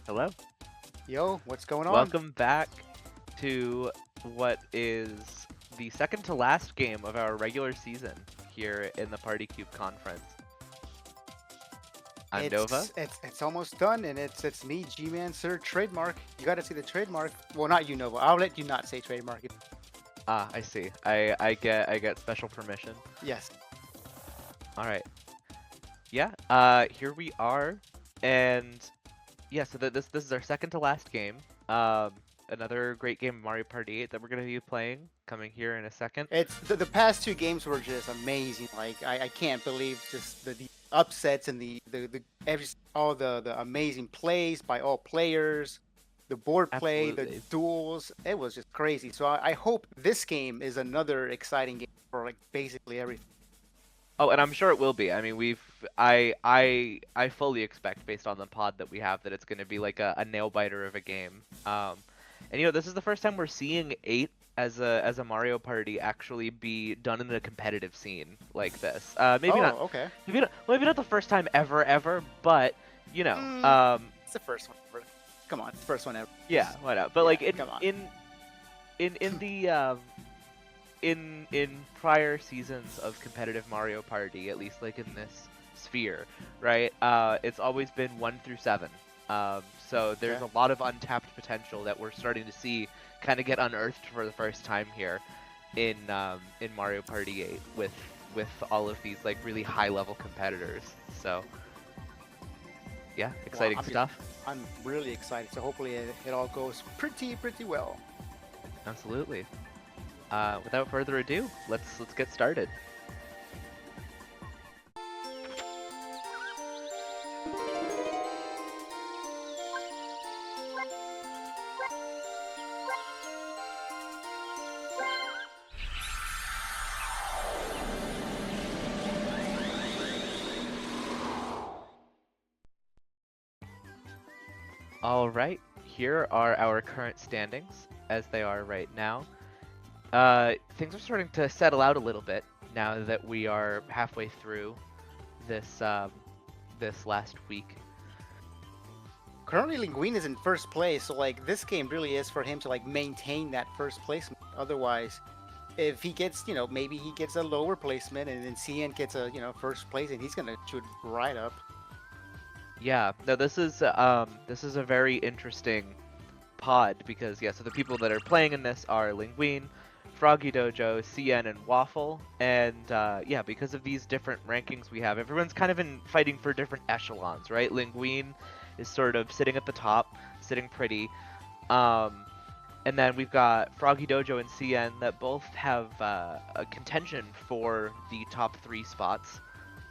Hello. Yo, what's going on? Welcome back to what is the second to last game of our regular season here in the Party Cube Conference. I'm Nova. It's almost done, and it's me, G-Man Sir Trademark. You gotta see the trademark. Well, not you, Nova. I'll let you not say trademark. Ah, I see. I get special permission. Yes. All right. Yeah. Here we are, and yeah. So this is our second to last game. Another great game of Mario Party 8 that we're gonna be playing coming here in a second. It's the past two games were just amazing. Like I can't believe just the upsets and all the amazing plays by all players, the board play, the Absolutely. duels. It was just crazy. So I hope this game is another exciting game for like basically everything. Oh, and I'm sure it will be. I mean, I fully expect based on the pod that we have that it's going to be like a nail biter of a game. And this is the first time we're seeing 8 as a Mario Party actually be done in a competitive scene like this. Maybe not, Okay. maybe not the first time ever, but you know, Mm, it's the first one ever. Come on, it's the first one ever. yeah, why not? But Yeah, like come on. in the in prior seasons of competitive Mario Party, at least like in this sphere, right? It's always been 1 through 7. So there's Okay. a lot of untapped potential that we're starting to see kind of get unearthed for the first time here in Mario Party 8 with all of these like really high level competitors. So yeah, exciting Wow, stuff. I'm really excited. So hopefully it all goes pretty well. Absolutely. Without further ado, let's get started. All right, here are our current standings as they are right now. Things are starting to settle out a little bit now that we are halfway through this last week. Currently, Linguine is in first place, so like this game really is for him to like maintain that first placement. Otherwise, if he gets, maybe he gets a lower placement, and then CN gets a, first place, and he's gonna shoot right up. Yeah, no, this is a very interesting pod because yeah, so the people that are playing in this are Linguine, Froggy Dojo, CN, and Waffle, and yeah, because of these different rankings we have, everyone's kind of in fighting for different echelons, right? Linguine is sort of sitting at the top, sitting pretty, and then we've got Froggy Dojo and CN that both have a contention for the top 3 spots,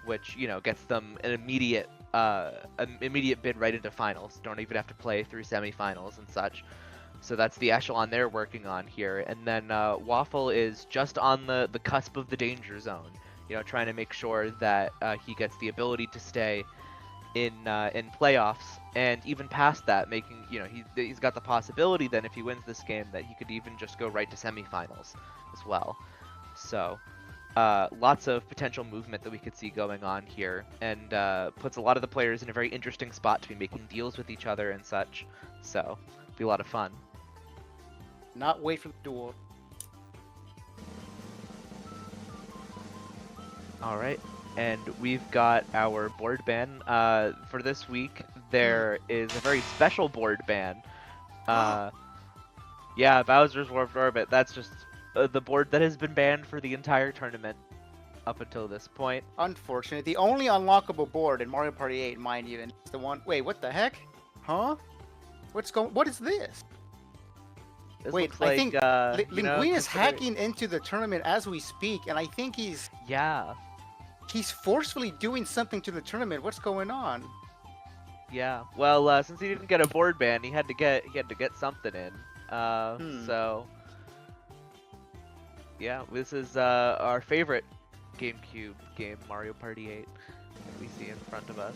which gets them an immediate bid right into finals. Don't even have to play through semifinals and such. So that's the echelon they're working on here. And then Waffle is just on the cusp of the danger zone. Trying to make sure that he gets the ability to stay in playoffs, and even past that, making he's got the possibility then if he wins this game that he could even just go right to semifinals as well. So lots of potential movement that we could see going on here, and puts a lot of the players in a very interesting spot to be making deals with each other and such. So be a lot of fun. Not wait for the duel. All right, and we've got our board ban for this week. There is a very special board ban. Yeah, Bowser's Warped Orbit. That's just the board that has been banned for the entire tournament up until this point. Unfortunate. The only unlockable board in Mario Party 8, mind you, and it's the one. Wait, what the heck? Huh? What is this? This Wait, looks I like, think Linguine is consider- hacking into the tournament as we speak, and I think Yeah, he's forcefully doing something to the tournament. What's going on? yeah. Well, since he didn't get a board ban, he had to get something in. So yeah, this is our favorite GameCube game, Mario Party 8, that we see in front of us.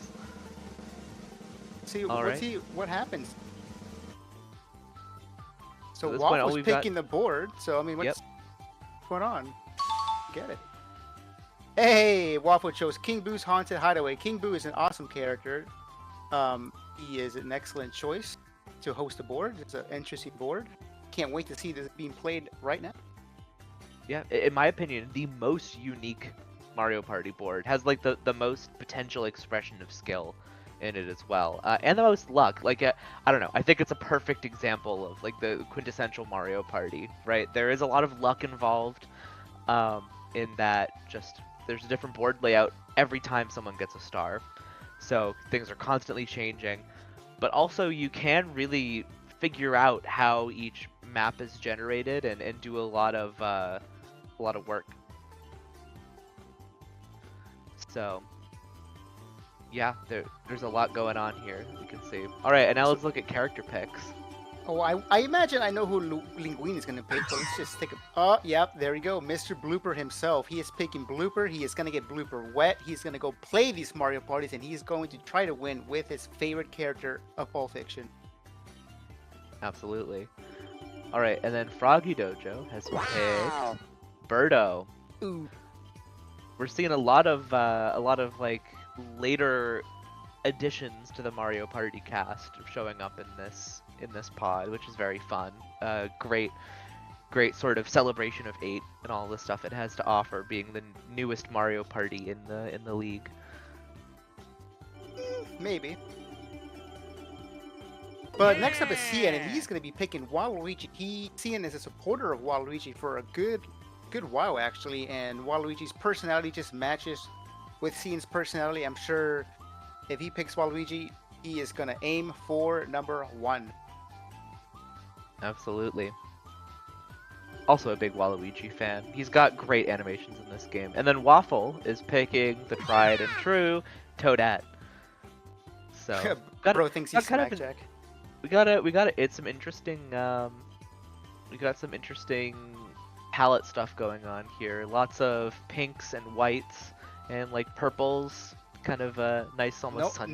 See, All right. what happens? So At this point, all Waffle's we've got- picking the board. So I mean, Yep. what's going on? Get it? Hey, Waffle chose King Boo's Haunted Hideaway. King Boo is an awesome character. He is an excellent choice to host a board. It's an interesting board. Can't wait to see this being played right now. Yeah, in my opinion, the most unique Mario Party board. Has like the most potential expression of skill in it as well, and the most luck. Like I don't know, I think it's a perfect example of like the quintessential Mario Party, right? There is a lot of luck involved, in that just there's a different board layout every time someone gets a star, so things are constantly changing. But also you can really figure out how each map is generated and do a lot of work. So yeah, there's a lot going on here, you can see. All right, and now let's look at character picks. Oh, I imagine I know who Linguine is going to pick, but let's just take a... Oh, yep, there we go. Mr. Blooper himself. He is picking Blooper. He is going to get Blooper wet. He's going to go play these Mario Parties, and he's going to try to win with his favorite character of Pulp Fiction. Absolutely. All right, and then Froggy Dojo has picked Birdo. Ooh. We're seeing a lot of like later additions to the Mario Party cast showing up in this pod, which is very fun. Great sort of celebration of 8 and all the stuff it has to offer, being the newest Mario Party in the league. Maybe. But next up is Cian, and he's going to be picking Waluigi. Cian is a supporter of Waluigi for a good while, actually, and Waluigi's personality just matches with Cian's personality. I'm sure if he picks Waluigi, he is going to aim for number 1. Absolutely. Also a big Waluigi fan. He's got great animations in this game. And then Waffle is picking the tried and true Toadette. So Bro thinks he's Smackjack. We gotta it's some interesting we got some interesting palette stuff going on here. Lots of pinks and whites and like purples, kind of a nice almost sunsetty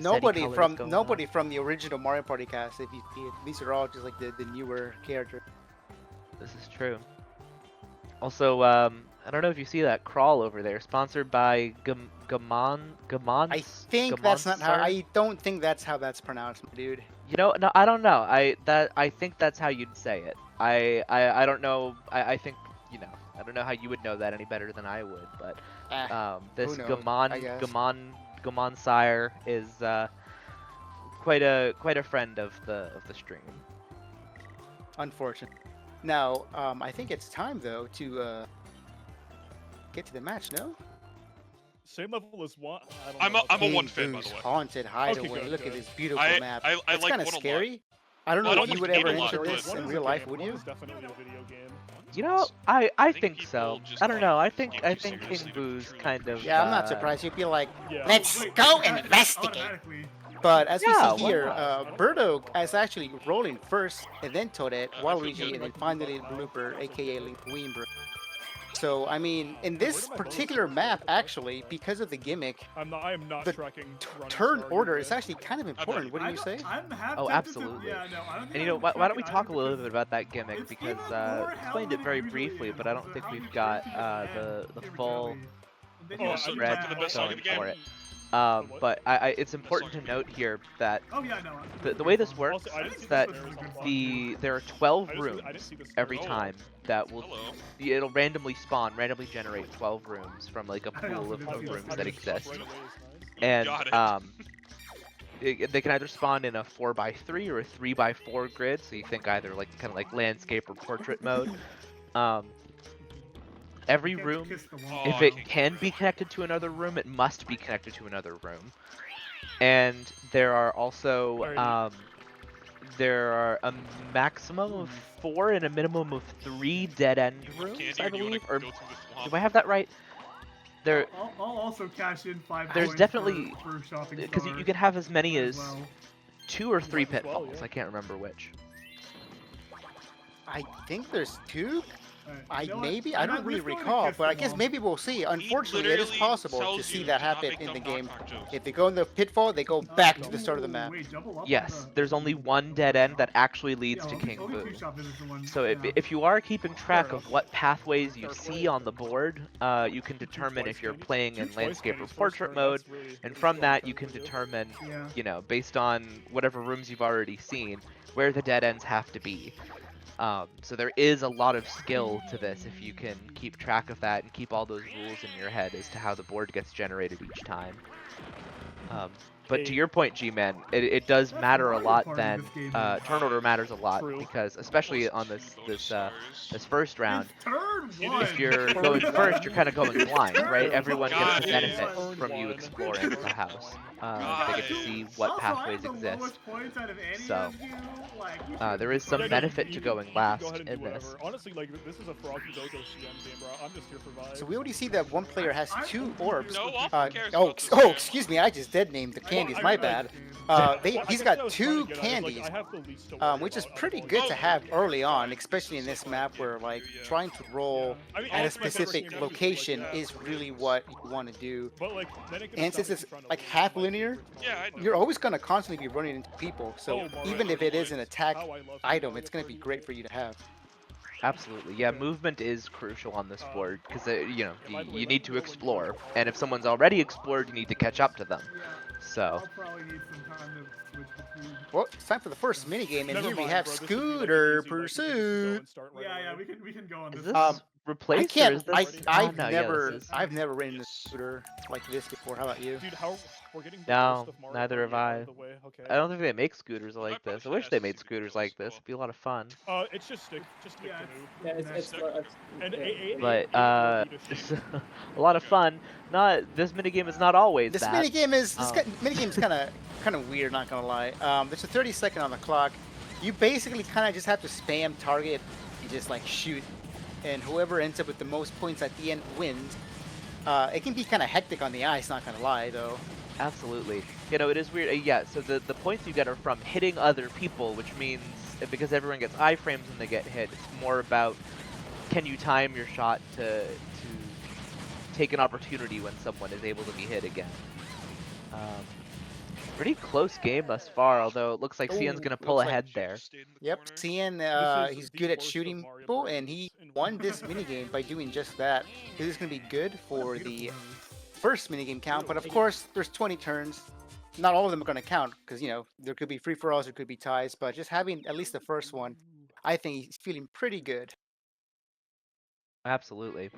nobody from the original Mario Party cast. If you see it, these are all just like the newer characters. This is true. Also, I don't know if you see that crawl over there, sponsored by Gamon. I think that's not how. I don't think that's how that's pronounced, my dude. You know, no, I don't know. I think that's how you'd say it. I don't know. I think, you know, I don't know how you would know that any better than I would, but this Gamon Sire is quite a friend of the stream. Unfortunate. Now, I think it's time though to get to the match. No. Same level as one. I'm a 1 fan, by the way. Haunted Hideaway. Okay, good, Look good. at this beautiful map. I it's like kind of one a scary. lot. I don't know I if don't you would like ever game a lot, enter but this One in is real a life, game. would One you? is definitely a video game. You know, I think people so. just I don't know. I don't think take King too seriously Boo's the kind of. Yeah, I'm not surprised. You'd be like, Yeah. let's go investigate. But as we Yeah, see why here, not? Birdo is actually rolling first, and then Toadette, Waluigi, and then finally Blooper, aka Linguine Bro. So, I mean, in this particular map, actually, because of the gimmick, I am not the tracking running turn star order unit. is actually kind of important. What do you say? Oh, absolutely. And you know, why don't we talk a little bit about that gimmick, because we explained it very briefly, but I don't think we've got the full Oh, so thread talk to the best song going in the game? for it. But it's important to note here that the way this works Also, I didn't is see that this there. there are 12 I rooms didn't see this every there. time that will Hello. it'll randomly generate 12 rooms from like a pool of rooms that exist. And Got it. they can either spawn in a 4x3 or a 3x4 grid, so you think either like kind of like landscape or portrait mode. Every room, Oh, if I it can't can get be connected to another room, it must be connected to another room. And there are also there are a maximum of 4 and a minimum of 3 dead end rooms, Candy, I or do you wanna believe. Or go through the swamp? do I have that right? There, I'll also cash in 5 There's points definitely- for shopping because star you can have as many as well. 2 or 3 Might as well, pitfalls. yeah. I can't remember which. I think there's 2. I You know what? maybe I I'm don't at really least going to recall, kiss but I the guess wall. maybe we'll see. Unfortunately, it is literally possible to tells see you that to not happen make in the dumb game. knock-knock jokes. If they go in the pitfall, they go back to the start of the map. Wait, double up Yes, on the- there's only one dead end that actually leads Yeah, to only- King only Boo. two shop visits the one. So yeah. if you are keeping track of enough. what pathways you Fair see play. on the board, you can Two determine twice if you're candy- playing two in twice landscape or candies first portrait turn, mode, that's really- and really from strong that you can turn to do. determine, Yeah. you know, based on whatever rooms you've already seen, where the dead ends have to be. So there is a lot of skill to this if you can keep track of that and keep all those rules in your head as to how the board gets generated each time. But to your point, G-Man, it does That's matter a Mario lot. Party Then this game is. turn order matters a lot True. because especially on Plus this 2 this bonus this stars. first round, It's turn It one. is if you're turn going one. first, you're kind of going blind, right? Turn Everyone gets one. the benefit Turn from you one. exploring the Turn house. one. They get to Guys. see what Also, pathways I have the exist. lowest points out of any So, of you. Like, you should there be is some fucking- benefit to going last Go ahead and in do this. whatever. Honestly, like this is a Froggy Dojo CM game, bro. I'm just here for vibes. So we already see that one player has I'm 2 confused. orbs. No one cares Oh, about this oh, game. excuse me, I just dead named the candies. I My mean, bad. Well, I He's guess what I got was trying 2 to get at is, like, candies, I have the least to worry which is about pretty out of good all to of have them. early on, especially in this map where like trying to roll I mean, at a honestly, my favorite specific game is, like, location yeah, is really what you want to do. But like, then it gets And since tough if it's you're trying to like win, half like, linear, super Yeah, I tough. know. you're always going to constantly be running into people. So Oh, Mario even if it is Party an is attack how I love item, Mario it's going to be Party. great for you to have. Absolutely, yeah. Movement is crucial on this board because you know Yeah, by the way, you let need me to know when explore, you're and if someone's already explored, you need to catch up to them. Yeah, So I'll probably need some time to switch between. Well, it's time for the first minigame, and Never here we mind, have bro, this should be, like, Scooter easy, like, we can just go Pursuit. and start right Yeah, yeah, away. we can go on is this. this I replaced or can't. is this? I've no, never, Yeah, this is... I've never ridden a scooter like this before. How about you? Dude, how we're getting the No, worst of Mario neither have Party out I. of the way. Okay. I don't think they make scooters like probably this. I should wish ask they to made see scooters videos like as this. well. It'd be a lot of fun. It's just stick Yeah, canoe. Yeah, it's Stick. And yeah. But Leadership. a lot of fun. Not this minigame is not always This that. minigame is Oh. minigame's kind of weird. Not gonna lie. There's a 30-second on the clock. You basically kind of just have to spam target. You just like shoot, and whoever ends up with the most points at the end wins. It can be kind of hectic on the ice. Not gonna lie though. Absolutely. You know, it is weird. Yeah, so the points you get are from hitting other people, which means because everyone gets iframes when they get hit, it's more about can you time your shot to take an opportunity when someone is able to be hit again. Pretty close game thus far, although it looks like Cian's Ooh, gonna pull looks like ahead there. Stayed in the Yep, corner. Cian, This is he's the good at worst of shooting Mario people, and Parties he in won one. this minigame by doing just that. This is gonna be good for the Beautiful. first minigame count, but of course, there's 20 turns. Not all of them are going to count because, you know, there could be free-for-alls, there could be ties, but just having at least the first one, I think he's feeling pretty good. Absolutely.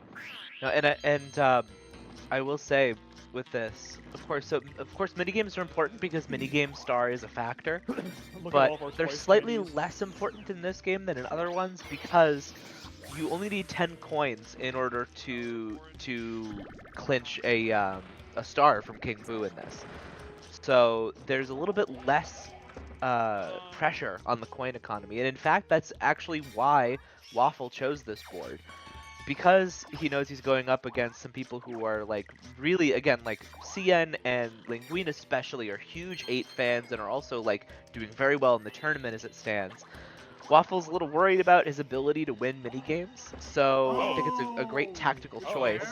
No, I will say with this, of course, minigames are important because minigame star is a factor, Look at but all of our they're twice slightly candies. less important in this game than in other ones because you only need 10 coins in order to clinch a star from King Boo in this. So there's a little bit less pressure on the coin economy, and in fact, that's actually why Waffle chose this board. Because he knows he's going up against some people who are like really, again, like CN and Linguine especially are huge 8 fans and are also like doing very well in the tournament as it stands. Waffle's a little worried about his ability to win minigames, so I think it's a great tactical choice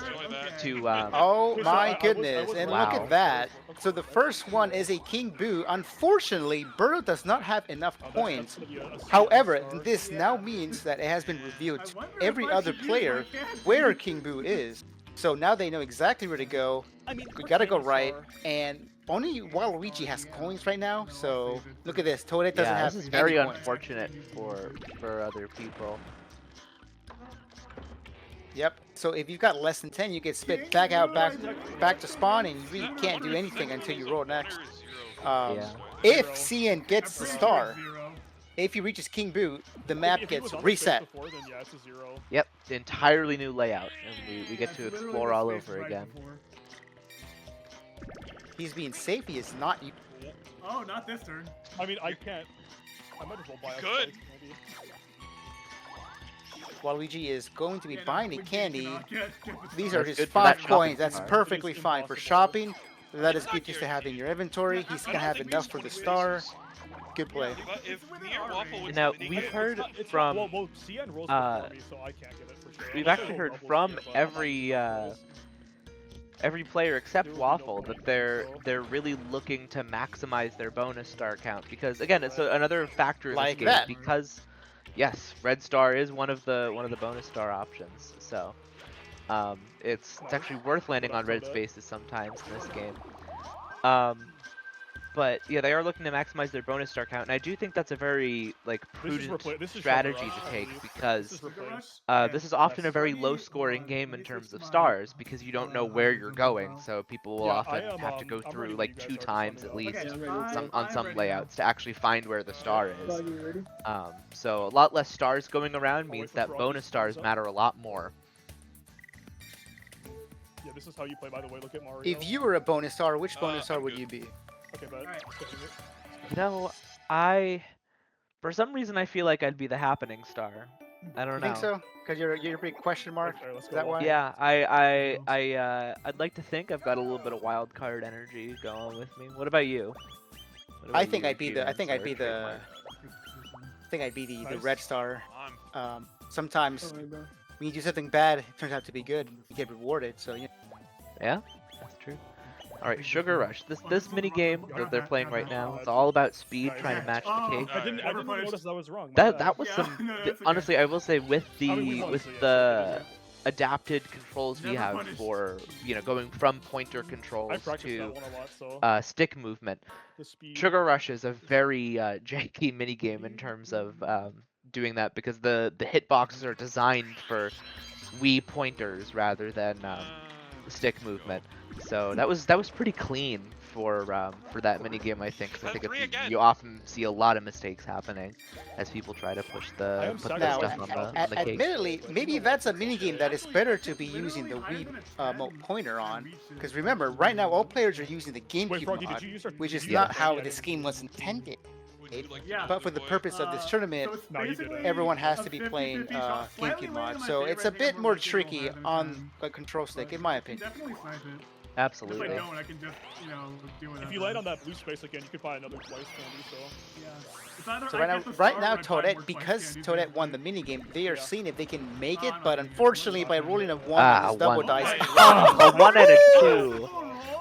to Oh Okay, so my I was goodness, and look Wow. at that. So the first one is a King Boo. Unfortunately, Burrow does not have enough Oh, points. that's gonna be a However, star. this now means that it has been revealed I to wonder if every I other should use player my candy. where King Boo is. So now they know exactly where to go. I mean, We for gotta go Candy right, Star, and only Waluigi has coins right now. So look at this. Toadette doesn't yeah, have this is very any coins. unfortunate for other people. Yep. So if you've got less than 10, you get spit back to spawn, and you really can't do anything until you roll next. Yeah. If Zero. CN gets the star, if he reaches King Boo, the map if he gets was on the stage reset. before, then yeah, it's a 0. Yep, entirely new layout, and we get to That's literally explore the all space over right again. before. He's being safe. He is not. Oh, not this turn. I mean, I can't. I might as well buy a Good. twice candy. Waluigi is going to be Yeah, no, buying a we candy. cannot get the These star. are That's his good for that 5 shopping coins. That's cart. perfectly It is fine for impossible. shopping. That is It's good not just to have in guaranteed. your inventory. He's gonna have enough for the star. Good play. But if It's within me or our Waffle range. wins Now, the minigame, we've It's heard not- it's from not, well, CN rolls uh, before me, so I can't get it for sure. we've Unless actually I heard roll doubles from here, but I'm not every using doubles. every player except There will be no Waffle that point, they're so- they're really looking to maximize their bonus star count because again it's another factor in Like this game that. because yes, red star is one of the bonus star options. So it's actually worth landing on red spaces sometimes in this game. But yeah, they are looking to maximize their bonus star count, and I do think that's a very like prudent this is strategy Sugar to Rush, I take believe. because This is replace. this is often a very Yes. low-scoring game in terms of stars because you don't know where you're going, so people will Yeah, often I am, have to go I'm through ready when like you guys 2 are, just times let at me know. least Okay, I'm ready. on I'm some ready layouts to actually find where the star is. Frog, you ready? So a lot less stars going around I'll wait means for that Froggy bonus to stars thumbs up. matter a lot more. Yeah, this is how you play, by the way. Look at Mario. If you were a bonus star, which Uh, bonus star I'm would good. you be? Okay, but Alright. You know, for some reason I feel like I'd be the happening star. I don't You know. think so? Because you're a big question mark. Okay, let's Is go that why? Waffle. Yeah, I'd like to think I've got a little bit of wild card energy going with me. What about you? What I about think you, I'd be the. I G-Man think I'd be Slayer the. trademark? I think I'd be the Nice. red star. I'm Sometimes Alright, bro. when you do something bad, it turns out to be good. You get rewarded. So you Yeah, that's true. All right, Sugar Rush. This mini game that they're playing right now, it's all about speed, Nice. trying to match the Oh, cake. I didn't Never punished. notice I was wrong. my That bad. was Yeah, some. no, that's okay. Honestly, I will say with the I mean, we won, with so yes, the it adapted controls we Never have punished. for going from pointer I controls practiced to that one a lot, so stick movement. the speed. Sugar Rush is a very janky mini game in terms of doing that because the hitboxes are designed for Wii pointers rather than stick movement. So that was pretty clean for that mini game, I think. 'Cause I think Three again. you often see a lot of mistakes happening as people try to push I the am put the now, stuff on the cake. admittedly, maybe that's a minigame that is better to be using the Wii pointer on. Because remember, right now all players are using the Wait, GameCube Froggy, mod, did you use your? which is did you not use how your- this game was intended. Would you like to Yeah. But for the deploy? purpose of this tournament, it's No, you didn't. basically everyone has a to be 50-50 playing shot. Slightly GameCube way mod, to my so favorite it's a game bit where more my signal tricky has every on time. a control stick, But in my I can opinion. definitely snipe it. If I Absolutely. don't, I can just, do it. If you land on that blue space again, you could buy another twice candy. So Yeah. It's either So I right now, get the star or I buy more Toadette, twice because candies Toadette and- won the minigame, they are Yeah. seeing if they can make it, no, but no, unfortunately, by no. rolling a 1 on this double one. dice, Oh, a 1 and a 2.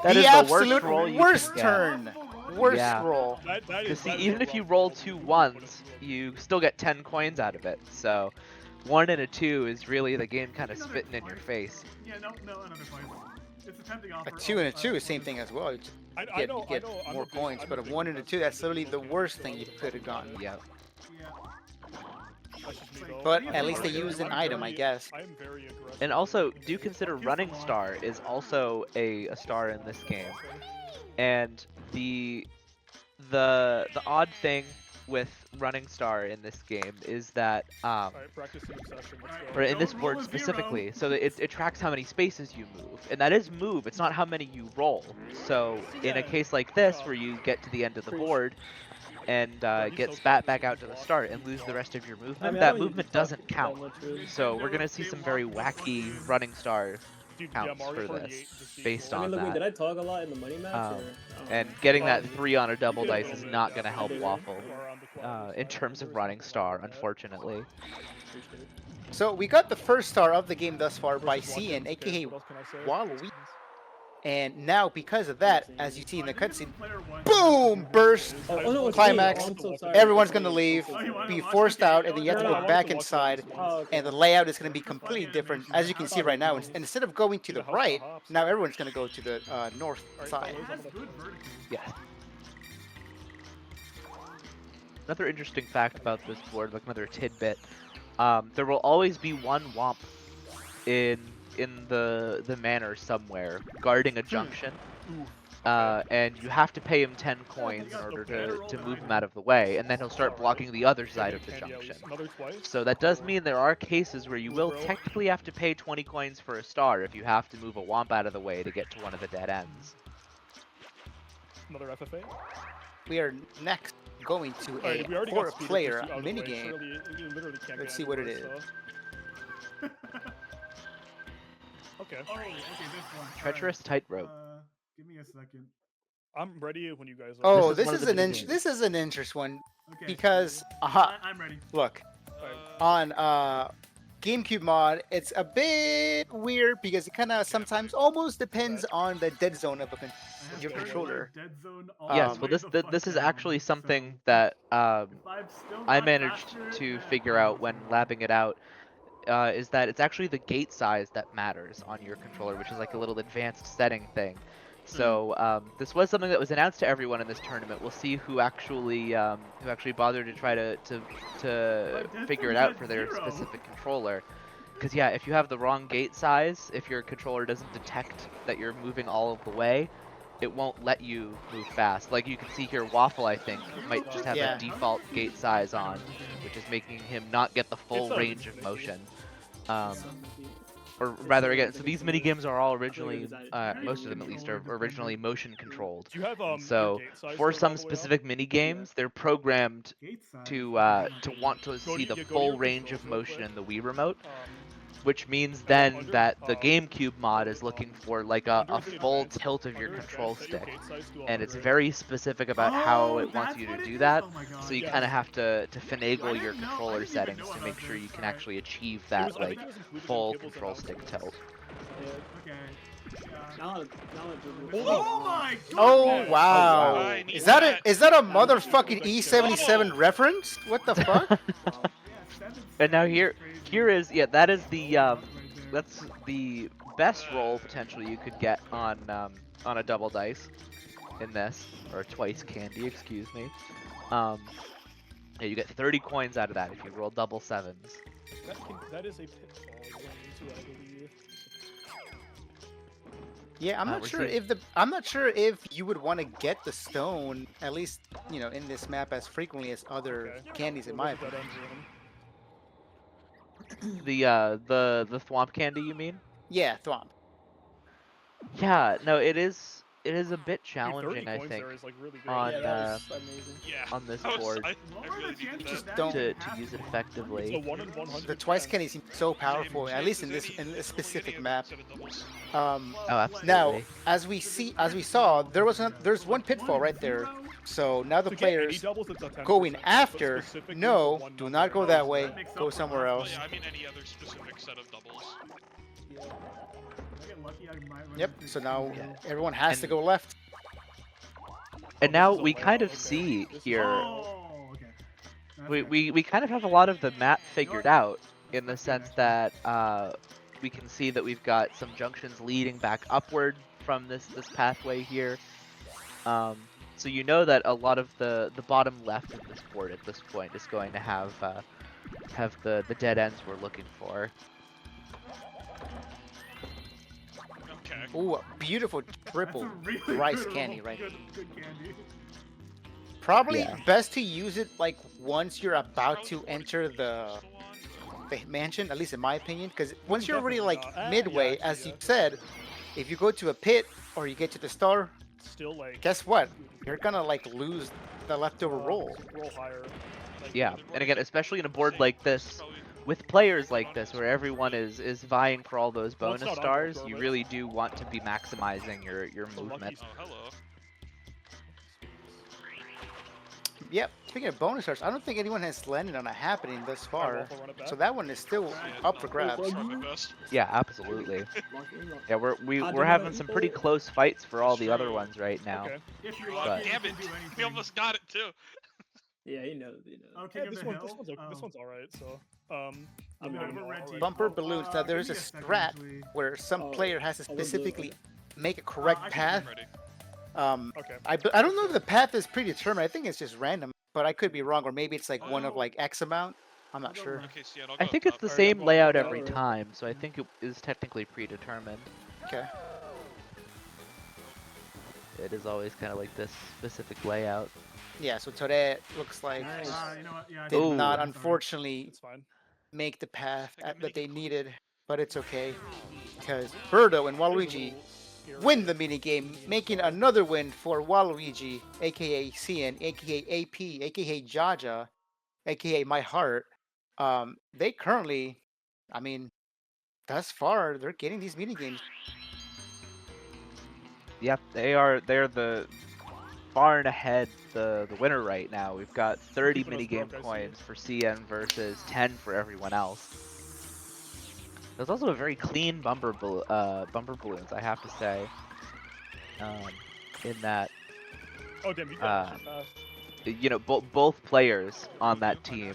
That the is the absolute worst roll you worst could get. turn. Worst Yeah. roll. that Because is. see, that is even a if you rough roll roll. 2 1s, you still get 10 coins out of it. So 1 and a 2 is really the game kind of spitting in your face. Yeah, no, another place. It's a tempting offer. A 2 and a 2 is same thing as well. You just I get, know, you get I know, I'm more a big- points, I'm but a big 1 and a fan 2, of that's literally the candy, worst so thing you could have gotten. Yep. Yeah. That's just me, though. But Yeah, at least they I'm used an very- item, I guess. I am very aggressive. And also, do consider Running Star is also a star in this game. And the odd thing with Running Star in this game is that Alright, practice in obsession. Let's go. or in this Don't roll board a specifically, 0. so that it tracks how many spaces you move, and that is move. It's not how many you roll. So in a case like this, where you get to the end of the board and get spat back out to the start and lose the rest of your movement, I mean, I that don't use movement the doesn't that count. much, really. So we're gonna see some very wacky Running Star Dude, counts Mario for Party this, 8 just based I on mean, look, wait, that. did I talk a lot in the money match? Um, or, I don't And know. getting that Um, 3 on a double you did a dice little is bit, not yeah. gonna help Did I? Waffle Or on the cloud, in so terms there of was Running something Star, like that. unfortunately. Appreciate it. So we got the first star of the game thus far by Versus Cian, Watkins, okay, aka what else can I say? Waluigi. And now, because of that, as you see in the cutscene, Player one. boom, burst, Oh, no, it's climax, me. Oh, I'm so sorry. everyone's I'm gonna so leave, sorry. be forced out, and then you have to No, no, go I back wanted to watch inside, the Oh, okay. and the layout is going to be completely different. As you can see right now, instead of going to the right, now everyone's going to go to the north side. It has good vertical. Yeah. Another interesting fact about this board, like another tidbit, there will always be one Womp in the manor somewhere guarding a junction, and you have to pay him 10 coins in order to move him out of the way, and then he'll start blocking the other side of the Candy at least junction. Another twice. So that does mean there are cases where you will technically have to pay 20 coins for a star if you have to move a Womp out of the way to get to one of the dead ends. Another FFA. We are next going to Alright, a we already got speed four-player up to out of the way, minigame. surely you literally can't Let's get see what it anywhere, is. so- Okay. Oh, okay, this one. Treacherous tightrope. Give me a second. I'm ready when you guys are. Oh, This is one of the mini games. this is an interesting one Okay. because I'm ready. look Alright. on GameCube mod, it's a bit weird because it kind of sometimes almost depends on the dead zone of I have your to go controller. Dead zone Yes, Um, well, way this the fuck this is down, actually so something that if I'm still I not managed faster to than- figure out when labbing it out. Is that it's actually the gate size that matters on your controller, which is like a little advanced setting thing. So this was something that was announced to everyone in this tournament. We'll see who actually bothered to try to But figure it Deadzone's out at for their 0. specific controller. Because yeah, if you have the wrong gate size, if your controller doesn't detect that you're moving all of the way, it won't let you move fast. Like you can see here, Waffle I think might just have Yeah. a default gate size on, which is making him not get the full It's range of finicky. motion. So, Or It's rather, not again, like so a these big mini deal. games are all originally, design. most of them at least, are originally motion controlled. Do you have And your so gate size for turned some all the way up? specific mini games, they're programmed Gate size. to want to Go see to- the yeah, go to full your range of controls real motion quick. in the Wii remote, Um, which means and then under, that the um, GameCube mod is looking for like a under the full advanced- tilt of your under control advanced, set your stick. gate size to And it's 100. very specific about how Oh, it wants that's you what to it do is? that. Oh my God. So you Yeah. kind of have to finagle I your didn't know- I controller didn't even settings know to about make sure this, you can alright. actually achieve It that was- I like think it was included in full Kibbles control stick announcements. tilt. Yeah. Okay. Yeah. Now it Oh my god! Oh Yeah. wow! I need Is that a that. motherfucking E77 Oh. reference? What the fuck? Wow. Yeah, 7 And now seconds here, is crazy. here is that is the Right there. that's the best roll potentially you could get on a double dice in this, or twice candy, excuse me. Yeah, you get 30 coins out of that if you roll double sevens. That is a pitfall you run into, I believe. Yeah, I'm not we're sure seeing- I'm not sure if you would want to get the stone at least in this map as frequently as other Okay. candies in There my was a dead opinion. end room. The thwomp candy, you mean? Yeah, Thwomp. Yeah, no, it is a bit Dude, 30 challenging, I coins think, there is, like, really good. on Yeah, that was amazing. Yeah. on this I was- board I What really were the needed chances that. Just that don't- even to use it happened? effectively. So 1 in 100. The twice candy seems so powerful, at least in Chances this any- in a only specific any map. set of doubles. Um, Oh, absolutely. now, as we saw, there's one pitfall right there. So now the To get any players doubles, it's a 10%, going but after, specifically no, for one do number, not go that way. That makes Go up for somewhere last Oh else. yeah, I mean any other specific set of doubles. Yeah. If I get lucky, I might run Yep. into So now Yeah. everyone has to And- go left. And Oh, now this is a we kind layout, of okay. see This is- here, Oh, okay. That's fair. we kind of have a lot of the map figured out in the sense that we can see that we've got some junctions leading back upward from this pathway here. So you know that a lot of the bottom left of this board at this point is going to have the dead ends we're looking for. Okay. Ooh, a beautiful That's triple a really rice good candy roll. right Good candy. Probably Yeah. best to use it like once you're about Probably to 40 enter coins the still on. mansion, at least in my opinion, because once you're already like Definitely not. midway, Yeah, as actually, you said, if you go to a pit or you get to the star, Still, like... guess what? You're gonna like lose the leftover uh, roll. Roll higher. Like, Yeah, and again, especially in a board Same. like This this, is probably- with players like this, where everyone is vying for all those Well, it's bonus not stars, unperformance. you really do want to be maximizing your The lucky movement. Oh hello. Yep. Speaking of bonus stars, I don't think anyone has landed on a happening thus far. Waffle, run it back. So that one is still Yeah, up for I'll grabs. try my best. Yeah, absolutely. Lock in, lock- Yeah, we're do we're having another some people? pretty close fights for all the other True. ones right now. Okay. If you're Oh, lucky, you damn can it! do We anything. almost got it too. Yeah, you know. Oh, King Yeah, of this the one, Hill? this Oh. one's alright, so... I'm I'm Yeah, doing we're all red right. team. Bumper balloons. Now there's a give me second, strat actually. where some Oh, player has to I will do it. specifically make a correct I can path. I'm ready. Okay. I don't know if the path is predetermined. I think it's just random, but I could be wrong, or maybe it's like one of Oh. like X amount. I'm not I'll go sure. left. Okay, so yeah, I'll I go think up it's the top. same well, layout well, every well. time, so I think it is technically predetermined. Okay. It is always kind of like this specific layout. Yeah. So Toadette looks like Nice. You know what? Yeah, I did Ooh. not, Sorry. unfortunately, It's fine. make the path I got that they mini needed, but it's okay because Birdo and Here's a Waluigi little area. win the minigame, making another win for Waluigi, aka CN, aka AP, aka Jaja, aka My Heart. They currently, I mean, thus far, they're getting these minigames. Yep, they're the far and ahead the winner right now. We've got 30 Keeping us minigame broke, I see. coins for CN versus 10 for everyone else. There's also a very clean bumper balloons, I have to say. In that, Oh damn, you got it fast. you know, both players on that team,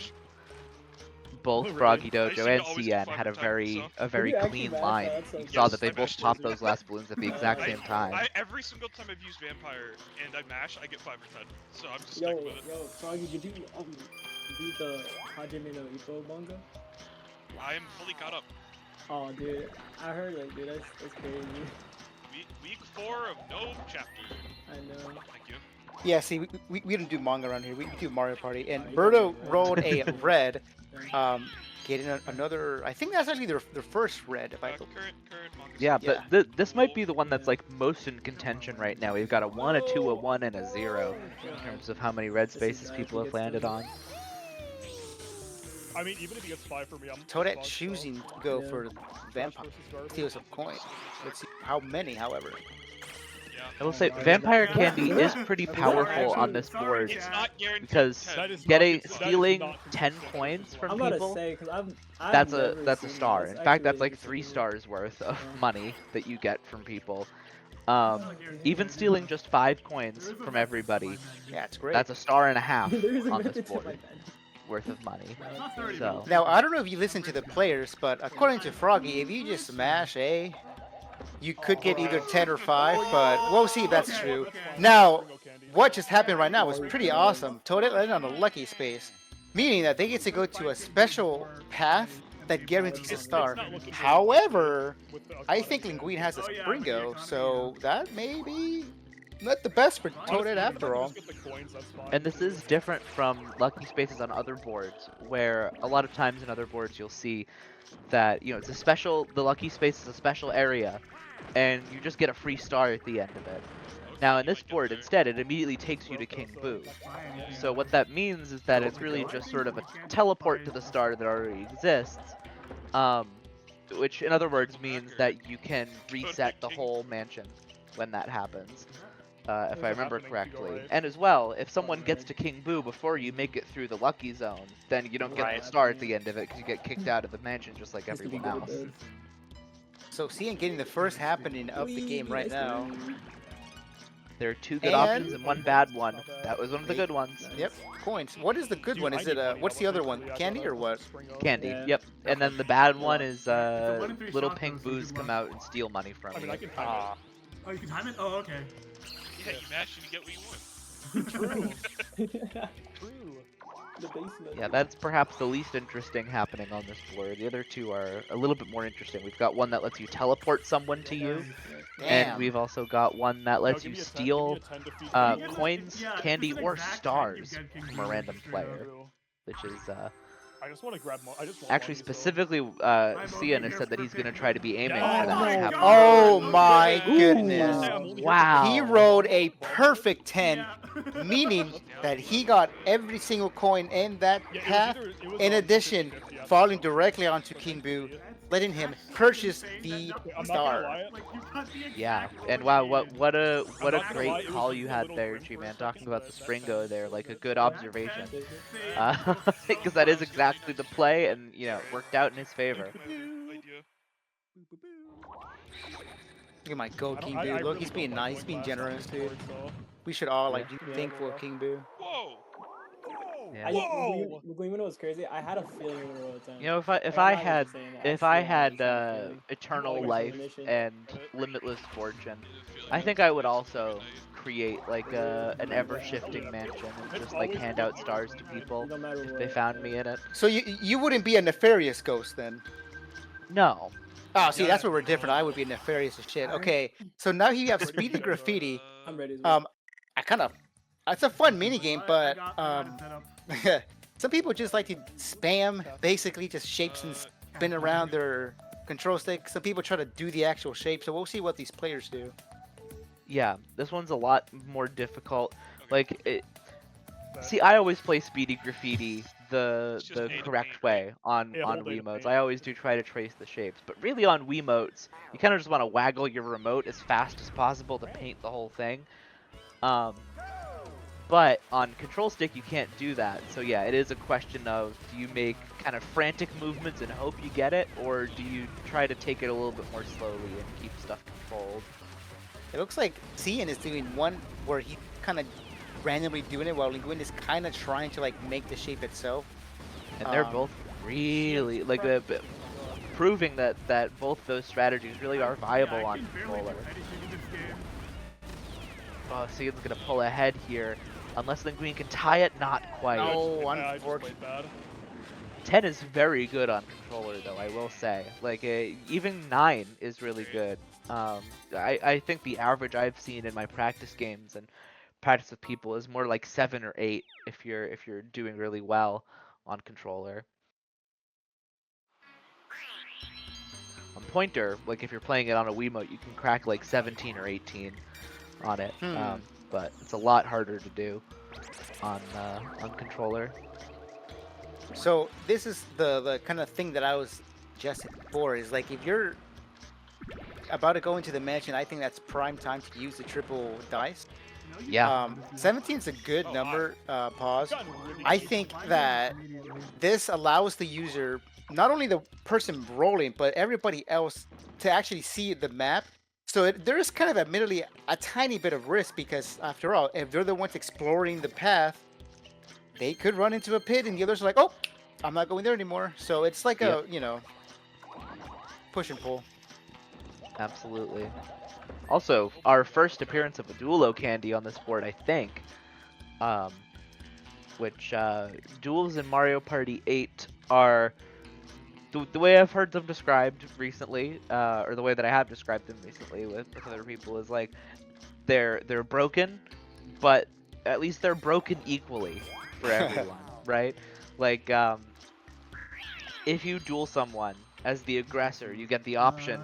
both Oh, really? Froggy I Dojo seem to and always CN get had a 5 per very time, a very you actually clean mash line. that? That's so You cool. saw Yes, that they I both mashed popped those. those last balloons at the exact same time. Every single time I've used Vampire and I mash, I get 5 or 10. So I'm just Yo, sticking with it. yo, Froggy, did you read the Hajime no Ippo manga? I am fully caught up. Oh, dude, I heard it, dude. That's crazy. Week 4 of no chapter. I know. Thank you. Yeah, see, we don't do manga around here. We do Mario Party. And Oh, you Birdo don't do rolled that. a red, getting another. I think that's actually their first red. If I Current manga. Yeah, Yeah. but this might be the one that's like most in contention right now. We've got a 1, a 2, a 1, and a 0 in terms of how many red This is spaces bad. people He have gets landed done. on. I mean, even if he gets 5 for me, I'm Toadette fucked, so- choosing to go Yeah. for Vampire. versus Garfield. Steal some coins. Let's see how many, however. Yeah. I will say, my Vampire God. Candy is pretty That's powerful on actually- this sorry, board It's Yeah. not guaranteed. because 10. That is not- getting that is stealing not 10 consistent. coins from I'm about to people. say, because I've That's never a seen star. that. In fact, that's actually like 3 interesting. stars worth of Yeah. money that you get from people. Yeah. Even stealing just 5 coins There is a from method to everybody, my madness. Yeah, it's great. that's a star and a half There is a on method this to my board madness. worth of money. It's not 30, So- but Now, I don't know if you listen to the players, but according to Froggy, if you just smash A, you could get either 10 or 5, but we'll see if that's Okay, true. okay. Now, what just happened right now was pretty awesome. Toadette landed on a lucky space, meaning that they get to go to a special path that guarantees a star. However, With the I think Linguine has a Oh, yeah, Springo, with the so that may be not the best for Honestly, Toadette even if after I all. just get the coins, that's fine. And this is different from lucky spaces on other boards, where a lot of times in other boards you'll see that, you know, it's a special, the lucky space is a special area, and you just get a free star at the end of it. Now in this board, instead, it immediately takes you to King Boo. So what that means is that it's really just sort of a teleport to the star that already exists, which in other words means that you can reset the whole mansion when that happens. If I remember happening if you go correctly. right. And as well, if someone gets to King Boo before you make it through the lucky zone, then you don't get Right. the star at the end of it because you get kicked out of the mansion just like This could be everyone good, else. dude. So seeing getting the first happening of the game right now. There are 2 good And- options and 1 bad one. That was one of the good ones. Yep, coins. What is the good Dude, one? I Is need it money. what's I the other wasn't one? really- I Candy thought or I was what? supposed to spring up. Candy. Yeah. Yep. And then the bad one is It's a 1 in 3 little shot, pink though, so boos good come luck. out and steal money from I mean, you. I can time Ah, Oh, you can time it? Oh, okay. Yeah, you mash and you get what you want. True. True. The basement. Yeah, that's perhaps the least interesting happening on this board. The other 2 are a little bit more interesting. We've got one that lets you teleport someone to you, and damn. we've also got one that lets you steal coins, Yeah, candy, it's an or exact stars type you get King from a Boo, random straight player, up. which is I just want to grab more. I just want actually money, so- specifically Cian has said that he's going to try to be aiming Yeah. for that Oh my happen. Oh God. my Okay. goodness. Hey, I'm only here for Wow. He rolled a perfect 10, Yeah. meaning that he got every single coin in that Yeah, it was path. either- it was, In addition, 50-50, yeah. falling directly onto King Boo, letting him purchase the I'm not gonna star. lie, Like, you got the Yeah, exact and wow, same what game. a not gonna lie, great it was call just you a had little there, cringe for a G-Man, second, talking about the but that Springo there, like a good That observation. ten- Because that is exactly the play, and you know, it worked out in his favor. Idea. Look at my go I don't- King I Boo. Look, really he's felt being like nice, going being last on generous, this dude. board, so- We should all like Yeah. be thankful of King Boo. Whoa! Yeah. Whoa! You know what's crazy? I had a feeling we were roll 10. You know, if Like, I'm I not even had saying that. if I swear, had just had a feeling. eternal Like, life mission. and limitless fortune, I think I would also create like an ever-shifting mansion and just like hand out stars to people No matter if what. they found me in it. So you wouldn't be a nefarious ghost then? No. Oh, see, that's where we're different. I would be nefarious as shit. Okay, so now you have Speedy Graffiti. I'm ready as well. I kind of, it's a fun mini game, I but got it set up. some people just like to spam, basically just shapes and spin around their control stick. Some people try to do the actual shape, so we'll see what these players do. Yeah, this one's a lot more difficult. Like it. But- See, I always play Speedy Graffiti the It's just A to correct paint, way on Yeah, hold A to Wiimotes. paint. I always do try to trace the shapes, but really on Wiimotes, you kind of just want to waggle your remote as fast as possible to paint the whole thing. But on control stick, you can't do that. So yeah, it is a question of, do you make kind of frantic movements and hope you get it, or do you try to take it a little bit more slowly and keep stuff controlled? It looks like Cian is doing one where he kind of randomly doing it while Linguin is kind of trying to like make the shape itself. And they're Um, both really like proving that both those strategies really are viable Yeah, I on can barely controller. do anything in this game. Oh, Cian's gonna pull ahead here, unless Linguine can tie it. Not quite. No. I just unfortunate. played bad. 10 is very good on controller, though, I will say. Like, even 9 is really good. I think the average I've seen in my practice games and practice with people is more like 7 or 8 if you're doing really well on controller. On pointer, like if you're playing it on a Wiimote, you can crack like 17 or 18 on it. But it's a lot harder to do on controller. So this is the kind of thing that I was suggesting before, is like if you're about to go into the mansion, I think that's prime time to use the triple dice. You know, you Yeah. can do this. 17 is a good Oh, number, pause. Gotten really I good. think Why that immediately? this allows the user, not only the person rolling, but everybody else to actually see the map. So there is kind of admittedly a tiny bit of risk, because after all, if they're the ones exploring the path, they could run into a pit and the others are like, oh, I'm not going there anymore. So it's like Yep. a, you know, push and pull. Absolutely. Also, our first appearance of a Duelo candy on this board, I think. Which duels in Mario Party 8 are the way I've heard them described recently, or the way that I have described them recently with other people, is like they're broken, but at least they're broken equally for everyone, right? Like if you duel someone as the aggressor, you get the option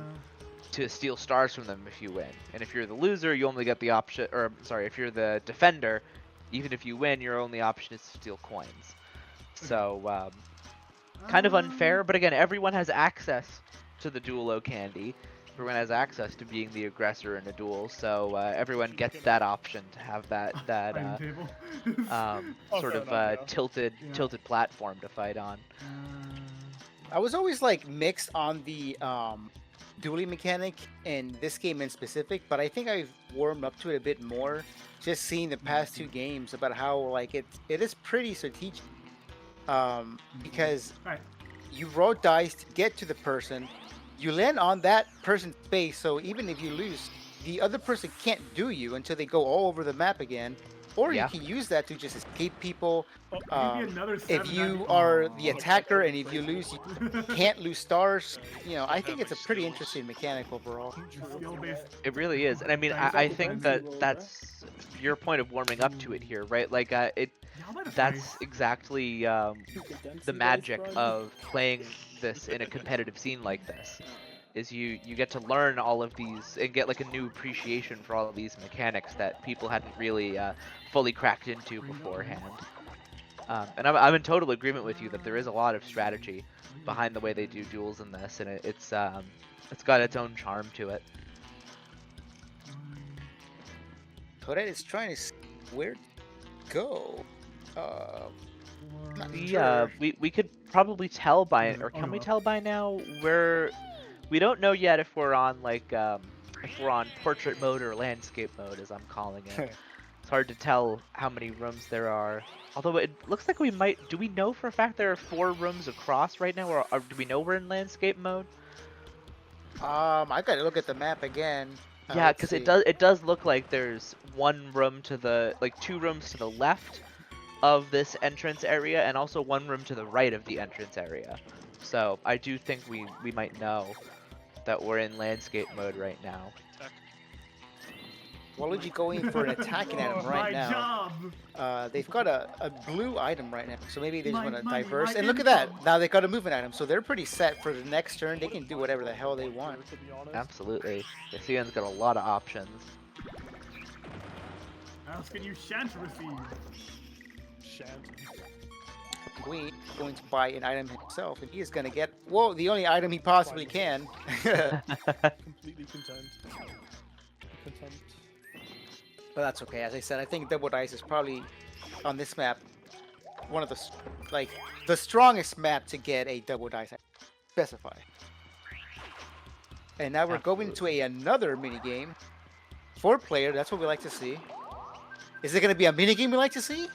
to steal stars from them if you win. And if you're the loser, you only get the option, or sorry, if you're the defender, even if you win, your only option is to steal coins. So, kind of unfair, but again, everyone has access to the Duelo candy. Everyone has access to being the aggressor in a duel, so everyone gets that option to have that Fighting table. Oh, sort fair of enough, yeah. tilted platform to fight on. I was always like mixed on the dueling mechanic in this game in specific, but I think I've warmed up to it a bit more just seeing the past two games about how like it is pretty strategic, because Right. you roll dice to get to the person, you land on that person's space, so even if you lose, the other person can't do you until they go all over the map again, or Yeah. you can use that to just escape people. Maybe another If 7, you that'd be- are the Aw. attacker and if you lose, you can't lose stars. You know, I think it's a pretty interesting mechanic overall. Skill-based. It really is, and I mean, Yeah, I exactly. think Depends that who rolls, that's your point of warming up to it here, right? Like, it Y'all better that's face. exactly the magic of playing this in a competitive scene like this. Is you get to learn all of these and get like a new appreciation for all of these mechanics that people hadn't really fully cracked into beforehand. And I'm in total agreement with you that there is a lot of strategy behind the way they do duels in this, and it's got its own charm to it. Toadette is trying to where to go. Not We sure. we could probably tell by or Oh, can we no. tell by now we don't know yet if we're on like if we're on portrait mode or landscape mode, as I'm calling it. It's hard to tell how many rooms there are. Although it looks like we might. Do we know for a fact there are 4 rooms across right now, or do we know we're in landscape mode? I gotta look at the map again. Yeah, let's because see. it does look like there's one room to the like 2 rooms to the left of this entrance area, and also 1 room to the right of the entrance area. So I do think we might know that we're in landscape mode right now. Waluigi going for an attacking item Oh, right my now. job. They've got a blue item right now, so maybe they just My want to money, diverse. my And look at that! income. Now they've got a movement item, so they're pretty set for the next turn. They can do whatever the hell they want. To be honest. Absolutely. The CN's got a lot of options. What else can you shan't receive? Shan't. Gwyn going to buy an item himself, and he is going to get, well, the only item he possibly can. Completely content. Content. But that's okay. As I said, I think Double Dice is probably on this map one of the like the strongest map to get a Double Dice specify. And now we're going to another mini game. 4-player. That's what we like to see. Is it going to be a mini game we like to see?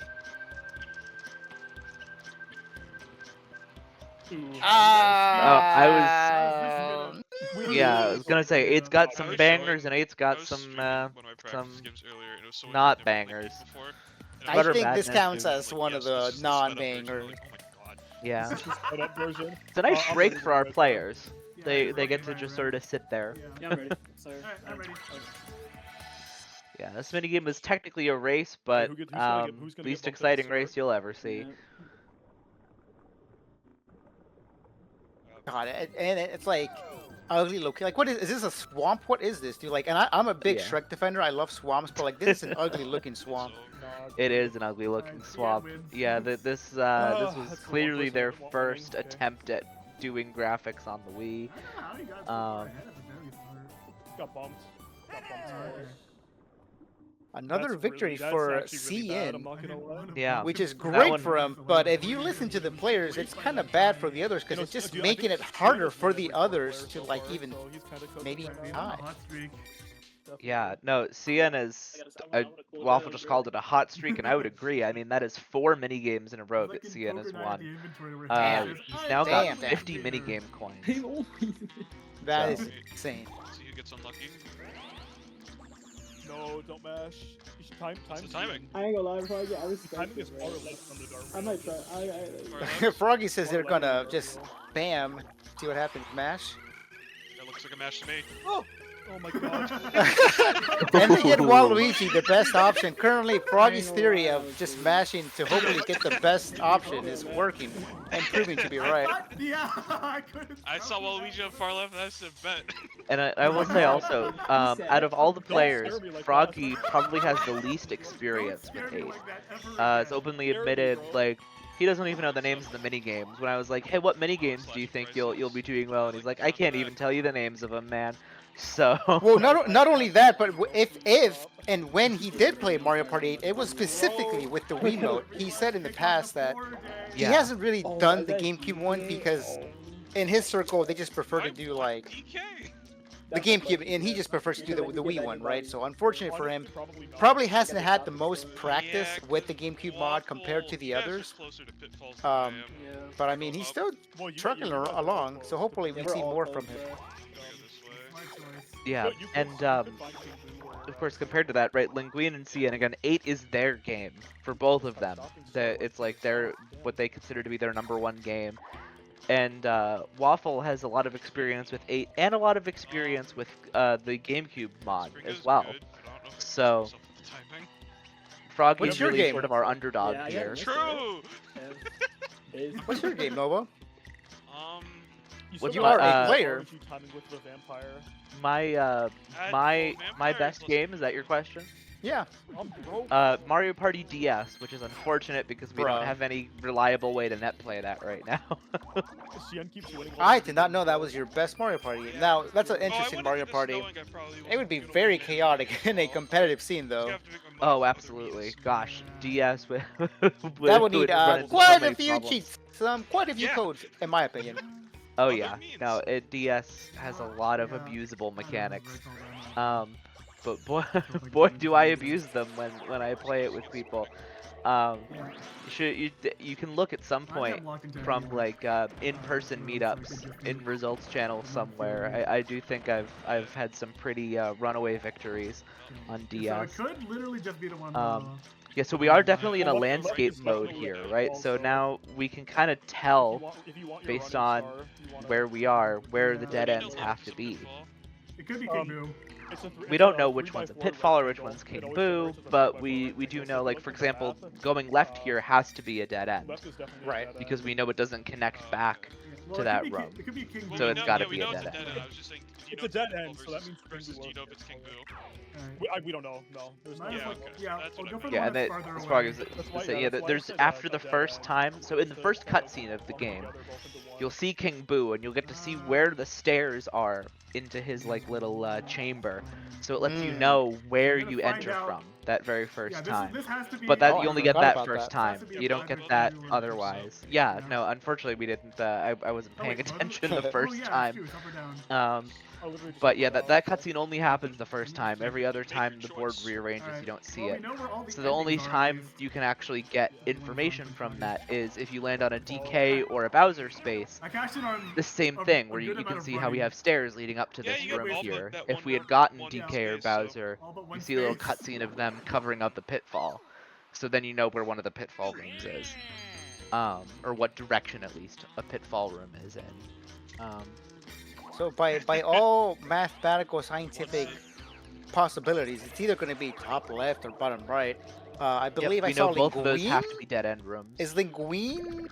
Yeah, I was gonna say it's got some was bangers showing- and it's I got was some streaming one of my practice some games earlier, and it was showing not different things bangers. before, and I Butter was think Madness this counts is- as one of yes, this the is the sped up version, non-banger. like, oh my god. yeah. This is the sped up version. It's a nice I'm break ready for to our go. players. Yeah, They right, get to right, just right. sort of sit there. Yeah, I'm ready. Sorry. Alright, I'm ready. Yeah, this minigame is technically a race, but who's gonna get- who's gonna get least bumped to the exciting start? race you'll ever see. Yeah. God, and it's like ugly looking. Like, what is this? A swamp? What is this, dude? Like, and I'm a big Yeah. Shrek defender. I love swamps, but like, this is an ugly looking swamp. So, It is an ugly looking Alright, Cian swamp. wins. Yeah, this Oh, was that's the one clearly person their that won't first win, okay. attempt at doing graphics on the Wii. I don't know how you got so Um, far ahead of the very start. Got bumped. Got bumped. Okay. Another That's victory really, that's for actually really bad, I'm CN, not gonna lie. Yeah. which is That great one- for him. But if you listen to the players, it's kind of bad for the others because You know, it's just dude, I making think it Cian harder is for my the favorite others player to so like far, even so he's kinda cooking maybe right Being now. on a tie. hot streak. Definitely. Yeah, no, CN is. Waffle just called it a hot streak, and I would agree. I mean, that is 4 mini games in a row It's that like in CN has Poker Night at the won. inventory where Damn. it's He's just, now Damn, got damn. 50 mini game coins. That So- is insane. see who gets unlucky. No, don't mash. You should time. What's the timing? I ain't gonna lie, Froggy. I The respect timing it, is bro. far less from the dark. I might try. Far Froggy says Far they're left than gonna dark just roll. bam, see what happens, mash. That looks like a mash to me. Oh my god. And they get Waluigi, the best option. Currently, Froggy's theory of just mashing to hopefully get the best option is working and proving to be right. Yeah, I couldn't. I saw Waluigi on far left, that's a bet. And I will say also, out of all the players, scare me like that. Froggy probably has the least experience with 8. It's openly admitted, like, he doesn't even know the names of the mini games. When I was like, hey, what mini games do you think you'll be doing well? And he's like, I can't even tell you the names of them, man. So. Well, not only that, but if and when he did play Mario Party 8, it was specifically with the Wiimote. He said in the past that he Yeah. hasn't really done the GameCube one because in his circle they just prefer to do like DK. the GameCube, and he just prefers to do the Wii one, right? So unfortunate for him, Probably not. probably hasn't had the most practice Yeah, with the GameCube mod compared to the You guys are others. closer to Pitfalls than I am. Yeah. But I mean, he's still Well, you- trucking you- along, so hopefully we We're see all more close, from him. bro. Go this way. My choice. Yeah, But you could- and you could find King Boo or- of course, compared to that, right, Linguine and CN, again, 8 is their game for both of them. It's like their what they consider to be their #1 game. And Waffle has a lot of experience with 8 and a lot of experience with the GameCube mod Spring as is well. good, but I don't know if it So- fits myself with the timing. Froggy's What's your really game? sort of our underdog Yeah, I got here. it. True! What's your game, Nova? You What still you got are a the player. Waluigi timing with the vampire. My my Vampires, best listen. game, is that your question? Yeah. Bro, Mario Party DS, which is unfortunate because we Bruh. don't have any reliable way to net play that right now. Cian keeps winning. I did not know that was your best Mario Party game. Now, that's an Oh, I interesting would've Mario just Party. knowing I probably It would be wasn't gonna very win it. chaotic in a competitive scene, Just though. have to make my mind Oh, up absolutely. means. Gosh, DS would That would need run into so quite a many few problems. cheats, quite a few Yeah. codes, in my opinion. Oh Other yeah, means. no, DS has a lot of abusable mechanics. But boy, boy, do I abuse them when I play it with people. You can look at some point from like in-person meetups in results channel somewhere. I do think I've had some pretty runaway victories on DS. So it could literally just be the one. Yeah, so we are definitely in a Well, landscape it's mode definitely here, like right? So also- now we can kind of If tell you want your based running on star, you wanna- where we are, where the Yeah. dead You know ends what, have it's to a be. pitfall. It could be Um, King Boo. It's a th- We it's don't a know which 3x4 one's a pitfall or which rectangle. one's King It always Boo, converts as a but 3x4 we do rectangle. know, So like look for at the example, math. going left here has to be a dead end Left is definitely a Right, dead end. because we know it doesn't connect Oh, back. Well, to it that could be room. It could be King Well, So we it's know- gotta yeah, we be a know it's dead end. I was just saying, do you It's know a dead King end, Boo so that means versus King do Boo you know will- if it's King Boo? We don't know. No, there's no. Might as Yeah, well- okay. yeah, That's we'll what go I for the meant. Yeah, one and that's that, farther as away. far as That's why- yeah, yeah, that's why I there's said after that the dead first end. time. So in the It's first kind cutscene of the lumped game, together both into one. you'll see King Boo, and you'll get to see where the stairs are into his like little chamber. So it lets you Mm. know where You're gonna you find enter out- from. that very first Yeah, time. this has to be. But that Oh, you I only get forgot that about first that. time. Has to be a You don't get private that review and otherwise. so, Yeah, yeah. no, unfortunately we didn't. I wasn't Oh, paying wait, was it? attention the Oh, first yeah, time. shoot, up or down. I literally just But looked yeah, it that up, that so- cutscene only happens the first time. Every other Make your time the board choice. rearranges, Alright, you don't see well, we it. know where all the So the only endings are, at time least. you can actually get Yeah. information Everyone's from on that target. is if you land on a DK or a Bowser space. I cashed in on The same a- thing a where you good can amount see of how we running. have stairs leading up to Yeah, this you get room both, like, here. that If one we had room, gotten one DK or space, so- Bowser, All but you one see a little space. cutscene of them covering up the pitfall. So then you know where one of the pitfall rooms is. Or what direction at least a pitfall room is in. So by all mathematical scientific possibilities, it's either going to be top left or bottom right. I Yep, believe I we saw know both of those have to Linguine. be dead end rooms. Is Linguine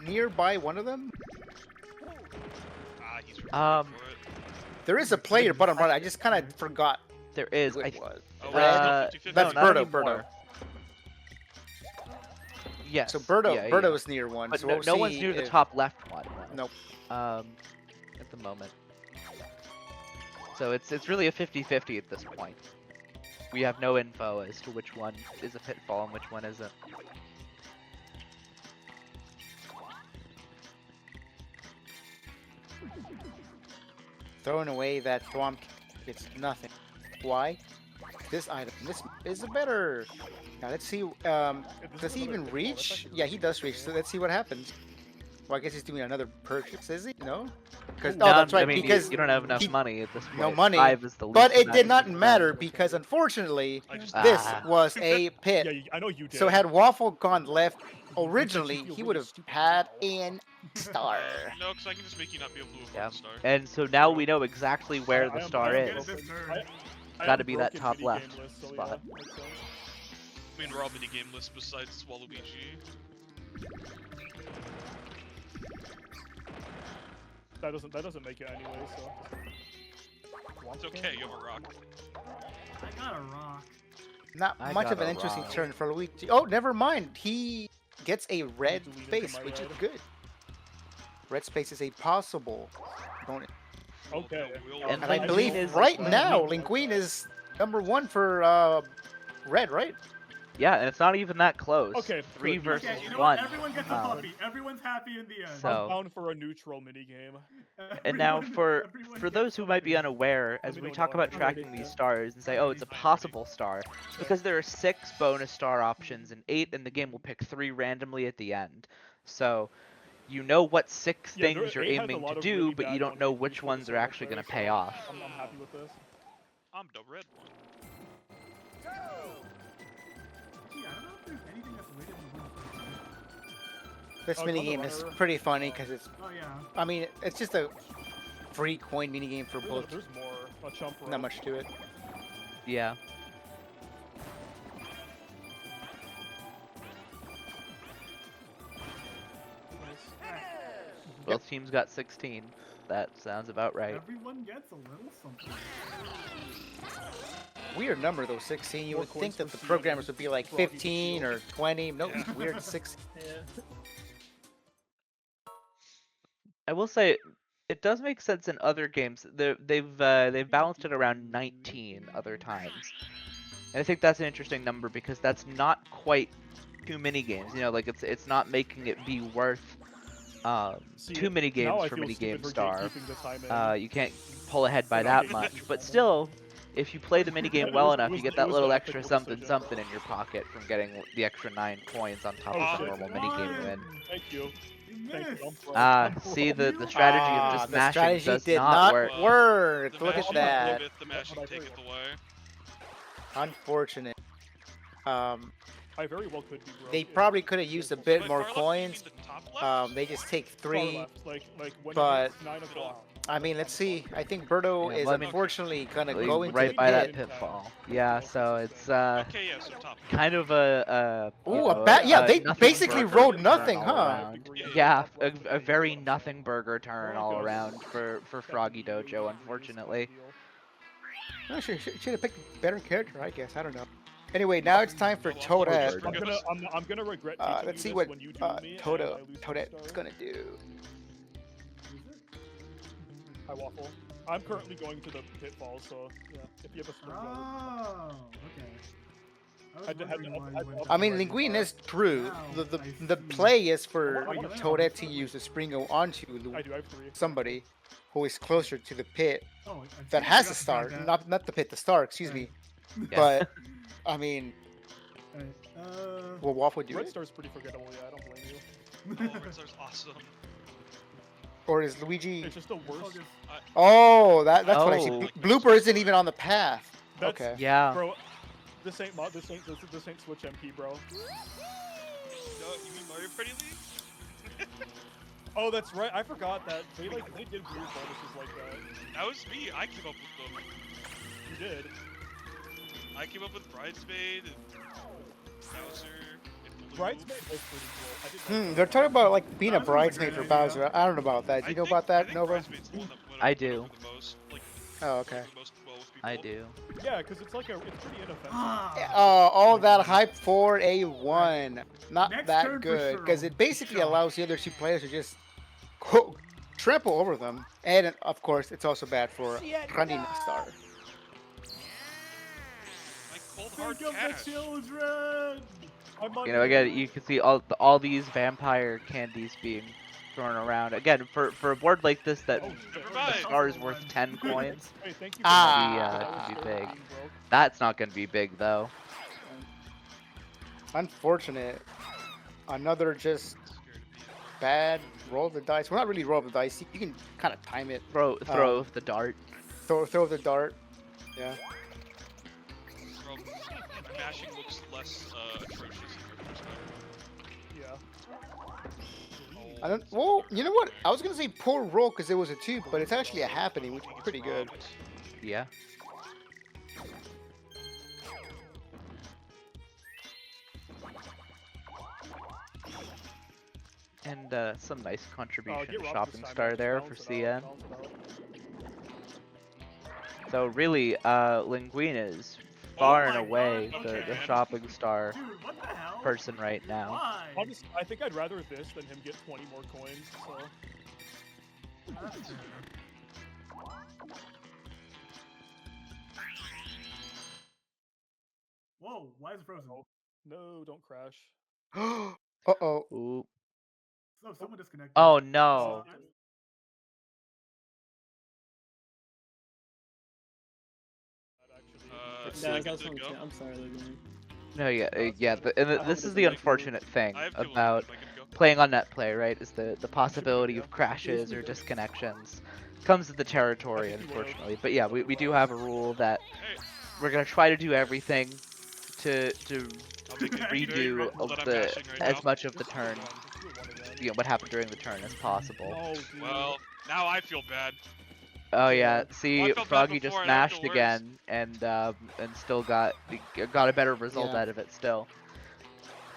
nearby one of them? Ah, he's Um, for it. There is a player bottom right. I just kind of forgot There is. who I it was. Oh, Red? Uh, 50-50. That's no, not Birdo, anymore. Yes. So Birdo, yeah, yeah. Birdo's near one. But so no, we'll no one's see near the if- top left one. Nope. At the moment. So it's really a 50-50 at this point. We have no info as to which one is a pitfall and which one isn't. Throwing away that Thwomp, it's nothing. Why? This item, this is better. Now let's see. Does he even reach? Yeah, he does reach. So let's see what happens. Well, I guess he's doing another purchase, is he? No. Because No, that's right. I mean, because you don't have enough he- money at this point. no money, 5 is the least but it amount did you not can matter spend. because unfortunately I just this Ah. was a pit. Yeah, I know you did. So had Waffle gone left originally, feel he really would have stupid had now. an star. No, because I can just make you not be able to avoid Yeah. the star. And so now we know exactly where the I am- star I am is. Get it this turn. I Gotta am be that broken top minigame left list, so spot. Yeah, makes sense. I mean, we're all minigame lists besides Waluigi. That doesn't make it anyway. So. It's okay, you have a rock. I got a rock. Not I much got of an a interesting rock. turn for Luigi. Oh, never mind. He gets a red Delete it to space, my which is red. good. Red space is a possible opponent. Okay. And And I Linguine believe is- right now, Linguine- Linguine is #1 for red, right? Yeah, and it's not even that close. Okay, 3 good. versus Okay, you know 1. what? Everyone gets a Um, puppy. Everyone's happy in the end. So- I'm down for a neutral minigame. And now Everyone- for everyone for gets those who might be puppy. unaware, as me we know talk when about I'm tracking ready. these stars and say, oh, it's a possible star, it's because there are 6 bonus star options and 8, and the game will pick 3 randomly at the end. So you know what 6 Yeah, things you're 8 has a aiming lot to of do, really but bad you don't know non-neutral which ones are so actually going to pay off. I'm happy with this. I'm the red one. Gee, I don't know if there's anything that's rated in the win. This Oh, minigame is Runner. pretty funny because it's, Oh yeah. I mean, it's just a free coin minigame for both. There's more. A chump rope. Not much to it. Yeah. Both teams got 16. That sounds about right. Everyone gets a little something. Weird number though, 16. You More would think coins for that the Fiat programmers and would be like Froggy 15 Shield. or 20. Nope, Yeah. weird 6. Yeah. I will say, it does make sense in other games. They've balanced it around 19 other times, and I think that's an interesting number because that's not quite too many games. You know, like it's not making it be worth See, too many now games I for feel mini stupid game for star. gatekeeping the time in. You can't pull ahead by For not that getting much, too but far. still, if you play the mini game It well was- enough, it you was- get it that was little an extra ethical something decision. something in your pocket from getting the extra 9 coins on top Oh, of the shit. normal mini game win. Thank you. You Thank missed. you. I'm pro. Ah, I'm pro. see the strategy of just the mashing strategy does did not work. Well, work. The Look at mashing that. give it, the mashing That's what I taketh heard. away. Unfortunate. I very well could be broke. They if- probably could have used a bit Wait, more far left, you coins. mean the top left? They just take far 3. left, like when but- it's 9 o'clock. I mean, let's see. I think Birdo Yeah, is let me- unfortunately gonna Like, go into right the by that pit. pitfall. Yeah, so it's Okay, yeah, so top. kind of a you Ooh, a know, bat. Yeah, they nothing basically burger rolled turn nothing, all huh? around. Yeah, a very nothing burger turn all around for Froggy Dojo, unfortunately. I should have picked a better character, I guess. I don't know. Anyway, now it's time for Toadette. I'm gonna regret. Let's teaching see you what this when you do me, and I lose Toadette's my star. gonna do. Hi, Waffle. I'm currently going to the pitfall, so yeah. If you have a spring, Oh, okay. was had to- wondering why you went I mean, to Linguine Bar. is true. Wow, The I the see. play is for Oh, you have Toadette to one. use the Springo onto I do. I have 3. somebody who is closer to the pit Oh, I that think I has forgot the to star, tag that. not the pit, the star. Excuse me. Yeah. But I mean, Alright, will Waffle do Red it, Star's pretty forgettable. Yeah, I don't blame you. Oh, Red Star's awesome. or is Luigi? It's just the worst. Oh, that's what I see. Oh. Blooper isn't even on the path. That's- Okay. Yeah. Bro, this ain't Switch MP, bro. No, you mean Mario Party League? Oh, that's right. I forgot that they did weird bonuses like that. That was me. I came up with them. You did. I came up with Bridesmaid and Bowser and Blue. Bridesmaid was pretty cool. I did like They're talking about like being a Bowser was a bridesmaid great for idea. Bowser. I don't know about that. Do you know about I that, think Nova? Bridesmaid's the one that went I went do. over the most, like, Oh, okay. went the most well with people. I do. Yeah, because it's like it's pretty inoffensive. All that hype for a 1. Not Next turn that for good, because sure. it basically Sure. allows the other 2 players to just trample over them. And of course, it's also bad for Grandina Star. Like cold hard Think of cash. the children! I'm not You know, again, you can see all these vampire candies being thrown around. Again, for a board like this that Oh, the never mind. star is worth 10 coins, Hey, thank you. Ah. Could be big. that's not going to be big though. Unfortunate. Another just Scared of being bad roll of the dice. Well, not really roll of the dice. You can kind of time it. Throw the dart. Throw the dart. Yeah. bro, my mashing looks less atrocious in retrospect. Yeah. I don't. Well, you know what? I was gonna say poor roll because it was a 2, but it's actually a happening, which is pretty good. Yeah. And some nice contribution Get to robbed Shopping this time, Star man. there Balance for it out, CN. balance it out. So really, Linguine is far and my away God, the okay. Shopping Star Dude, what the hell? person right now. Why? I think I'd rather this than him get 20 more coins. So That's fair. Whoa, why is it frozen? no, don't crash. Uh-oh. Ooh. So someone disconnected. Oh no. Actually, Yeah, I Good got to something. go? I'm sorry, Lagune. No, yeah, this is the unfortunate thing I have 2 about Am I good to go? playing on net play, right? Is the possibility of crashes or disconnections comes with the territory, unfortunately. But yeah, we do have a rule that Hey, we're gonna try to do everything to I'll make it very redo rentable that I'm the mashing right as now. much of the just do turn, one, just do one again. you know, what happened during the turn as possible. No, dude. Well, now I feel bad. Oh yeah, Yeah. Well, see, I felt bad Froggy just before and I feel mashed worse. again and still got a better result Yeah. out of it still.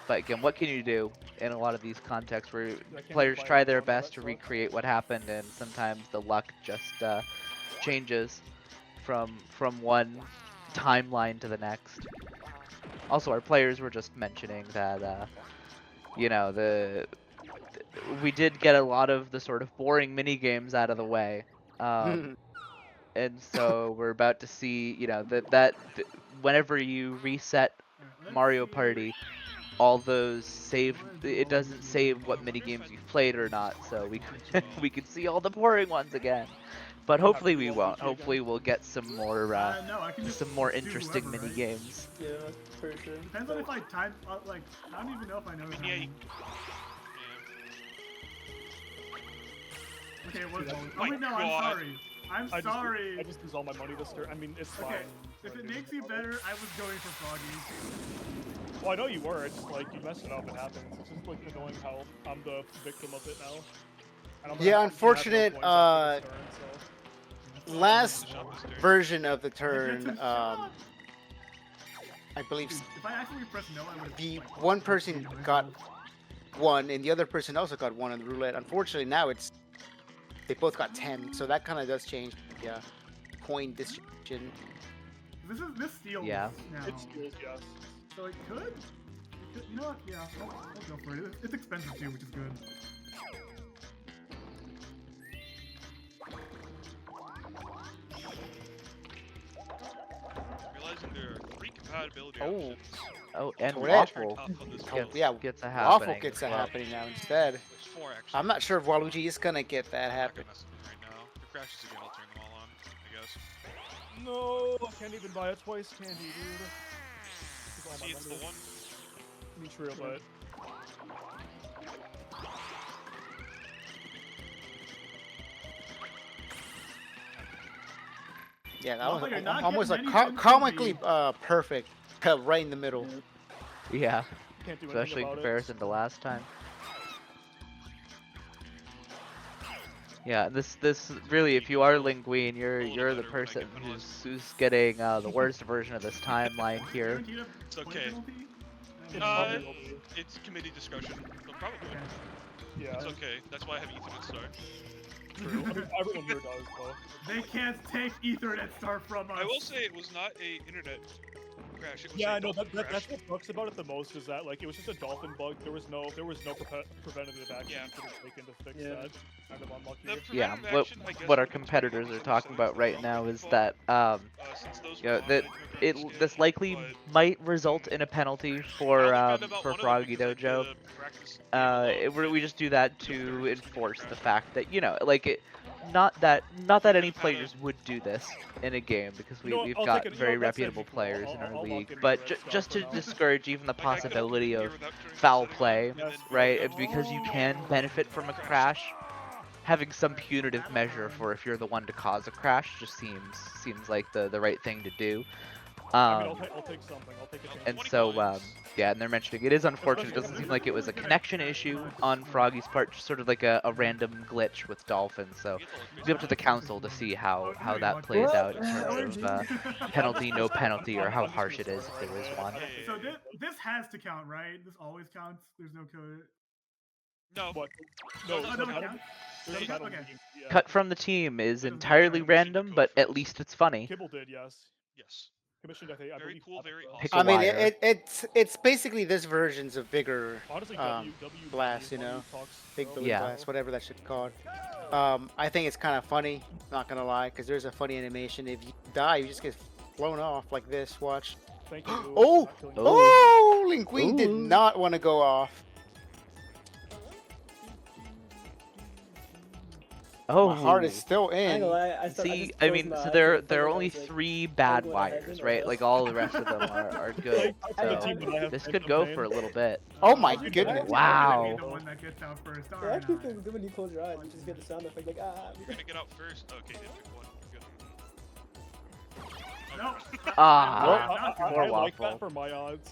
But again, what can you do in a lot of these contexts where can't players be try playing their on that best to sucks. recreate what happened, and sometimes the luck just changes from one timeline to the next. Also, our players were just mentioning that you know, we did get a lot of the sort of boring mini games out of the way. And so we're about to see, you know, that whenever you reset Alright, let's Mario see. Party, all those save, it doesn't save what mini games you've played or not, so we we could see all the boring ones again. But We'll have hopefully to we do all won't. Luigi again. Hopefully we'll get some more No, I can just some more do interesting whoever, mini right? games. Yeah, for sure. Depends on if I time, like, I don't even know if I know the Yeah, timing. Okay, it was Dude, both. my Oh wait, no, God. I'm sorry. I'm I sorry. just lose all my money this turn. I mean, it's fine. Okay, if it makes you better, I was going for Froggy. Well, I know you were. It's just like you messed it up. It happens. It's just like annoying how I'm the victim of it now. And I'm gonna Yeah, have to have no unfortunate, points after this turn, so. Last Shop is dirty. version of the Get turn, some shot. I believe Dude, if I actually pressed no, I would have. the one person got 1, and the other person also got 1 on the roulette. Unfortunately, now they both got 10, so that kind of does change. Yeah, coin distribution. This steals Yeah. now. It steals, yes. So it could. You know what? Yeah, I'll go for it. It's expensive too, which is good. Realizing there are 3 compatibility Oh. options. Oh, and Toadette. Waffle Up on this Oh, field. yeah, gets a Waffle happening. gets as a well. happening now instead. There's 4 actually. I'm not sure if Waluigi is gonna get that I'm not happen. gonna mess with him right now. If it crashes again, I'll turn them all on, I guess. No, I can't even buy it twice, can you, dude? Use all my See, it's the money. one. Me true, but Yeah, that Waffle, was you're not almost like getting anything from comically me. perfect, right in the middle. Yeah, can't do anything especially in about comparison it. to last time. Yeah, this really, if you are Linguine, you're little the better when I person get penalized. who's getting the worst version of this timeline here. Guaranteed a It's point okay. penalty? It Uh, probably will be. It's committee discussion, but probably. Okay. Yeah, It's okay. That's why I have Ethan at start. true. I mean, everyone here does, though. They can't take Ethernet Star from us. I will say it was not a internet crash. It was Yeah, a I know dolphin crash. that's what sucks about it the most is that like it was just a dolphin bug. There was no preventative action Yeah. you could have taken to fix Yeah. that. Kind of unlucky. The Yeah, preventative what action, I guess, what our would be competitors are something talking about since right those now were is full, that since those you were know, on, that I remember it understand, this likely but might result in a penalty I for only found about for one of them Froggy because I did Dojo. a practice game alone, We and just do that there to was enforce crash. the fact that, you know, like not that any players would do this in a game, because You know what, we've I'll got take it- you very know, that's reputable actually cool. players in our I'll lock league, in but the red star just for to now. discourage even the Like, I could possibility open of here without turning foul setting on, play, and then Yes. right? go Because you can benefit from a crash. Having some punitive measure for if you're the one to cause a crash just seems like the right thing to do. I mean, I'll take something. I'll take a chance. And 20 so, points. yeah, and they're mentioning it is unfortunate. It Especially doesn't when seem like it was a connection issue on Froggy's part, just sort of like a random glitch with Dolphin. So it's up to the council to see how that plays out in terms of penalty, no penalty, or how harsh it is if there is one. So this has to count, right? This always counts. There's no code. No, What? No, No, no, Oh, the no, it battle- counts? there's a Okay. battle Okay. meeting, yeah. Cut from the team is Doesn't entirely matter. random, but at least it's funny. Kibble did, yes. yes. Commissioned, I think. I Very believe cool, very Tabitha. awesome. Pick a I mean, wire. it's basically this version's of bigger Honestly, blast, you know, big Billy Yeah. Blast, whatever that shit's called. I think it's kind of funny, not gonna lie, because there's a funny animation. If you die, you just get flown off like this. Watch. Thank you. Lou, Oh! for not killing me. Oh, Linguine did Ooh. not want to go off. Oh, My heart is still I ain't in. gonna lie, I see, just I closed mean, my so eyes there and are felt only like I was like, 3 bad going ahead wires, and right? all Like this. all the rest of them are good. I have a So team that I have this faith could in go playing. for a little bit. Oh my Dude, goodness. I Wow. Be the one that gets out first. It Or actually not. feels good when you close your eyes and just get the sound effect like ah. You're gonna get out first. Okay, did pick one. Good. No. Ah, I more like waffle. that for my odds,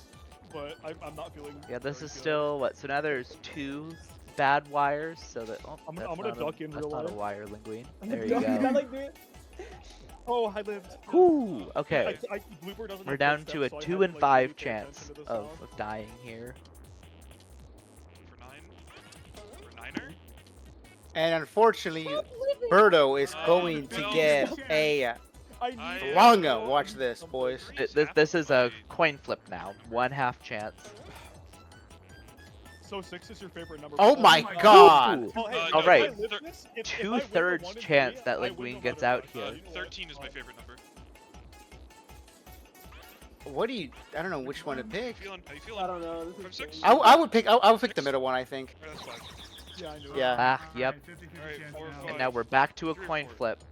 but I'm not feeling. Yeah, this very is good. still what? So now there's 2 bad wires, so that I'm that's gonna not duck in that's real not a life. wire, Linguine. I'm There you dumb, I go. like doing it. Oh, I lived. Ooh, okay. Blooper doesn't We're have down footsteps, to a so I 2 had to, in like, 5 really pay chance attention to the of sound. dying here. For 9. For 9er. And unfortunately, Birdo is going to no. get a I need I, to Longa. know Watch something. this, boys. This is a coin flip now. 1/2 chance. So 6 is your favorite number. Oh for my all? god. Ooh. Oh, hey, Uh, if no, I Alright. live this- if I win the 2/3 1 in chance 3, that I win Linguine no gets matter out what. here. You know what? 13 is my favorite number. What do you? I don't know which one to pick. How you I feeling? don't know. This From is 6? I would pick the middle one. I think. Alright, that's fine. Yeah, I knew it. Yeah. Ah, yep. Alright, 50-50 Alright, chance 4, now. 5. And now we're back to a 3 or coin 4. flip.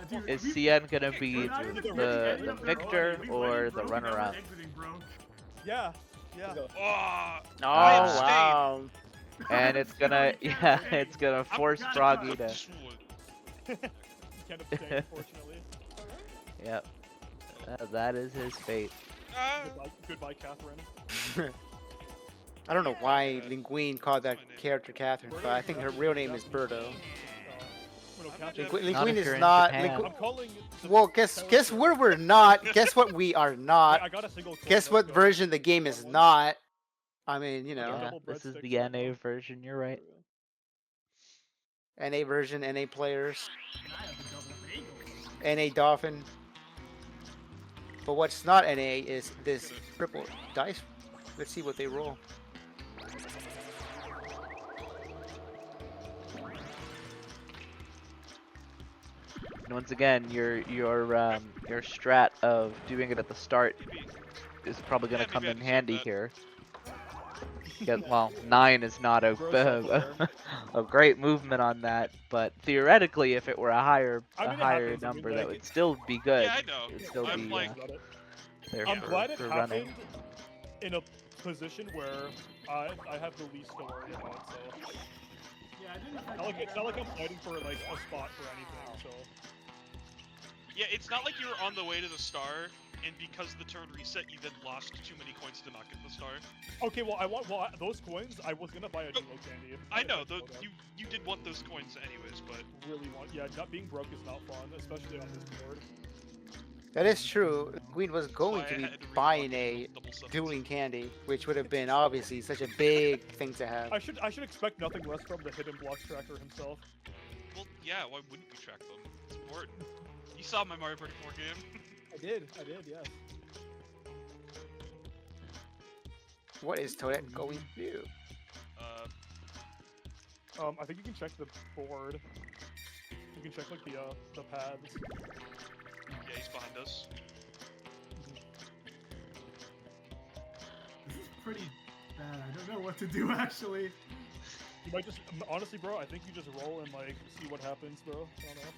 Dude, Is we- CN gonna be we're not even the ready the to victor we or ready, the bro. We runner never up? exiting, bro. Yeah, yeah. Let's go. Oh, Oh I abstain. wow. And it's gonna yeah, it's gonna force I'm- Froggy to This one. You can't abstain, unfortunately. yep. That is his fate. Ah, Goodbye, Catherine. I don't know why Linguine called that character Catherine, but I think her real name is Birdo. Well, no, Catherine. Linguine Not if is you're in not. Japan. I'm calling. the Well, guess where we're not. Guess what we are I not. got a single. coin, Guess let's what go. version the game is not. I mean, you know, Yeah, double this is breadsticks the right NA now. version. You're right. NA version, NA players, I have the double bagel. NA Dolphin. But what's not NA is this triple dice. Let's see what they roll. And once again, your strat of doing it at the start is probably going Yeah, to come maybe I in deserve handy that. here. Well, 9 is not a, Gross self-aware. a great movement on that, but theoretically, if it were a higher I mean, it higher happens. I mean, number, that like, would still be good. Yeah, I know. It would still I'm be like, about it. there I'm for, glad it for happened running. in a position where I have the least to worry about. So Yeah, I didn't expect it's not like I'm fighting for like a spot for anything. So yeah, it's not like you were on the way to the star, and because the turn reset, you then lost too many coins to not get the star. okay, well those coins. I was gonna buy a duo candy. I know, though you did want those coins anyways, but really want. Yeah, not being broke is not fun, especially on this board. That is true. Queen was that's going why to I be had to relock buying it a with double sevens. dueling candy, which would have been obviously such a big thing to have. I should expect nothing less from the hidden block tracker himself. Well, yeah, why wouldn't you track them? It's important. You saw my Mario Party 4 game. I did, yes. What is Toadette going to do? I think you can check the board. You can check like the paths. Yeah, he's behind us. This is pretty bad. I don't know what to do actually. You might just honestly, bro. I think you just roll and like see what happens, bro. I don't know.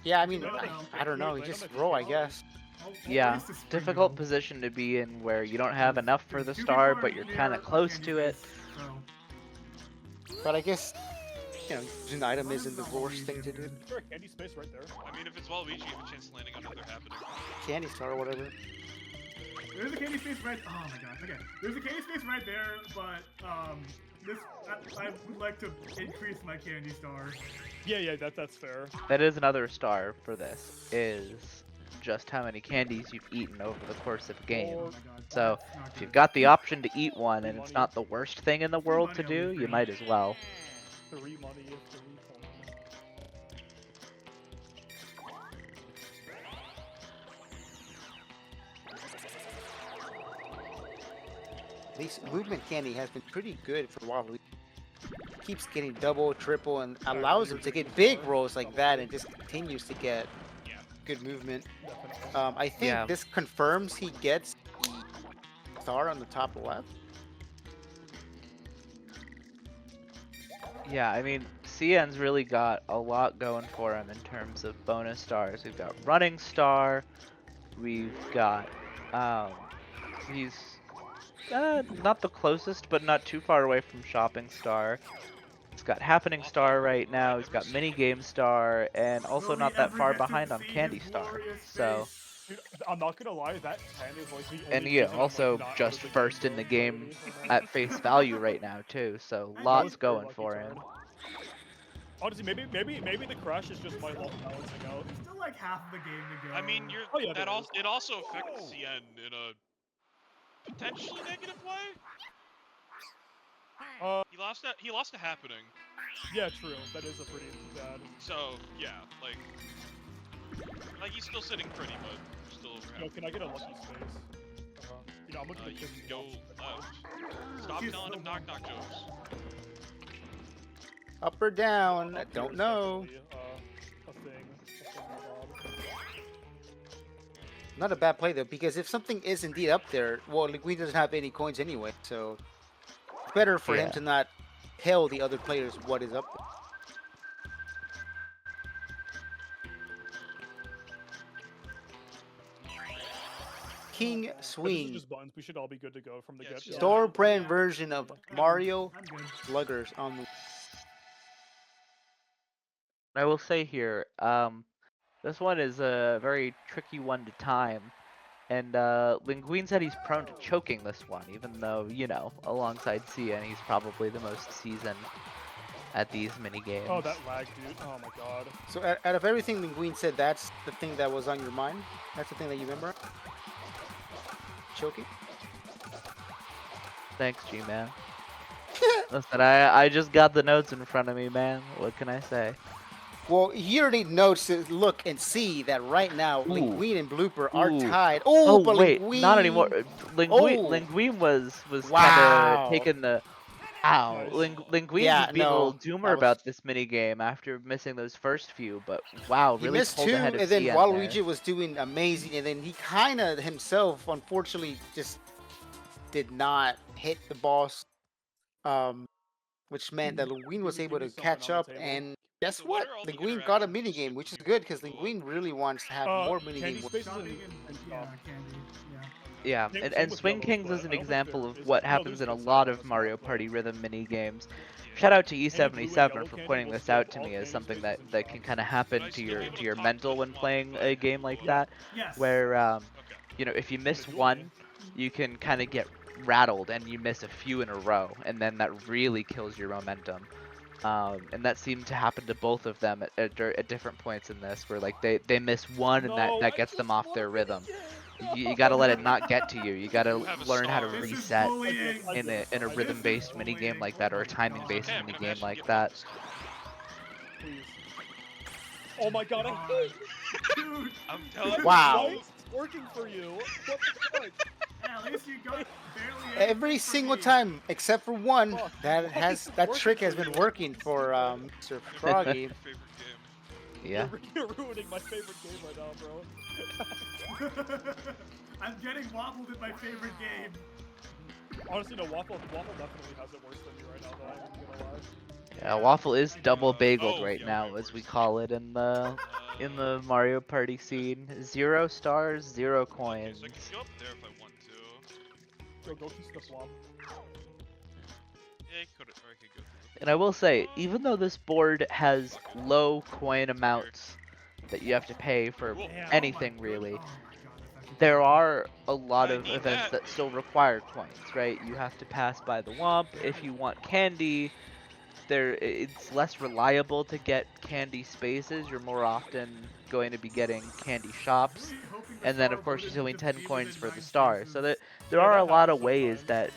Yeah, I mean, No, no. I don't know. Wait, Just wait, roll, I wait. guess. I'll Yeah, waste a spring difficult roll. position to be in where you don't have enough for the There's two star, people but you're near kind a of close candy to it. face, so- But I guess, you know, using the item isn't the worst thing to do. Is there a candy space right there? I mean, if it's Waluigi, you have a chance of landing on another happening. Candy star or whatever. There's a candy space right. Oh my god. Okay. There's a candy space right there, but I would like to increase my candy stars. Yeah, that's fair. That is another star for this, is just how many candies you've eaten over the course of a game. Or- Oh my god. So, that's not If you've good. got the option to eat one and it's Money. not the worst thing in the world to money on do, this you thing. might as well. 3 money, 3 coins. At least movement candy has been pretty good for Waluigi. Keeps getting double, triple, and allows him to get big rolls like that, and just continues to get Yeah. good movement. Definitely. I think Yeah. this confirms he gets the star on the top left. Yeah, I mean, CN's really got a lot going for him in terms of bonus stars. We've got Running Star, we've got, he's not the closest, but not too far away from Shopping Star. He's got Happening Star right now, he's got Mini Game Star, and also Will we not that ever far get to behind on see Candy his Star. glorious So, face? Dude, I'm not gonna lie, that 10 is like the only and yeah, reason I'm, also like, not out just of the first in game the zone game already. at face value right now too, so I lots That was a going lucky for turn. him. Honestly, maybe the crash is just my luck balancing out. There's still like half of the game to go. I mean, you're Oh, yeah, that there also is. it also affects CN in a potentially negative way. He lost a happening. Yeah, true. That is a pretty bad. So yeah, like he's still sitting pretty, but still over Yo, half. can I get a lucky space? You know, I'm gonna You take can 50 go bucks. left. Stop He's telling so him knock knock jokes. Up or down? I Up here don't is know. definitely, a thing Rob. Not a bad play though, because if something is indeed up there, well, Linguini doesn't have any coins anyway, so it's better for him Yeah. to not tell the other players what is up there. King This is Swing, just buttons. We should all be good to go from the Yeah, it's get-go. just- store brand version of I'm Mario good. I'm good. Sluggers on the. I will say here, this one is a very tricky one to time, and Linguine said he's prone to choking this one, even though, you know, alongside CN, he's probably the most seasoned at these mini games. Oh, that lag, dude. Oh my god. So out of everything Linguine said, that's the thing that was on your mind? That's the thing that you remember? Choking? Thanks, G-Man. Listen, I just got the notes in front of me, man. What can I say? Well, you already notes to look and see that right now, Linguine and Blooper are Ooh. tied. Oh, But wait, Linguine... not anymore. Linguine, Oh. Linguine was Wow. kind of taking the Wow, Nice. Linguine Yeah, was being a no, little that doomer was- about this mini game after missing those first few, but wow, He really missed pulled 2, ahead of and then CN Waluigi there. was doing amazing, and then he kind of himself, unfortunately, just did not hit the boss, which meant that Linguine was able to catch up. And guess So what what? are all the Linguine got a interactions mini just game, like which is when good you because go up? Linguine really wants to have more mini Candy game. spaces Shopping and yeah, shop. candy. Yeah. Yeah, Same- and, same and with Swing Yellow Kings Split. is an I don't think example there of is- what no, happens there's in a good lot stuff on of this Mario map, but- Party rhythm mini games. Yeah. Shout out to Blue and E77 Yellow for Candy pointing will this skip out to all me as candy something spaces that, and that can shops. kind of happen Nice to to your be able to to your talk mental to when Swamp playing without a hitting game the like wall. that, Yes. where Okay. you know, if you miss duel one, you can kind of get rattled and you miss a few in a row, and then that really kills your momentum. And that seemed to happen to both of them at different points in this, where like they miss one and that gets them off their rhythm. You gotta let it not get to you. You gotta You have a learn how to star. This is reset bullying. in a I rhythm-based guess- mini game bullying. like that, or a Oh my timing-based God. Damn, mini can game imagine like getting that. the star. Please. Oh my god, I God. hate Dude, I'm telling you. Wow. Why is it working for you. What the fuck? at least you got barely Every anything for single me. time except for one, Fuck, that why has is it that working trick for has been you? working for Mr. Your Froggy. favorite game. Yeah. You're ruining my favorite game right now, bro. I'm getting wobbled in my favorite game. Honestly, no, Waffle definitely has it worse than me right now, though, I'm not gonna lie. Yeah, Waffle is double bageled Oh, right yeah, now, okay, as we worse. call it in the Mario Party scene. 0 stars, 0 Okay, coins. so I can go up there if I want to. Go kiss the swamp. Yeah, I could, or I could go through. And I will say, even though this board has low coin amounts that you have to pay for Cool. Yeah, anything oh my really, God, that's actually there are a lot I of need events that. that still require coins, right? You have to pass by the Womp. If you want candy, it's less reliable to get candy spaces. You're more often going to be getting candy shops. really hoping the And then star of course you're voted doing to 10 be coins within for the 9 star. So spaces. that there Yeah, are a that lot of happens ways sometimes,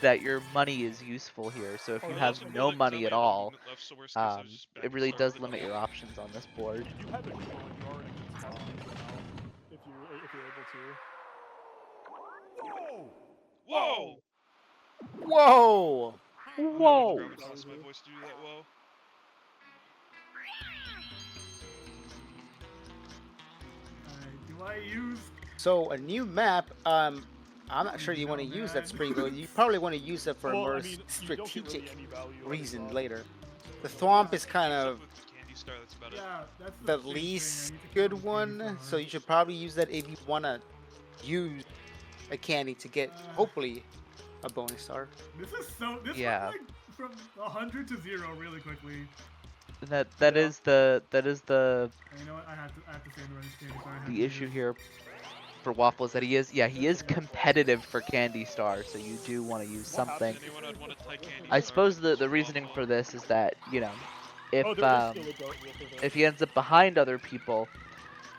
that your money is useful here. So if Oh, you yeah, have also feel no like money at I only have 1 all, minute left, so worst case, I just back it and really start does with limit it. your options on this board. You have it going, you are in a good spot right now, if you're able to. Whoa! Whoa! Whoa! Gravitas my voice to do that. Whoa. Do I use? So a new map. I'm not sure you want to No, use that man. Springo. You probably want to use that for a Well, more I mean, you don't get really strategic any value out of reason that. later. The Thwomp is kind What's up of with Candy Star? That's about it. Yeah, that's the big thing. I least need to good keep one, on so you should probably use that if you want to use a candy to get hopefully a bonus star. This is so. This Yeah. went like from 100 to 0 really quickly. That Yeah. is the And you know what? I have to say the right candy. So I have the to issue use- here for Waffle is that he is competitive for Candy Star, so you do want to use What happened? something. Anyone I'd want to tie Candy I Star suppose with the is reasoning Waffle. for this is that, you know, if Oh, there is still a goat rule for this. if he ends up behind other people,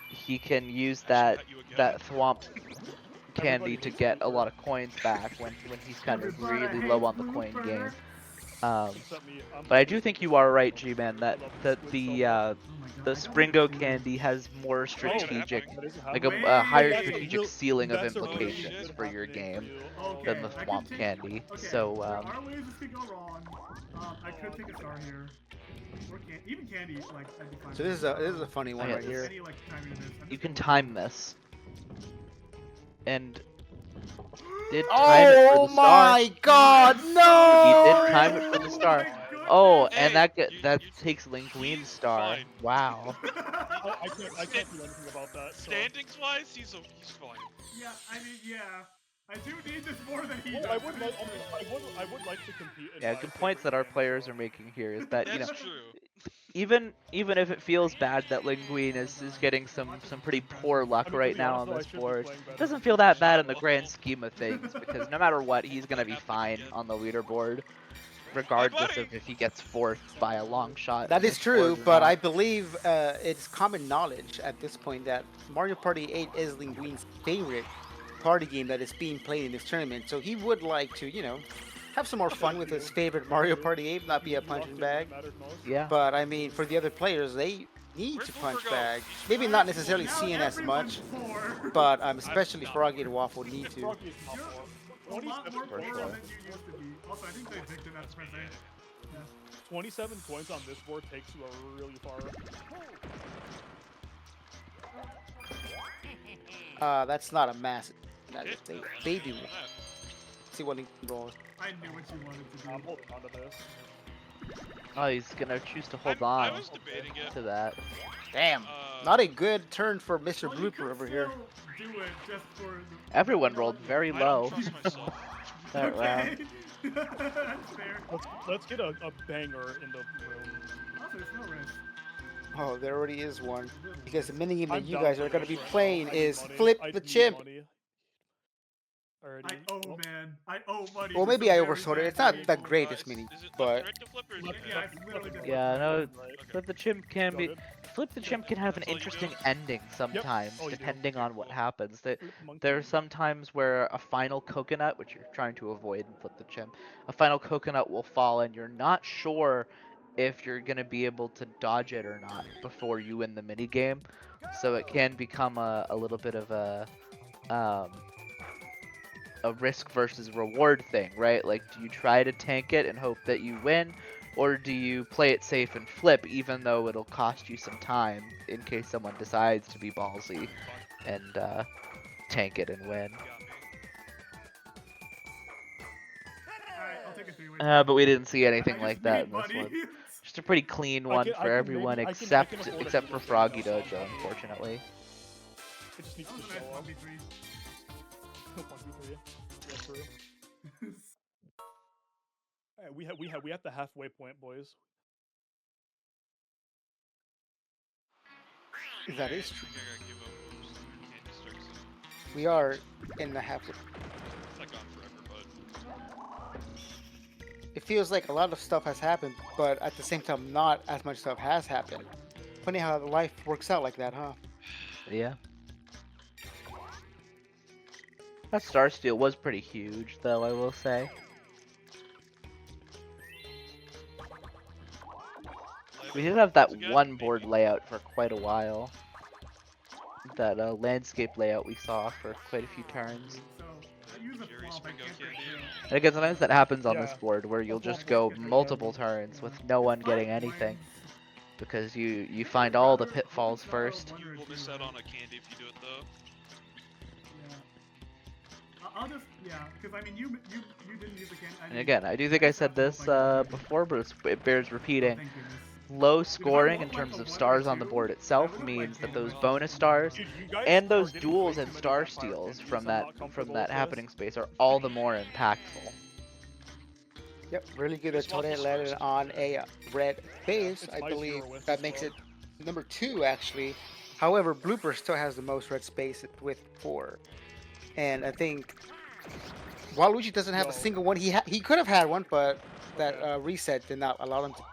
he can use that Actually, you again. that Thwomp candy Everybody to hates get a Blooper. lot of coins back when he's kind of Everybody really hates low on the coin Blooper. game. Except me, I'm But I do completely think you against are it. right, G-Man, that I love that Squid the so much. Oh my God, the I don't Springo like candy has more Oh, strategic, that is like happening. a higher Wait, strategic real- ceiling of that's a real implications shit for your happening game you. Okay, than the I can Thwomp take- candy. Okay, So there are ways this could go wrong. I could take a star here. Or even candy, like I'd be fine. So with this is it. a funny one yeah, right here. Any, like, timing of this. I'm you just can going time this, and did time it for Oh the star. my God! No! He did time it for the star. Oh, Hey, and that you- that you- takes Linguine's he's star. fine. Wow. I can't do anything about that. So. Standings wise, he's fine. Yeah, I mean, yeah. I do need this more than he Well, does. I would like to compete. In Yeah, my good points that our favorite game, players so- are making here is that, you know, That's true. even if it feels bad that Linguine is getting some pretty poor luck I mean, to right be now honest, on though, I this should be board, playing better it doesn't than feel you. that bad in the grand scheme of things, because no matter what, he's gonna be fine on the leaderboard, regardless buddy. of if he gets fourth by a long shot. That on is this true, board or but not. I believe it's common knowledge at this point that Mario Party 8 is Linguine's favorite party game that is being played in this tournament. So he would like to, you know, have some more fun with his favorite Mario Party 8, not be a You punching lost it when bag. it mattered most. Yeah. But I mean, for the other players, they need Where'd to Boomer punch go? bag. He's Maybe fine. not necessarily Now seeing as much, everyone's poor. but especially not. Froggy and Waffle need to. Froggy is top You're four. a lot more For poor sure. than you used to be. Also, I think they picked him at That's me. press Yeah. A. 27 coins on this board takes you really far. That's not a massive. That is Okay, a baby one. that. See what he rolls. I knew what you wanted to do. I'm holding on to this. Oh, he's gonna choose to hold I on was debating it. to that. Damn. Uh, Not a good turn for Mr. Well, you Blooper could over here. still do it just for the, Everyone you know rolled what? very I low don't trust myself. that round. Okay. That's fair. Let's get a banger in the room. Also, there's no risk. Oh, there already is one. Because the minigame that I'm you down guys for are going to this be right now. playing I need is money. Flip I the need Chimp. money. I Already. owe, Well, man. I owe money. Well, for maybe some I very oversold it. bad It's not games. the greatest is mini, it left but and right to flip, or is it Left- right? Yeah, left- it's literally left- just Yeah, left- no, left, right. Okay. Flip the Chimp can Go be. good. Flip the Chimp can have an That's all you do? interesting ending sometimes, Oh, you do. depending on what Cool. happens. Flip monkey. There are some times where a final coconut, which you're trying to avoid in Flip the Chimp, a final coconut will fall and you're not sure if you're going to be able to dodge it or not before you win the mini game. So it can become a little bit of a risk versus reward thing, right? Like, do you try to tank it and hope that you win, or do you play it safe and flip, even though it'll cost you some time in case someone decides to be ballsy and tank it and win? Got me. Alright, I'll take a three-way. But we didn't see I anything just like that need in this money. one. Just a pretty clean I one can- for I can everyone maybe- I can except afford a except for little bit Froggy of Dojo, that. unfortunately. It just needs That to was a nice show up. 1v3. 1v3. Yeah, true. Alright, we have the halfway point, boys. that is true. I think I gotta give up most candy stars. We are in the half. It's not gone forever, but It feels like a lot of stuff has happened, but at the same time, not as much stuff has happened. Funny how life works out like that, huh? Yeah. That Star Steel was pretty huge, though, I will say. We did have that Once again, one board maybe. layout for quite a while. That landscape layout we saw for quite a few turns. So, I use a Jerry flop, I Springo can't candy. break And again, sometimes that happens on this Yeah. board where you'll That's just why I go was getting multiple around. turns with Yeah. no one It's getting fine, anything mine's- because you find all the pitfalls first. you will miss out on a candy if you do it though. Yeah. I'll just, yeah, because I mean, you didn't use the can. And again, I do think I said this before, but it bears repeating. Thank goodness. Low scoring in terms of stars on the board itself means that those bonus stars Dude, you guys and are those getting duels way and too star many vampire steals candies. from I'm that not comfortable with this. happening space are all the more impactful. Yep, really good that Just waffle Toadette landed first. on a red base. It's I my believe zero with that as makes well. it number 2 actually. However, Blooper still has the most red space with 4, and I think Waluigi doesn't have a No. single one. He could have had one, but that Okay. reset did not allow him to.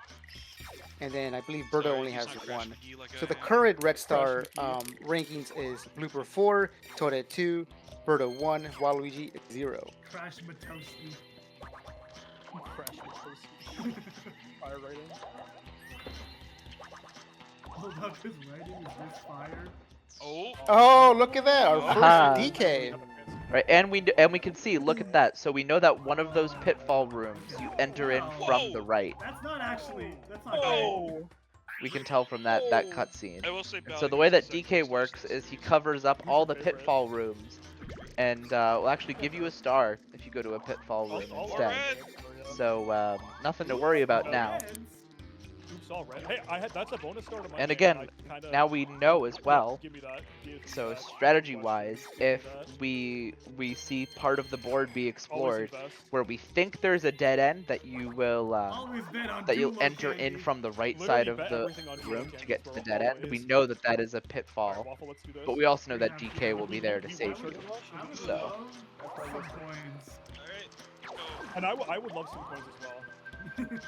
And then I believe Birdo Sorry, only he's has not Crash one. McGee like So I the am. current Red Star Crash rankings is Blooper 4, Toadette 2, Birdo 1, Waluigi 0. Crash Matowski. Crash with toast. Fire rating. Hold up, his writing is this fire. Oh, Oh, look at that! Our first Aha. DK. Right, and we can see, look at that. So we know that one of those pitfall rooms you enter in from the right. That's not actually. That's not. Oh! We can tell from that cutscene. I will say. And so the way that Bally DK was works the is he covers up Who's all your the favorite? pitfall rooms, and will actually give you a star if you go to a pitfall room All instead. red. So nothing to worry about now. Oops, all red. Hey, that's a bonus star to my And name, again, I kinda- Now we know as well. Give me that. Give me So that. strategy-wise, Give me if that. we see part of the board be Always explored invest. where we think there's a dead end that you will Always bet on that you'll Dumo enter in candy. from the right Literally side of bet the everything on room Dumo to get to candies, the bro, dead end. We always. know that that is a Alright, pitfall, Waffle, let's do this. but we also know that Yeah, DK will be there to you save would you. I would So. love some coins. Alright, let's go. And I would love some coins as well.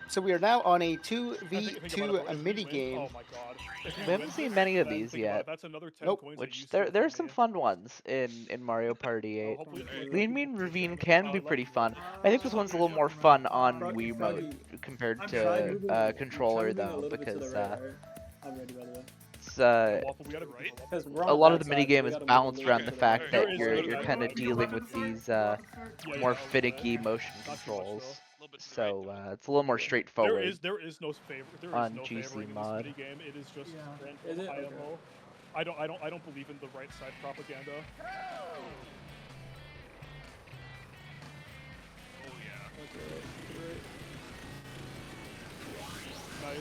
So we are now on a I think about it, 2v2 bro, if we mini win- game. Oh my god. If We haven't win seen this, many of then these think about it, yet. That's another 10 Nope. coins that Which you there steal there's from some me. fun ones in Mario Party 8. Hopefully Alright. Lean Mean Ravine can be pretty fun. I think this one's a little more fun on Froggy, Wiimote compared I'm to trying controller Try moving a though, little bit to the because right, alright? I'm ready, by the way. it's Waffle, we gotta Right? Because a lot of the minigame is balanced around the fact Okay. that There is you're no- kind of dealing with these more Yeah, finicky motion Not too much, controls. though. A little bit to the right. So it's a little more straightforward. There is no favor. There is on no GC favoring mod. in this minigame. It is just Yeah. random Is it? IMO. Okay. I don't believe in the right side propaganda. Oh yeah. Nice.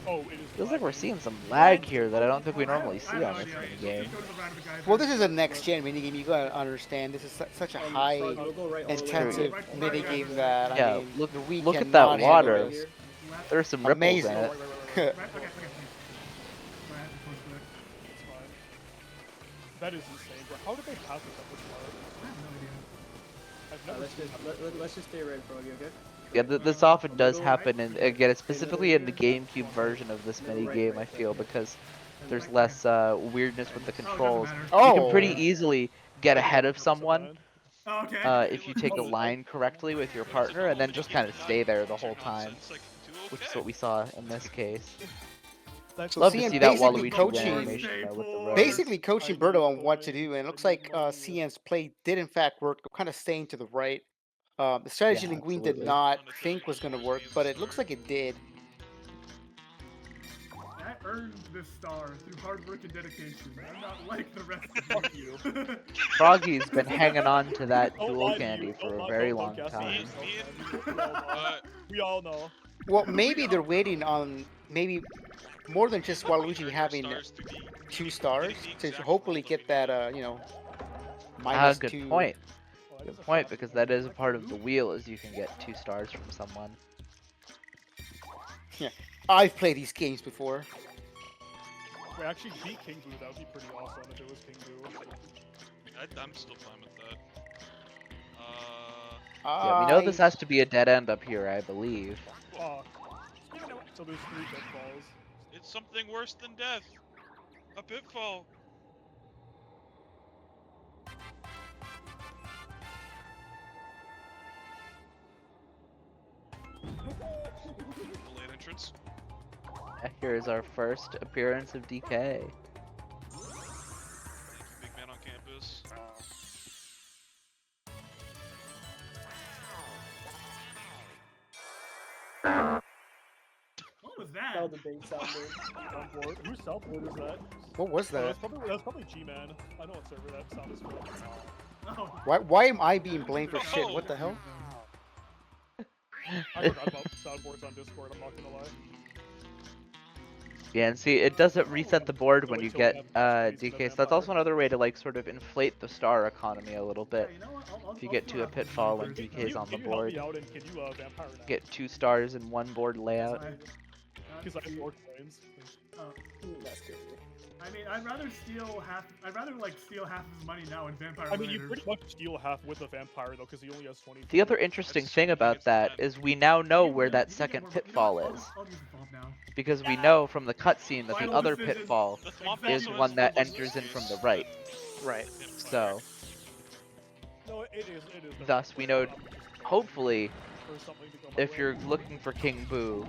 Oh, it is. Feels like we're lagging. seeing some lag here that I don't think we normally I see have on no this idea. game. Just go to the random guy. Well, this is a next gen minigame. You gotta understand. This is such a high, We'll go right all the way intensive Right, right, minigame right. that Yeah, I mean, look- we look at cannot that handle water. this. Left, There's some ripples Amazing. in it. right, okay, okay. Right, close to it. It's fine. That is insane, bro. How did they pass this up this far? I have no idea. I've never Let's seen just let's just stay red, Froggy, okay? Yeah, this often does happen, and again, it's specifically in the GameCube version of this minigame, I feel, because there's less weirdness with the controls. matter. You Oh, can pretty easily get ahead of someone Oh, okay. if you take a line correctly with your partner, and then just kind of stay there the whole time, which is what we saw in this case. That's So Love to CN see that basically Waluigi coaching- animation though with the road. basically coaching Berto on what to do, and it looks like CN's play did in fact work, kind of staying to the right. The strategy Yeah, Linguine did absolutely. not think was going to work, but it looks like it did. I earned this star through hard work and dedication. I'm not like the rest Fuck of you. you. Froggy's been hanging on to that Don't dual lie to candy you. for Don't a lie- very don't long gas time. me. We all know. Well, maybe they're waiting on maybe more than just Waluigi having 2 stars to hopefully get that you know, minus Good 2. point. Well, that is Good a point, fast because one. that is a part of the wheel, is you can get 2 stars from someone. I've played these games before. Wait, actually beat King Boo. That would be pretty awesome if it was King Boo. I'm still fine with that. Yeah, we know this has to be a dead end up here, I believe. Fuck. So there's 3 pitfalls. It's something worse than death. A pitfall. Delayed entrance. Here's our first appearance of DK. Thank you, big man on campus. What was that? That was a big soundboard. Soundboard. Whose soundboard is that? What was Oh, that? that's probably G-Man. I know what server that sound is from. Oh, Why am I being blamed for shit? What the hell? I forgot about soundboards on Discord, I'm not gonna lie. Yeah, and see, it doesn't reset the board when you get DK, so that's also another way to like sort of inflate the star economy a little bit. yeah, you know what? If you get to a pitfall when Can DK's on the you help board, me out and can you vampire now? get 2 stars in one board layout. Because I have 4 coins. That's crazy. I mean, I'd rather steal half. I'd rather like steal half of his money now and vampire I mean, you later. pretty much steal half with a vampire though, because he only has 20. The other interesting thing about that is we now know where that second pitfall is, I'll use the bomb now. because we know from the cutscene that the Final other decision. pitfall The Thwomp is also one has that the enters in from the excuse. right. Right. So, No, it is. thus we know, hopefully, For something to go my if way. you're looking for King Boo,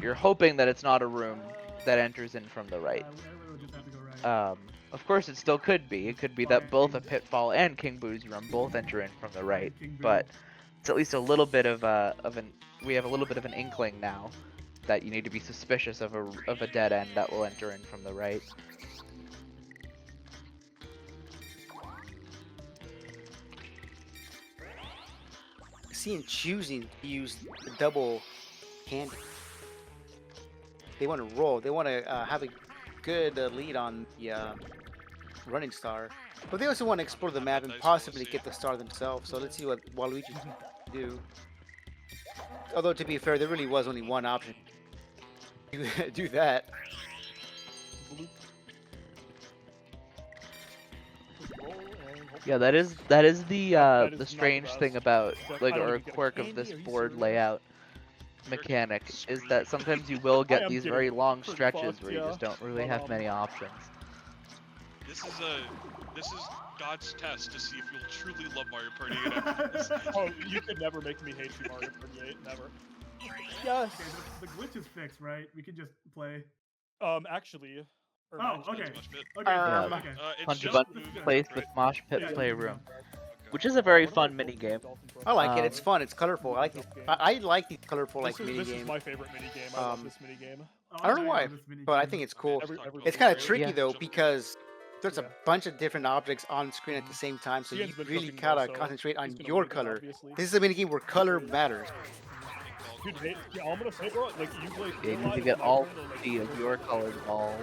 you're hoping that it's not a room that enters in from the right. I would just have to go right. Of course, it still could be. It could be that both a Pitfall and King Boo's room both enter in from the right. King Boo. But it's at least a little bit of we have a little bit of an inkling now that you need to be suspicious of a dead end that will enter in from the right. Seeing choosing to use the double candy. They want to roll. They want to have a good lead on the running star, but they also want to explore the map and possibly get the star themselves. So let's see what Waluigi can do. Although to be fair, there really was only one option. Do that. Yeah, that is the That is the not strange the thing best. about But like I don't or a even get a quirk of candy, this are you board serious? layout mechanic is that sometimes you will get am these getting very long pretty stretches fucked, where you yeah. just don't really But, have many options. This is God's test to see if you'll truly love Mario Party again after this. Oh, you could never make me hate you, Mario 38. Never. Yes. Okay, the glitch is fixed, right? We can just play. Actually, Or Oh, Mosh okay. Pit. Mosh Pit. Okay, Yeah. okay. It's Punch a just button moving, place right? with Mosh Pit Yeah, Playroom, yeah. which is a very What fun about mini game. Dolphin Pro? I like it. Um, It's fun. It's colorful. I like these. I like these colorful like This mini is games. my favorite mini game. I love Um, this mini game. Oh, I don't know okay, why, this mini but I game. think it's cool. Every It's kind of level, tricky Yeah. though because there's a Yeah. bunch of different objects on screen at the same time, so you Cian's been really cooking gotta though, so concentrate on he's gonna your win it, color. obviously. This is a mini game where color matters. Dude, hey, yeah, I'm gonna say, bro, like you play. Yeah, you need to get all 50 of your colored balls.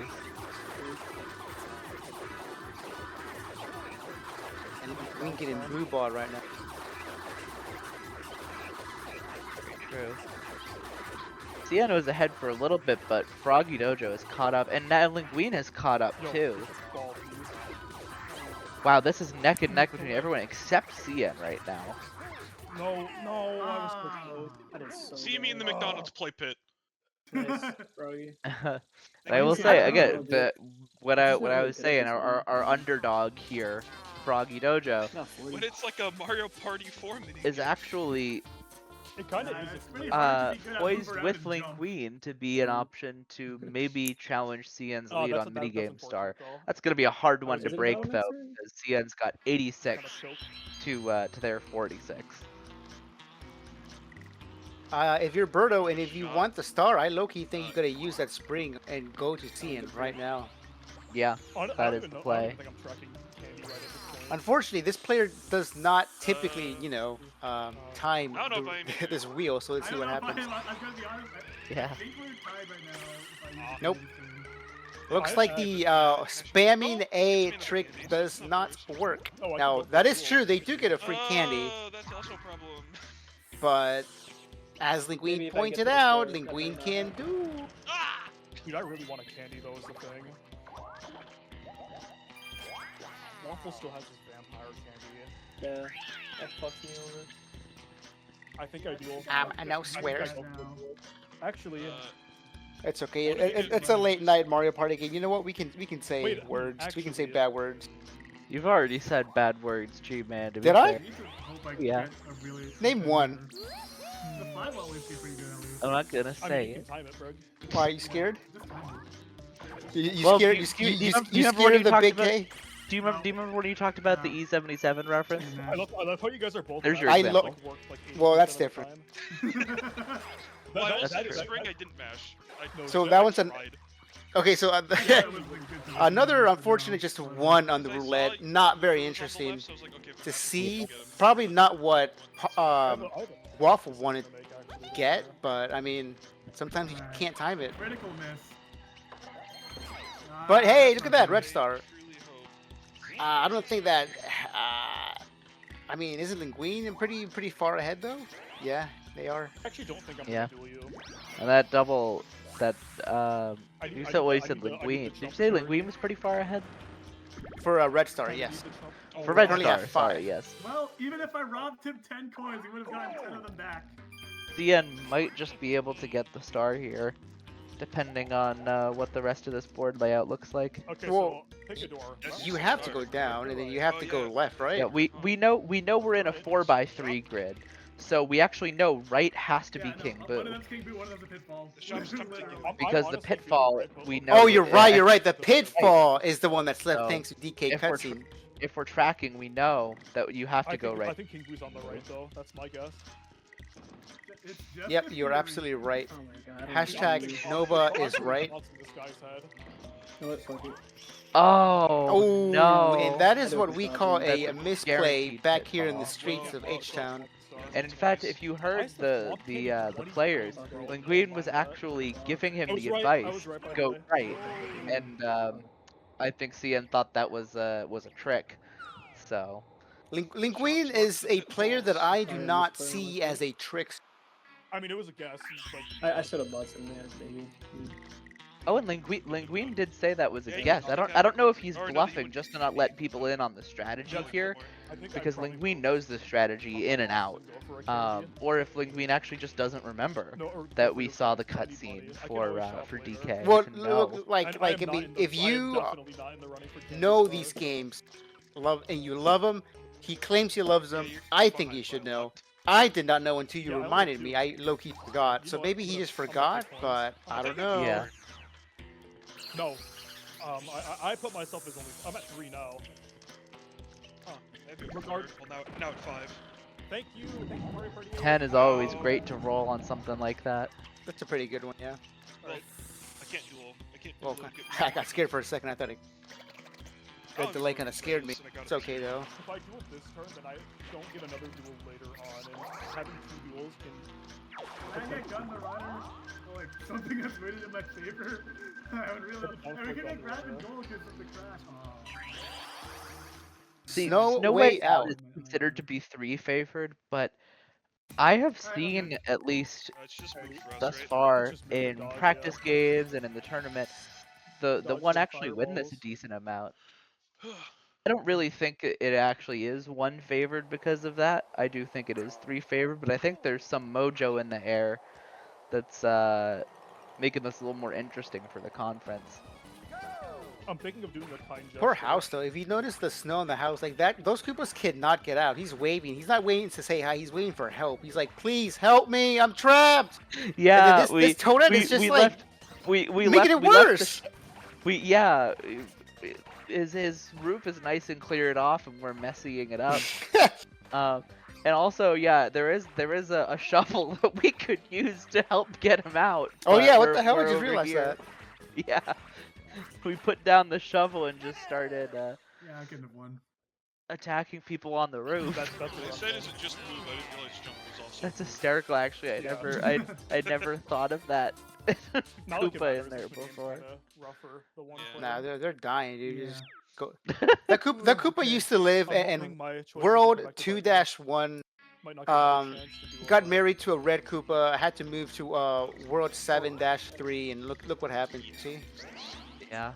And we can get in blue ball right now. True. Cien was ahead for a little bit, but Froggy Dojo is caught up, and now Linguine has caught up too. Wow, this is neck and neck between everyone except Cien right now. No, I was so Ah. close. That is so See me in the Oh. McDonald's play pit. Nice, Froggy. But I Thank will you. say I don't again, know, dude. the what This I is what not I really was good at saying, this our game. underdog here, Froggy Dojo, Not 40. When it's like a Mario Party 4 mini. is actually It kind of Nah, is. it's pretty hard to be good at move poised around with and jump. Linguine to be an option to maybe challenge Cien's Oh, lead that's on that's Minigame Star. unfortunate, though. That's gonna be a hard one was to Is it break Battle though, Mixer? because Cien's got 86 Kinda choked. to their 46. If you're Birdo and if you Shot. want the star, I low-key think you gotta use that spring and go to Cien right now. Yeah, I that don't is even the know- I play. don't even think I'm tracking Candy right at this point. Unfortunately, this player does not typically, time I don't know if I am this wheel, so let's I see don't what know if happens. I'm gonna be honest. Yeah. I think we're tied right now. If I use Nope. this Looks I- like I- the spamming A trick does not work. Oh, I Now, think that that's is cool. true, they do get a free candy, Oh, that's also a problem. but as Maybe Linguine if I get pointed the out, star, Linguine that's can do. Ah! Dude, I really want a candy though. Is the thing. Waffle still has his vampire candy. Yeah, that fucked me over. I think I do. I now I think I swear. go for it. Actually, It's okay. It's a late night Mario Party game. You know what? We can say Wait, words. We can say actually, bad words. You've already said bad words, G-Man. to be Did I? fair. Yeah. Yeah. Name one. The fly always be pretty good at least. I'm not gonna I mean, say you can it. time it, Brig. Why are you scared? Just time You Well, scared? do You you- scared? do you You remember scared when of you the talked big about- K? Do you remember when you talked about the E77 reference? I love how you guys are both. There's your I example. lo- worked, like, Well, 80% that's of the different. time. Well, I will That's say true. the spring I didn't mash. No, So shit, that I one's an- tried. Okay, so another unfortunate just one on the I saw roulette. it- Not very it was on the interesting left, so I was like, okay, to fine, see. I'll get him. Probably not what I have a- I have a- Waffle wanted to make, actually, to get, but I mean, sometimes you can't time it. Critical miss. But hey, look at that, Red I Star. truly hope. I don't think that. I mean, isn't Linguine pretty far ahead though? Yeah, they are. I actually don't think I'm Yeah. gonna duel you. And that double, that I you need- I said need well, you the- I said need the- I need the Linguine. Did you jump say story. Linguine was pretty far ahead? For a Red Star, I need yes. the jump- oh, For wow. Red only Star, have sorry, five. yes. Well, even if I robbed him 10 coins, he would have gotten 10 of them back. Cien might just be able to get the star here, depending on what the rest of this board layout looks like. Okay, Well, so pick a door. You have to go down, and then you have to go left, right? Yeah, we know we're in a 4x3 grid, so we actually know right has to be Yeah, no, King one Boo. of them's King Boo, one of them's a pitfall. The shop's tempting you. Because the pitfall, we know Oh, you're that right. if- You're right. The pitfall is the one that's left So, thanks to DK if we're cutscene. If we're tracking, we know that you have to I go think, I right. think King Boo's on the right though. That's my guess. It's just Yep, a you're theory. absolutely right. Oh my god. I don't Hashtag believe- Nova I is put right. thoughts in this guy's head. You know what, fuck it. Oh, Oh, no! and that I is know what what we you're call talking a about. misplay Guaranteed back here in the pitfall. streets of H-Town. And in fact, if you heard the players, Linguine was actually giving him I was the right, I advice was right, by the go way. right, and I think Cien thought that was a trick. So Linguine is a player that I do not see as a trick. I mean, it was a guess. Like, I should have bought some there, maybe. oh, and Linguine did say that was Yeah, a you guess. can I don't know if he's or no, you bluffing would- just to not let people in on the strategy here, I think I'd because probably Linguine go knows the strategy in and out. go for a candy. Or if Linguine actually just doesn't remember No, or that go we for saw the anybody. cutscene I can always shop for later. DK. Well, to know. look, like And I am not mean, in the- if I am you definitely not in the running for Candy know Star. these games, you love them. He claims he loves them. I think you should know. I did not know until you Yeah, I like reminded to. me. I low-key forgot. You So know maybe what, he just I'm gonna forgot, take but points. I don't know. Yeah. No. I put myself as only. I'm at 3 now. Huh. Maybe Regard- well, now at 5. Thank you, Mario Party. 10 is always great to roll on something like that. That's a pretty good one, yeah. Well, I can't duel. I can't Well, duel. I got scared for a second. I thought it. Oh, The delay you kind were of scared me. close and I got It's it. okay though. If I duel this turn, then I don't get another duel later on, and having 2 duels can. When I get gun the runner, or like something that's rated in my favor, I would really. And we can make grab and goal because of the crash. Oh. See, No Snow Way Way Out. Out is considered to be 3 favored, but I have I don't seen at least It's just move for us, thus right? far just move in dodge, yeah. practice games and in the tournament, the Dodge one some actually win this a fireballs. decent amount. I don't really think it actually is 1 favored because of that. I do think it is 3 favored, but I think there's some mojo in the air that's making this a little more interesting for the conference. I'm thinking of doing a kind gesture. Poor house though. If you notice the snow in the house, like that, those Koopas cannot get out. He's waving. He's not waiting to say hi. He's waiting for help. He's like, "Please help me! I'm trapped." Yeah, this Toadette is just like left, we making left, it we left the worse. yeah, his roof is nice and cleared off, and we're messying it up. And also, yeah, there is a shovel that we could use to help get him out. Oh but yeah, what we're- the hell? I we're just over realized here. that. Yeah, we put down the shovel and just started Yeah, I couldn't have won. attacking people on the roof. That's They what said I'm is it just move? I didn't realize jump was also. That's hysterical. Actually, Yeah. I never thought of that Now look at Koopa in others, there the game's before. kinda rougher, the one Yeah. Nah, player. they're dying, dude. Yeah. Just go. That Koopa used to live I'm in hoping my choices will World come back to 2-1. might not get another chance to do Got a- married to a red Koopa. I had to move to World 7-3, and look what happened. See? Yeah.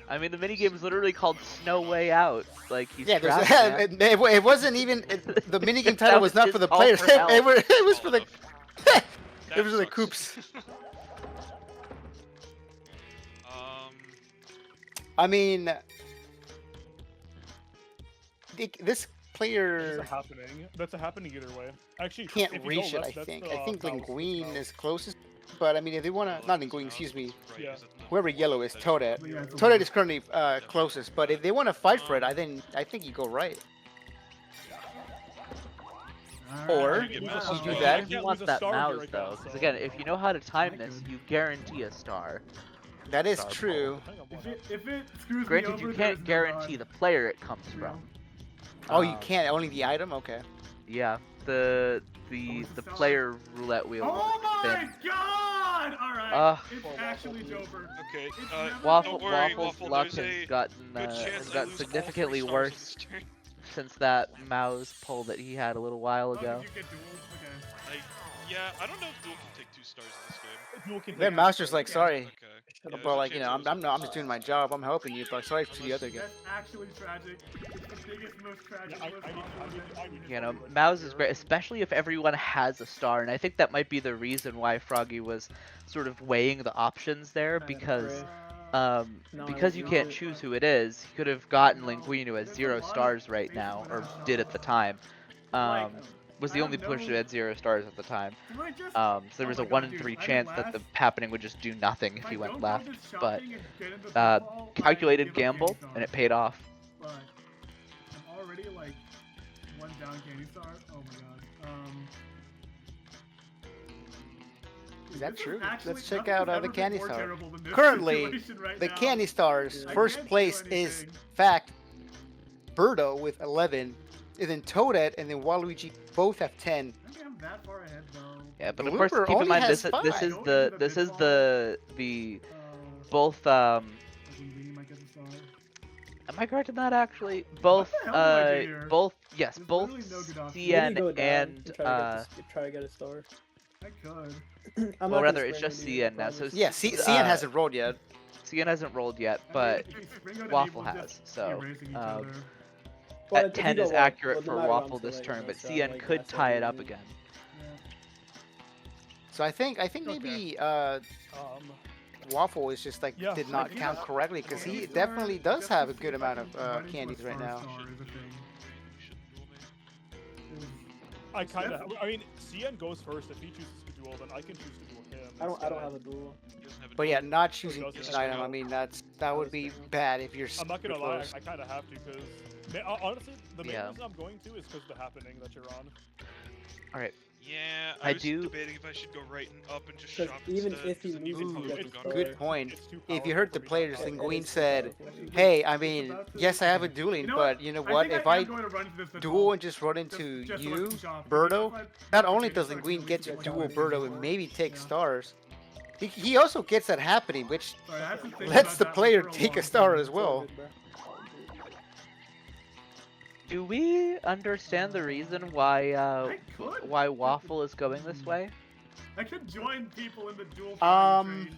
I mean, the minigame is literally called Snow Way Out. Like he's Yeah, trapped, there's, man. it wasn't even the minigame title That was was not his for the call players. for help. It was for the That it was for the sucks. Koops. Um, I mean, this player That's a happening. That's a happening either way. Actually, can't if you go reach it. left, I that's think. the, I think mouse, Linguine mouse. is closest. But I mean, if they wanna, not left is Linguine, mouse, excuse me. right Yeah. is it not? Whoever yellow is, Toadette. But yeah, it's a Toadette win. is currently closest. But if they want to fight for it, I think you go right. Or Alright, you wow. do He that. he Can't wants lose a that star here, mouse I guess, though, because so- again, if you know how to time I this, could. you guarantee a star. That is Star true. I think I'm If one it screws me Granted, over, you there's can't no guarantee the player it comes Yeah. from. Oh, you Um, can't. Only the item. Okay. Yeah, the it's a seller. player roulette wheel. Oh will my spin. god! Alright. Ugh. It's Poor actually Waffle. Jover. Okay. It's Uh, never- Waffle, Don't worry, Waffle's Waffle, luck there's has a gotten good chance I got lose all significantly 3 stars worse in this turn. since that mouse pull that he had a little while Oh, ago. did you get duels? Okay. Yeah, I don't know if Duel can take 2 stars in this game. Duel can Then take Master's it. like, sorry, Okay. Yeah, there's but a like you chance know, I I'm lose not, I'm all just doing 3 my stars. job. I'm helping you, but sorry to the other guy. That's actually tragic. It's the biggest, most tragic. Yeah, most I need awful You know, event. Mouse is great, especially if everyone has a star, and I think that might be the reason why Froggy was sort of weighing the options there, because No, because I you know. can't choose who it is, he could have gotten Linguine, who has 0 stars right now, or did at the time. Was the only push who had 0 stars at the time. So there was a 1 in 3 chance that the happening would just do nothing if he went left. But calculated gamble, and it paid off. But I'm already like 1 down Candy Star. Oh my god. Is that this true? actually- Let's check nothing out has the ever been Candy more Star. terrible than this Currently, situation right The now. Candy Stars I first can't do place is anything. fact Birdo with 11, and then Toadette and then Waluigi both have 10. I think I'm that far ahead though. Yeah, but The of course, Looper keep in only mind has this five. is Don't the do the this is pitfall. the Uh, both Linguine might get the star. am I correct in that actually? Both the hell did I do here? both yes, There's both literally no good option. Maybe go CN down and try to get a star. I could. I'm well not rather gonna it's spring just on you, I CN now, so promise. Yeah, CN hasn't rolled yet. CN hasn't rolled yet, I mean, but if you spring out Waffle Enable, has, just so, erasing each um, other. Well, at if you 10 go is well, accurate well, no for matter Waffle what, I'm this still, turn, like, but it's not CN like could that's tie it what up you need. again. Yeah. So I think Okay. maybe Um, Waffle is just like Yeah, did I not think count that's- correctly because Candy he Star, definitely does just have to a see good if I amount can of run into a candies right star now. star is a thing. You shouldn't duel me. I kind of. I mean, CN goes first if he chooses to duel, then I can choose to duel him. I don't instead. have a duel. He doesn't have a But yeah, duel. not choosing doesn't each have item. to. I mean, that would be bad if you're. I'm not gonna super lie, close. I kind of have to because honestly, the main Yeah. reason I'm going to is because the happening that you're on. Yeah, I I was do- debating if I should go right and up and just 'Cause shop even instead, if he 'cause then moves, can he probably gets get the gun. star. Good point. It's too If you powerful heard the for me to players, not then go. Gwyn It's said, powerful. "Hey, I mean, yes, I have a dueling, You know but you know I what? think If I I am going to run into this duel and just run into just so I you, can shop. Birdo, Because not that's only okay, does just so I Gwyn can get to reach duel my Birdo goal. and maybe take Yeah. stars, he also gets that happening, which Sorry, I have to think lets about the that one player for a take a long star time. as well. It's all good, bro. Do we understand the reason why I could. Waffle is going this way? I could join people in the duel Um, train,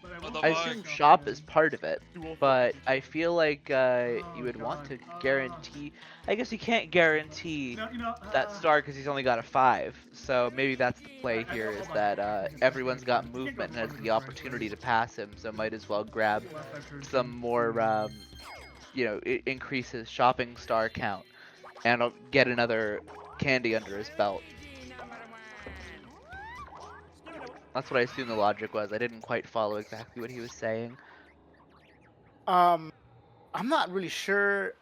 but I Oh, won't the I go assume Fuck. shop shopping. is part of it, Duel for but each I one. feel like Oh, you would want to God. guarantee. I guess you can't guarantee No, that star because he's only got a 5. So maybe that's the play I here hold is on. that Okay, everyone's got you can't go movement and has front the of this opportunity to right, pass him, so might as well grab last I've heard some from more, Steven. increase his shopping star count and get another candy under his belt. That's what I assume the logic was. I didn't quite follow exactly what he was saying. I'm not really sure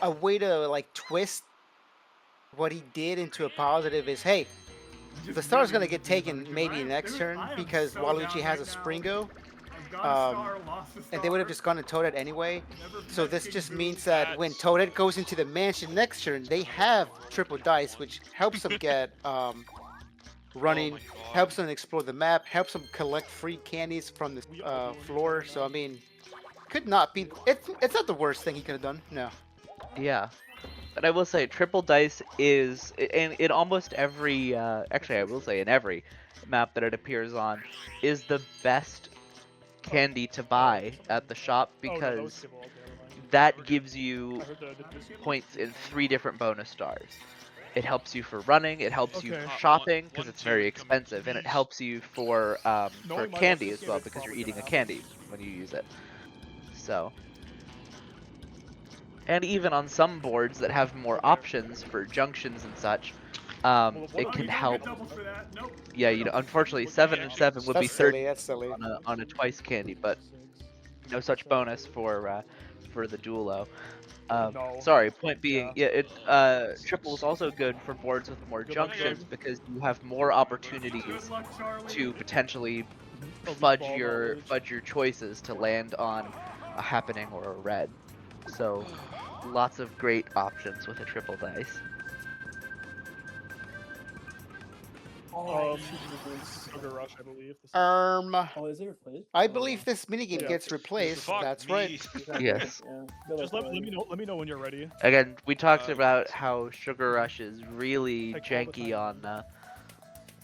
a way to like twist what he did into a positive is, hey, Just the star's really gonna get confused about taken it, 'cause maybe I- next dude, turn I am because so Waluigi down has right a now. Springo, I've got a star, lost a and they would have star, just gone to Toadette anyway. never So met this King just Boo. means that when That's- Toadette goes into the mansion next turn, they have triple dice, which helps them get running, Oh my God. helps them explore the map, helps them collect free candies from the We all doing floor. it So I now. mean, could not be. It's not the worst thing he could have done. No. Yeah. But I will say, triple dice is in almost every. Actually, I will say in every map that it appears on, is the best candy to buy at the shop Oh, no, that was because Kibble. Okay, never mind. that gives you I heard the points in 3 different bonus stars. It helps you for running, it helps you Okay. for One- shopping because one it's very tier coming, expensive, and it please. helps you for Knowing my candy luck, as this well game is because you're probably eating a gonna candy happen. when you use it. So. And even on some boards that have more options for junctions and such, Well, it what- Oh, you can don't help. get doubles for that. Nope. Yeah, unfortunately, 7 and 7 would be That's 30 silly. That's silly. on a twice candy, but no such bonus for the Duelo. No. Sorry, point being, Yeah. triple is also good for boards with more Good luck, junctions Greg. because you have more opportunities Good luck, Charlie. to potentially Elite fudge ball your knowledge. choices to land on a happening or a red. So lots of great options with a triple dice. Sugar Rush, I believe. Oh, is it replaced? I Oh, believe wow. this minigame Yeah. gets replaced. Fuck That's me. right. Yes. Yeah, good Just luck, let me know. Let me know when you're ready. Again, we talked Uh, about how Sugar Rush is really Like all the janky time.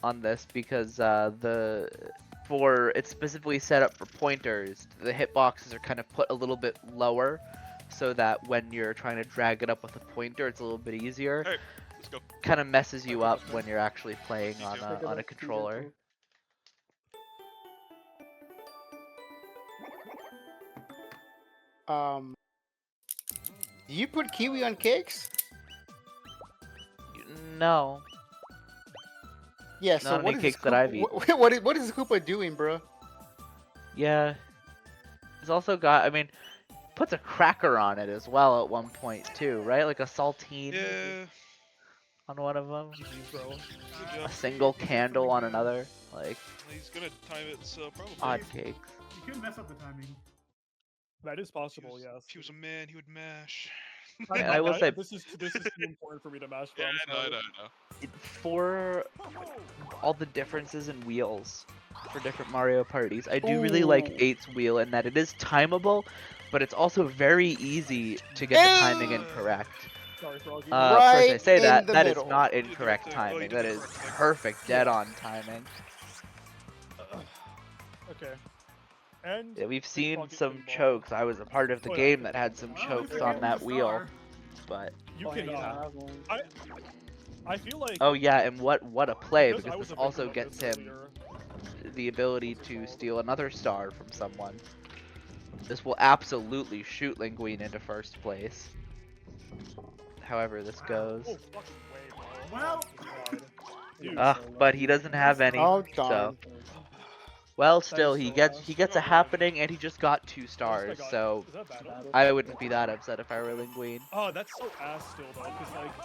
on this because it's specifically set up for pointers. The hitboxes are kind of put a little bit lower, so that when you're trying to drag it up with a pointer, it's a little bit easier. Hey, let's go. Kind of messes you up when you're actually playing Me on too. a Take it on a up, controller. Peter, Do you put kiwi on cakes? No, Yeah. So Not what any is cakes this that I've eaten. what is Koopa doing, bro? yeah. He's also got. I mean, puts a cracker on it as well at one point too, right? Like a saltine Yeah. on one of them. GG's, bro. Good A job. single candle on another. Like He's gonna time it, so probably. odd cakes. You could mess up the timing. That is If possible, he was, yes. If he was a man, he would mash. Yeah, I will say- this is too important for me to mash. Yeah, from, I know. For all the differences in wheels for different Mario parties, I do really like Ooh. 8's wheel in that it is timeable, but it's also very easy to get the timing Ew. incorrect. Sorry, Froggy. Of course, I Right say in that the that is middle. not You did the incorrect right thing. Well, you timing. did That the is correct thing. perfect, dead on timing. Okay. And Yeah, we've seen Froggy some pinball. chokes. I was a part of the Oh, yeah, game pinball. that had some Well, at chokes least I on gave that you a wheel, star. but You Oh, can. yeah, I have one. I feel like. oh yeah, and what a play because I because was this a victim also of gets this him earlier. the ability to steal another star from someone. This will absolutely shoot Linguine into first place. However this goes. Oh, fucking way, bro. Well- Oh, God. Dude, But he doesn't have any. Oh So, darn. well, still he so gets loud. he gets a happening, and he just got 2 stars. So Is that battle? I wouldn't be that upset if I were Linguine. Oh, that's so ass still though, because like,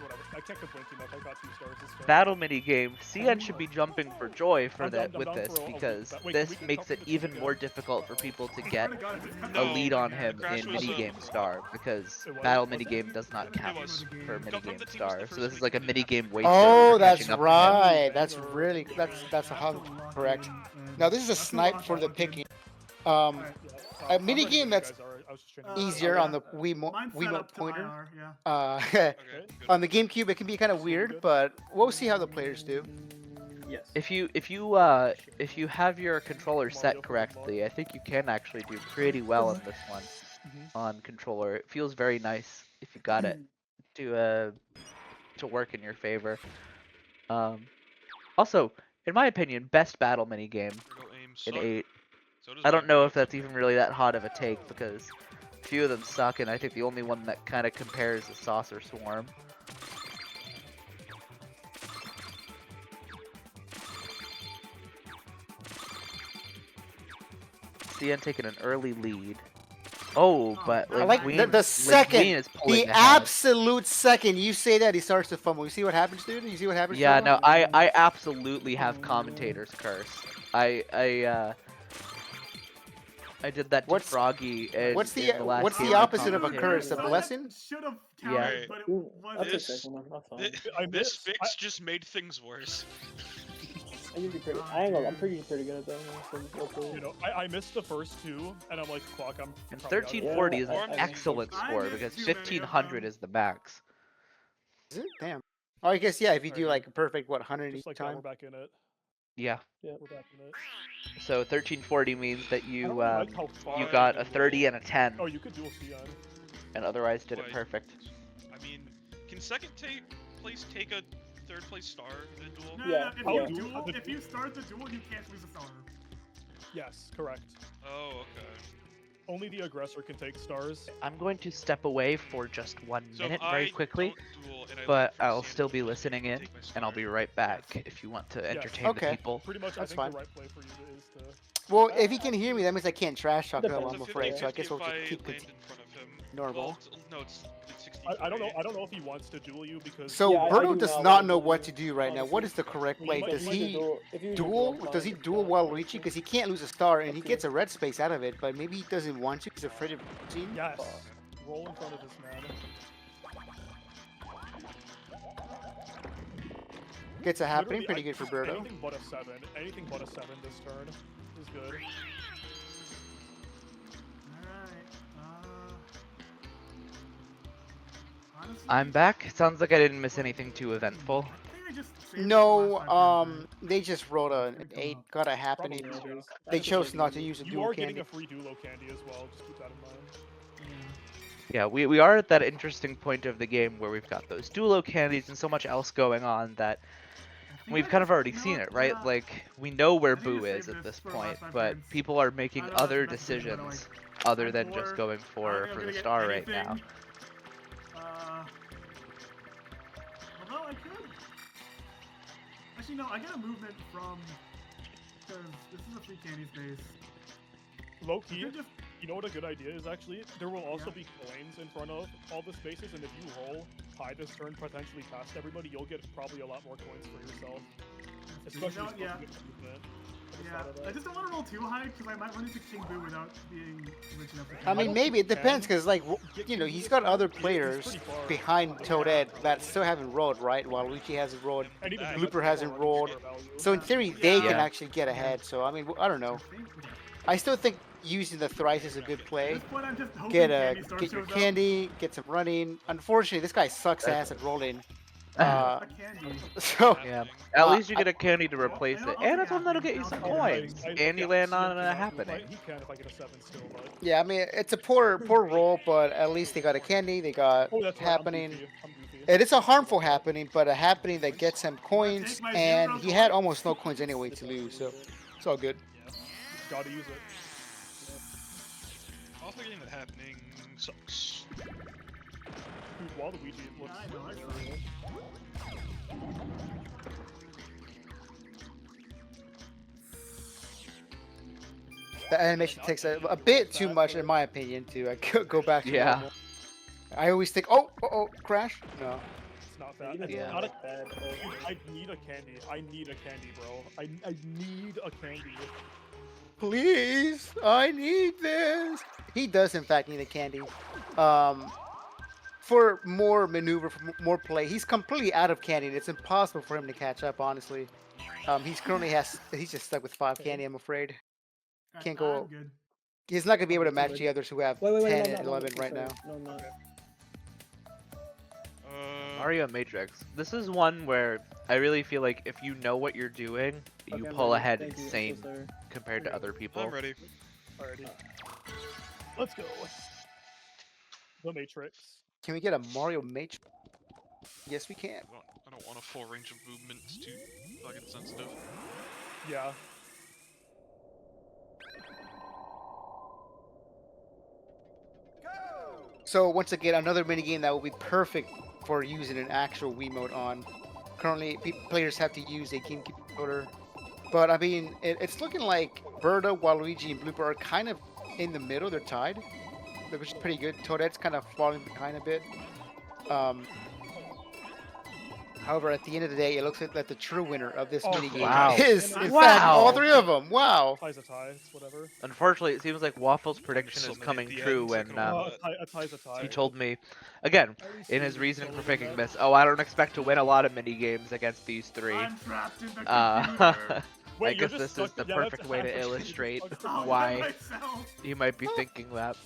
whatever. I can't complain too much. I got 2 stars this time. Battle mini game. CN should be jumping for joy for I'm that down- with I'm down this for a because week. Wait, this we can makes couple it the even two more together. difficult for people to I get swear to God, if it's kind a of- No, lead on him Crash in was mini a- game star because It was? battle Was mini it? game does not It count was. for Come mini from game the teams star. the So first this is week like a we mini did game that. waster. Oh, for that's catching up to him. right. That's really that's a hug correct. Now this is a snipe for the picking. Alright. I'm mini ready game when you that's guys are. I was just trying to- Easier yeah. on the Mine's set Wiimote up to pointer. IR, yeah. Okay, good. On the GameCube, it can be kind of weird, but we'll see how the players do. Yes. If you have your controller set correctly, I think you can actually do pretty well on this one on controller. It feels very nice if you got it to work in your favor. Also, in my opinion, best battle mini game Turtle aim in suck. 8. So does I don't mine. know if that's even really that hot of a take because a few of them suck, and I think the only one that kind of compares is Saucer Swarm. CN taking an early lead. Oh, but I like Linguine- the second, Linguine is pulling the ahead. absolute second you say that, he starts to fumble. You see what happens, dude? You see what happens? Yeah, Turtle? no, I absolutely have commentator's curse. I did that to What's- Froggy in, What's in the last what's game the I opposite of a commentated. curse? A blessing? Should have Yeah. counted, but it Ooh, was. I'll take This- second one. That's fine. Thi- I This missed- fix just made things worse. I usually pretty. I ain't gonna. I'm pretty good at that. So hopefully- You know, I missed the first 2, and I'm like, fuck, I'm. And probably out of 1340 Yeah, is an I- I- excellent I score missed because too many of 1500 them. is the max. Is it? Damn. Oh, I guess yeah. If you do Alright. like a perfect 100 Just each like that, we're time. back in it. Yeah. We're back in it. So 1340 means that I you don't really like how far you I got can a 30 roll. and a 10, Oh, you could dual CN. and otherwise did it Wait. perfect. I mean, can second place take a third place star in a duel? No, Yeah, no, yeah. if you duel, if you start the duel, you can't lose a star. Yes, correct. Oh, okay. Only the aggressor can take stars. I'm going to step away for just 1 So if minute I very quickly, don't duel and I but leave from I'll CN, still be I can listening in, take my and I'll star. be right back if you want to entertain Okay. the people. Pretty much, That's I think fine. the right play for you is to. Well, if he can hear me, that means I can't trash talk him. Depends. I'm It's a afraid. So I 50-50 guess we'll if just I keep land in front of him. normal. Well, no, it's 60. I don't know. I don't know if he wants to duel you because. So Yeah, I Berto do does not not want know to what do- to do right now. What is the correct Well, play? you might- Does you he if you duel? Does he duel while reaching? Because he can't lose a star, and he Okay. gets a red space out of it. But maybe he doesn't want to. He's afraid of losing. Yes. Roll in front of this man. Gets a happening. Literally, Pretty good for Berto. Anything but a 7. Anything but a 7 this turn is good. Alright. Honestly, I'm back. Sounds like I didn't miss anything too eventful. I think I just saved No, the last 5 turns, they just rolled an 8. Got a happening. Probably, yeah. They chose not to use a You dual are getting candy. a free duo candy as well. Just keep that in mind. Yeah, we are at that interesting point of the game where we've got those duelo candies and so much else going on that I think we've I kind of just- already you know seen what, it, right? yeah. Like, we know where I think I Boo is saved at this this for point, last 5 but turns. people are making I don't know, other that's the thing, but, decisions like, other than just before- going I for don't think I'm the gonna get star right now. anything. Although I could. Actually, no, I get a movement from. Because this is a free candy space. Low I key, could just. you know what a good idea is actually? There will also Yeah. be coins in front of all the spaces, and if you roll high this turn, potentially past everybody, you'll get probably a lot more coins for yourself. Especially with yeah. good movement. I just Yeah, thought of I that. just don't want to roll too high because I might run into King Boo without being rich enough to I kill mean, him. maybe it depends can because, like, Get you know, King he's Boo got this other turn, he's players pretty far. behind Toadette that still haven't rolled, right? While Luigi hasn't rolled. And even Blooper that's more hasn't running rolled. star value. So in theory, they can Yeah. actually get ahead. So I mean, I don't know. I think- I still think using the thrice is a good At play. this point, I'm just hoping Get Candy Star get your shows up. candy, get some running. Unfortunately, this guy sucks ass at rolling. A candy. So Yeah. At Uh, least you get a candy to replace it, and it's one that'll get you some coins, and you land on a happening. He can if I get a 7 still, but. yeah, I mean, it's a poor roll, but at least they got a candy. They got Oh, that's right, I'm happening. goofy, I'm goofy. It is a harmful happening, but a happening that gets him coins, and he had almost no coins anyway to lose. So it's all good. Yeah. Gotta use it. Also getting that happening sucks. Dude, Waluigi looks I know, I saw real. The animation takes a bit too much, in my opinion, to go back to Yeah. normal. I always think, oh, crash. No. It's not Yeah, fat. even It's Yeah. not a. bad, but- Dude, I need a candy. I need a candy, bro. I need a candy. Please, I need this. He does, in fact, need a candy. For more maneuver, for more play. He's completely out of candy, and it's impossible for him to catch up, honestly. He's just stuck with 5 candy, I'm afraid. Can't go- I'm good. He's not going to be able to Okay, match good. the others who have Wait, 10 no, and no, 11 no, right sorry. now. No, I'm not. Mario Matrix. This is one where I really feel like if you know what you're doing, you Okay, I'm pull ready. ahead Thank you, I'm so insane sorry. compared to other people. I'm ready. Alrighty. Let's go. The Matrix. Can we get a Mario Matrix? Yes, we can. I don't want a full range of movement. It's too fucking sensitive. Yeah. So once again, another minigame that will be perfect for using an actual Wiimote on. Currently, players have to use a GameCube controller. But I mean, it's looking like Birdo, Waluigi, and Blooper are kind of in the middle. They're tied, which is pretty good. Toadette's kind of falling behind a bit. However, at the end of the day, it looks like the true winner of this Oh, minigame wow. is, in Wow. fact, all 3 of them. Wow. Ties a tie. It's whatever. Unfortunately, it seems like Waffle's prediction so is many coming at the true end, so I when can all- A tie's a tie. he told me, again, At least in he his reasoning for told picking that. this, oh, I don't expect to win a lot of mini games against these 3. I'm trapped in the computer. I Wait, you're guess just this is stuck- the yeah, that's perfect way to actually illustrate fucked I'll up. why kill myself. you might be thinking that.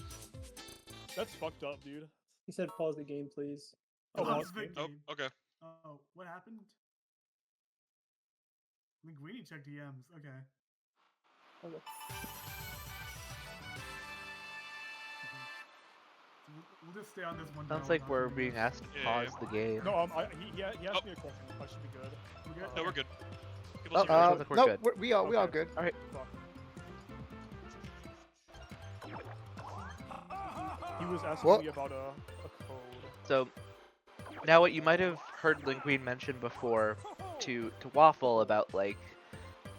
That's fucked up, dude. He said pause the game, please. Oh, Pause pause the game. Oh, game. okay. Oh, what happened? Linguini checked DMs. Okay. Okay. We'll just stay on this one. Sounds battle like without we're doing being this. asked to Yeah, pause the game. No, he asked Oh. me a question. I should be good. We're good? No, we're good. People Oh, seem sounds ready. like we're No, good. we all Okay. good. Fuck. He was asking Well- me about a code. So, now what you might have heard Linguine mention before to Waffle about like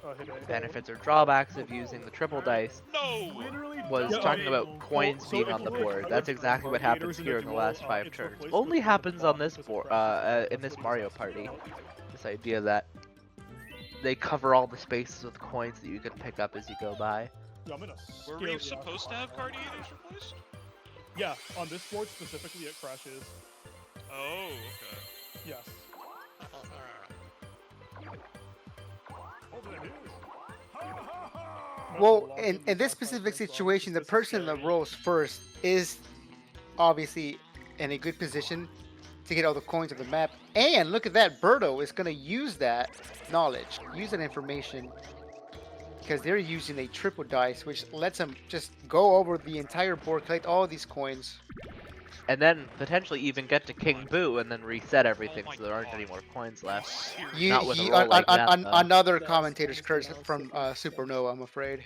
Hideo. benefits or drawbacks of using the triple dice No! Literally was double talking about equal. coins so being if on the you look board. at That's the exactly what creators happens in here in the duel, last 5 it's turns. replaced Only with happens on this because board, Crash in That's this what he Mario was asking Party. about. This idea that they cover all the spaces with coins that you can pick up as you go by. Yeah, I'm gonna Were scale we the supposed to have Guardiators replaced? Yeah, on this board specifically, it crashes. Oh, okay. Yes. Well, in this specific situation, the person that rolls first is obviously in a good position to get all the coins of the map. And look at that, Birdo is going to use that knowledge, use that information, because they're using a triple dice, which lets them just go over the entire board, collect all these coins. And then potentially even get to King Boo and then reset everything Oh my so there aren't God. any more coins left. Seriously. Not with a roll like that, though. Another That's commentator's curse honestly from Supernova, I'm afraid.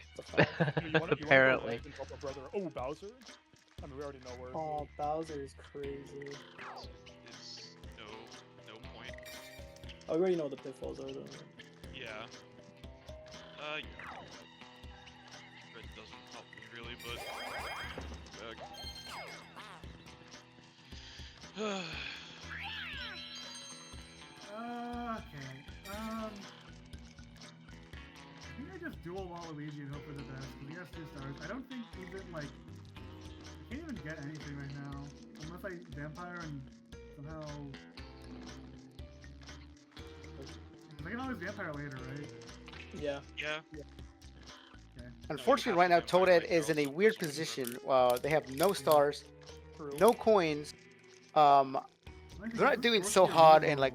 Apparently. Oh, Bowser? I mean, we already know where. Oh, Bowser is crazy. It's no point. I already know what the pitfalls are, though. Yeah. Yeah. Red doesn't help me really, but. Okay. I think I just duel Waluigi and hope for the best, because he has 2 stars. I don't think even, like... I can't even get anything right now. Unless I Vampire and somehow... I can always Vampire later, right? Yeah. Yeah. Unfortunately, right now, Toadette is in a weird position. They have no stars, no coins. They're not doing so hard in like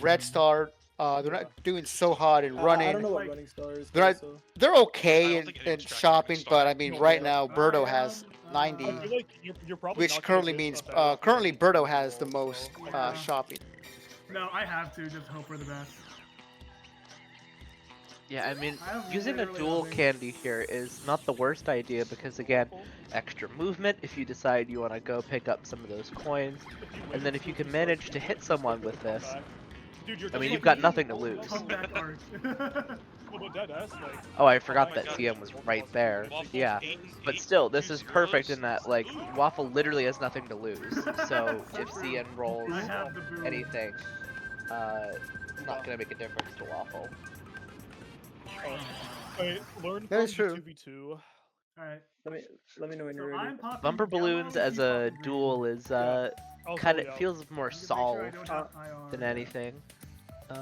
Red Star. They're not doing so hard in I don't running. know what Like, running star is. they're not- so. They're I okay don't in, think in anyone's tracking shopping, Red but Star. I mean, No, right yeah. now, Birdo has I 90, feel like you're probably which not gonna currently get means a better currently opportunity Birdo to has the duel, most so- Yeah. shopping. No, I have to just hope for the best. Yeah, I mean, I have using a literally dual nothing. candy here is not the worst idea because again, extra movement if you decide you want to go pick up some of those coins, If you win, and then it's if you 2-2 can stars manage for to you, hit you someone skip with the this, comeback. Dude, you're I mean, just you've like got nothing to oh, lose. Comeback arc. well, but dead ass, like, Oh, I oh forgot my that God, CM it's was more right there. positive. Waffles Yeah. 8 and But 8, still, this 2 is perfect zeros. in that, like, Ooh. Waffle literally has nothing to lose. So So if true. CN rolls I have the boo. anything, it's not gonna make a difference to Waffle. Wait, learn That from is the true. 2v2. Alright. Let me know when So you're ready. I'm popping Bumper yellow, balloons as he's a popping duel green. is Also, kind of yeah. feels more I'm just making sure I solved don't have IR. than anything. Okay,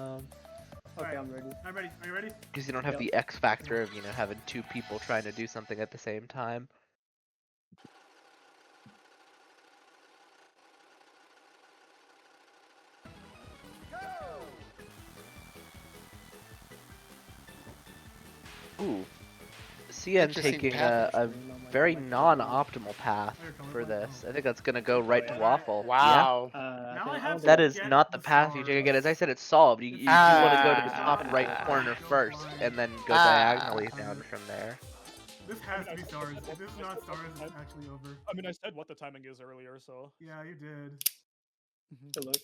Alright. I'm ready. I'm ready. Are you ready? Because you don't have Yep. the X factor of, you know, having two people trying to do something at the same time. Ooh. CN Interesting taking path. a very non-optimal path Oh, you're coming for back? this. Oh. I think that's gonna go right to Waffle. Yeah. Wow. Now I have That to is get not the the path you take. stars. Again, as I said, it's solved. You want to go to the top Ah. right corner Go first, flying. and then go Ah. diagonally down from there. This has to be stars. If this is not stars, it's actually over. I mean, I said what the timing is earlier, so. Yeah, you did. Good luck.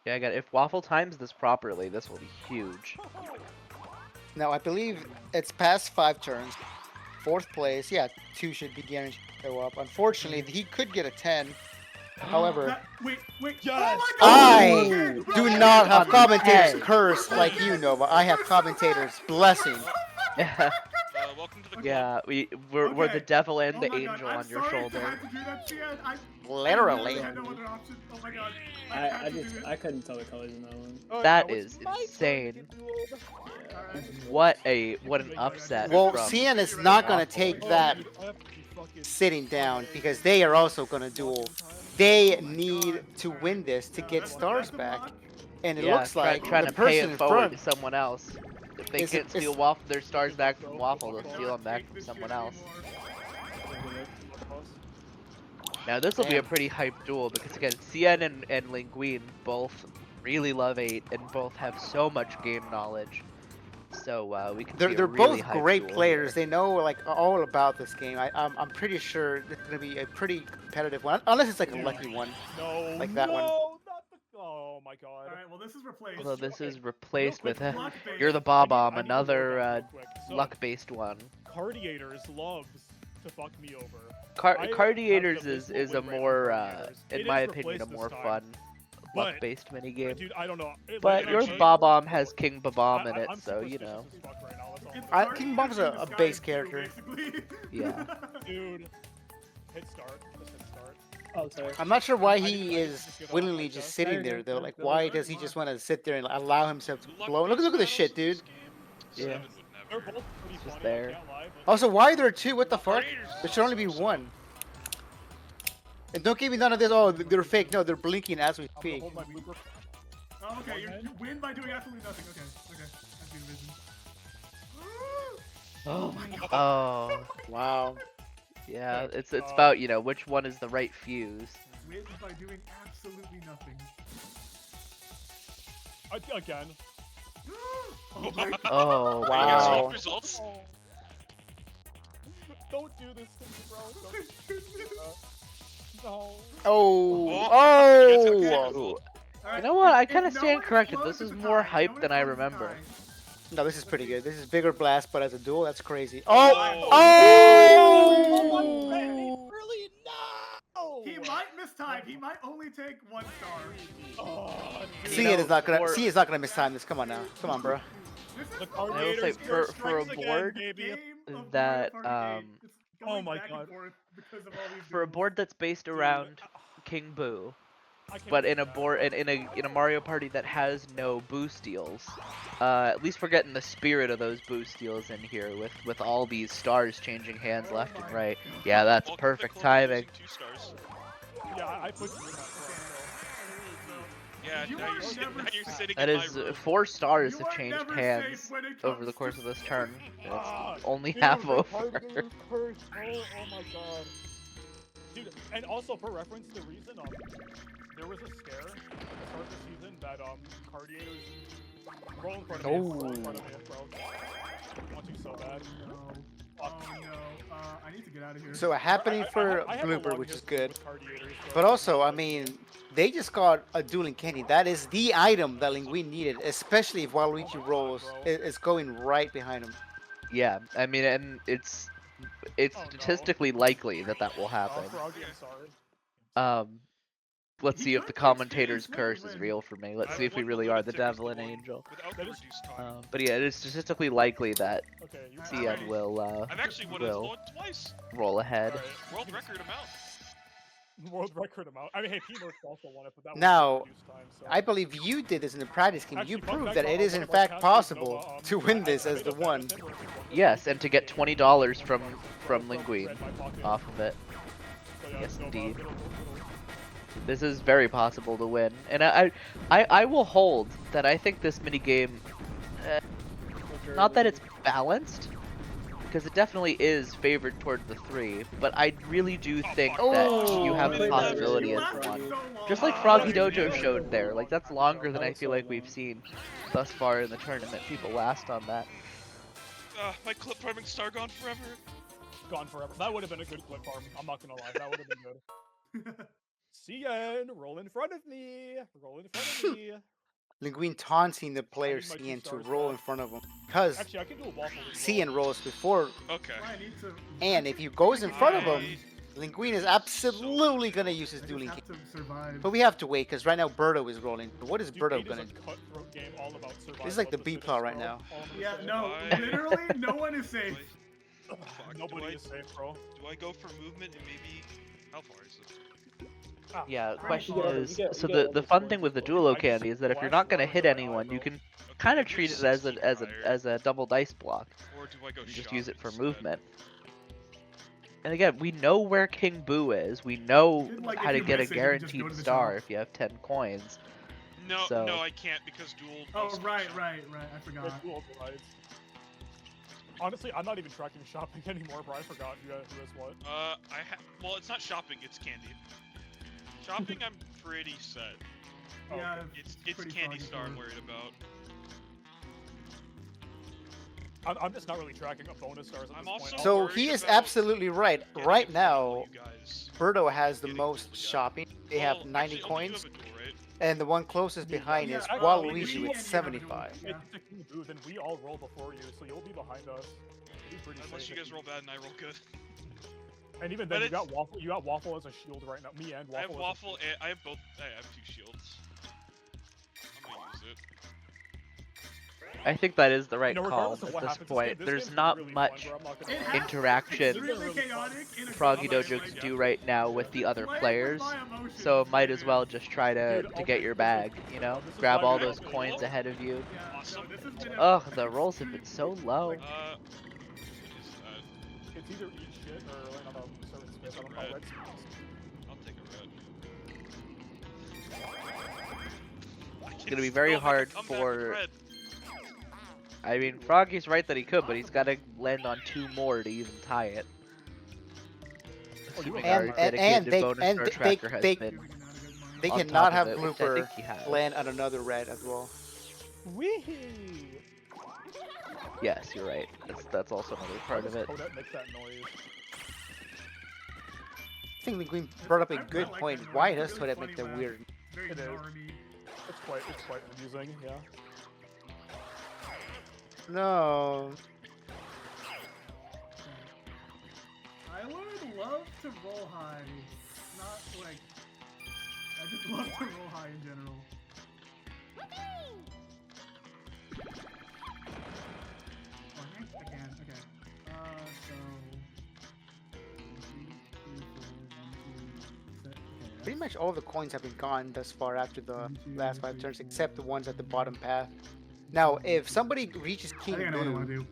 Yeah, again, if Waffle times this properly, this will be huge. Now I believe it's past 5 turns. 4th place, yeah, 2 should be guaranteed to go up. Unfortunately, he could get a 10. However, Wait. Yes! Oh my I God! do not have On the commentators head. curse like you, Nova. I have commentators blessing. Yeah, Welcome to the club. yeah, we're the Okay. devil and Oh the my God, angel I'm on your sorry shoulder. to have to do that, Cian. I Literally. had no other option. Oh my God. I had to do this. I couldn't tell the colors in that one. That now is it's my turn to insane. get dueled. Alright. What an upset Well, from CN is not going to Waffle. take Oh, that dude, I have to be fucking sitting down because they are also going to duel. They need to win this to get stars back. And it Yeah, looks like trying the to pay person it in forward front to someone else. If they is can't steal their stars back from Waffle, they'll steal them back from someone else. Now this will be a Man. pretty hype duel because again, CN and Linguine both really love 8 and both have so much game knowledge. So we can see they're a really both hype great duel players. here. They know like all about this game. I'm pretty sure it's going to be a pretty competitive one, unless it's like a lucky one. No, Like that one. no, not the. Oh my God. Alright, well this is replaced. Although this Okay, is replaced quick, with luck-based. you're the I Bob-omb, need to load another that real quick. So, luck-based one. Cardiators loves to fuck me over. I have Cardiators the is abysmal a win rate more, with Cardiators. in It my is opinion, a replaced more this time, fun but- luck-based minigame. Dude, I don't know. But like, your actually- Bob-omb has King Bob-omb in it, I'm so you superstitious know. as fuck right now, that's all I'm It's saying. hard King to Bob's see a the sky base too, character. basically. Yeah. Dude, hit start. Just hit start. Oh, sorry. I'm not sure why I he didn't is just get off willingly like just that. sitting There you there go. though. Like, Go why ahead. does he just want to sit there and allow himself to blow? Luck-based Look at this battles shit, in dude. this game? Yeah. Seven would never. They're both pretty It's just funny, there. I can't lie, but Also, why are there 2? What the fuck? Cardiators There should only be so-so. 1. And don't give me none of this. Oh, they're fake. No, they're blinking as we I'm gonna speak. hold my blooper. Oh, okay, you win by doing absolutely nothing. Okay. That's good vision. Oh my god. Oh, Wow. yeah. Okay, It's about, you know, which one is the right fuse. Win by doing absolutely nothing. Again. Oh my god. Oh, Wow. You got wow. swap results? Oh. Don't do this to me, bro. No. Oh. Oh, you guys have good Oh. results. You know what? I kind of If no one stand one corrected. explodes This is at the more time, hype no one than I explodes at the remember. time. No, this is pretty good. This is bigger blast, but as a duel, that's crazy. Oh. Oh, Oh. really? No. He might miss time. He might only take 1 star. Oh, dude. See You it know, is not gonna. for- See it's not gonna miss time. This. Come on now. Come on, bro. This is The probably I will say, Cardiators for a strikes again, board baby. game of that, Mario Party 8. It's oh going my back God. and forth because of all these for a duels. board that's based Dude, around King Boo, I can't but in a believe that. board in a Mario Party that has no boo steals. At least we're getting the spirit of those boo steals in here with all these stars changing hands Oh left and my right. Yeah, that's Welcome to perfect club timing. losing 2 stars. Yeah, I put you in that club, Yeah, You now are you're, sitting, never now you're safe. sitting That in is my room. 4 stars You have are changed never hands safe when it over comes the course to of this turn. And Ah, it's only dude, half the over. Cardiators curse. Oh my god. Dude, and also for reference, the reason there was a scare at the start of the season that Cardiators Roll in front of me. Roll in front of me, bro. I want you so bad. No. Oh no. I need to get out of here. So happening for I have a Blooper, long which is history good. with Cardiators, But also, I mean, they just got a dueling candy. That is the item that Linguine needed, especially if Waluigi rolls is going right behind him. Yeah, I mean, and it's Oh, no. statistically likely that that will Oh, happen. Froggy, I'm sorry. Let's He see if could the take commentator's Spinner's curse win. is real for me. Let's I see if we want really the are the lunatic as devil and one angel. Without That the is- reduced time. But yeah, it is statistically likely that Okay, you CN will I've actually won his will one twice. roll ahead. Alright. World record amount. World record amount. I mean, hey, P-Merc also won it, but that was Now, reduced time, so. I believe you did this in the practice game. Actually, You fun proved fact that about it is one in of our fact casters, possible Nova, to win I this as made the a bet one. with him where he won this Yes, week, and to get and $20 he from won from red Linguine my pocket. off of it. So, yeah, Yes, Nova, indeed. little- This is very possible to win, and I will hold that I think this mini game, not that it's balanced, because it definitely is favored toward the 3, but I really do think that you have the Oh, possibility you as laughed one. so long. Just like Oh, Froggy yeah, Dojo yeah. showed there, like that's longer than That I was feel so like we've long. seen thus far in the tournament. People last on that. My clip farming star gone forever. Gone forever. That would have been a good clip farm. I'm not gonna lie. That would have been good. CN, roll in front of me. Roll in front of me. Linguine taunting the player my two CN to stars roll back. in front of him. Because Actually, I can do a waffle. as well. CN rolls before, Okay. I need to. and if he goes in front of him, I- Linguine is absolutely going to use his I just dueling have candy. to survive. But we have to wait, because right now Birdo is rolling. What is Dude, Birdo it is going a to do? cutthroat game all about survival. This is like the of B fittest, plot right bro. now. All of the Yeah, fittest. no, I- literally, no one is Do safe. I- fuck, Nobody do I- is safe, bro. Do I go for movement and maybe how far is it? Ah, Yeah, Pretty question far. is, You get so all the the fun points thing with the as Duelo I just candy is that if you're flashed not gonna flowers hit in my eye, anyone, you bro. can Okay, kind I of do treat it as 16 a higher, as a double dice block or do I go and just shop use it for instead? movement. And again, we know where King Boo is. We know Did, like, how if to you get a miss it, you can just go guaranteed to the star shop. if you have 10 coins. No, So- no, I can't because dual. Oh, does not right, shop. right. I There's forgot. dual divides. Honestly, I'm not even tracking shopping anymore, bro. I forgot who has what. Well, it's not shopping; it's candy. Shopping, I'm pretty set. Oh, Yeah, okay. It's pretty Candy foggy Star for I'm it. worried about. I'm just not really tracking up bonus stars at I'm this also- point. So worried he is about absolutely right. Getting Right it from now, you guys. Birdo has the Getting most dual, yeah. shopping. They Well, have 90 actually, only you coins, have a duel, right? and the one closest Yeah, behind yeah, is actually, Waluigi me with and you have a duel. 75. Yeah. It's a King Boo, then we all roll before you, so you'll be behind us. You'll be pretty Unless safe you if guys roll bad and I roll good. And even But then, you it's- got Waffle. You got Waffle as a shield right now. Me and Waffle. I have as a waffle shield. and I have both. I have 2 shields. I'm gonna use it. I think that is the right You know, call regardless of at what this happens, point. this There's game's not really much fun, bro, I'm not gonna It lie. has- interaction It's really chaotic in a Froggy good way, Dojo like, can do right now with the other play it with players. my emotions, So might as dude. well just try to Dude, get your bag, you know? Grab all those coins ahead of you. Yeah, no, Awesome. this has been a Ugh, the rolls have been so extreme- low. What is that? It's either eat shit or land on a certain space. I don't know. Red. Red space. I'll take a red. It's gonna be very hard for. Red. I mean, Froggy's right that he could, but he's got to land on 2 more to even tie it. Assuming our And dedicated they bonus and star they tracker has they, been using it out of good money. they on cannot top of have it, which I Blooper think he has. land on another red as well. Wee. Yes, you're right. That's also another part of it. Kodet makes that noise. I think the Queen brought up a I good like point. that Why noise. does It's really Toadette make funny that laugh. weird? Very It is. normie. It's quite amusing. Yeah. No. I would love to roll high. Not like. I just love to roll high in general. Oh, heck, again. Okay. So. 1, 2, 3, 4, 1, 2, 6. Pretty much all of the coins have been gone thus far after the last 5 turns, except the ones at the bottom path. Now, if somebody reaches I King think I know what I want to Boo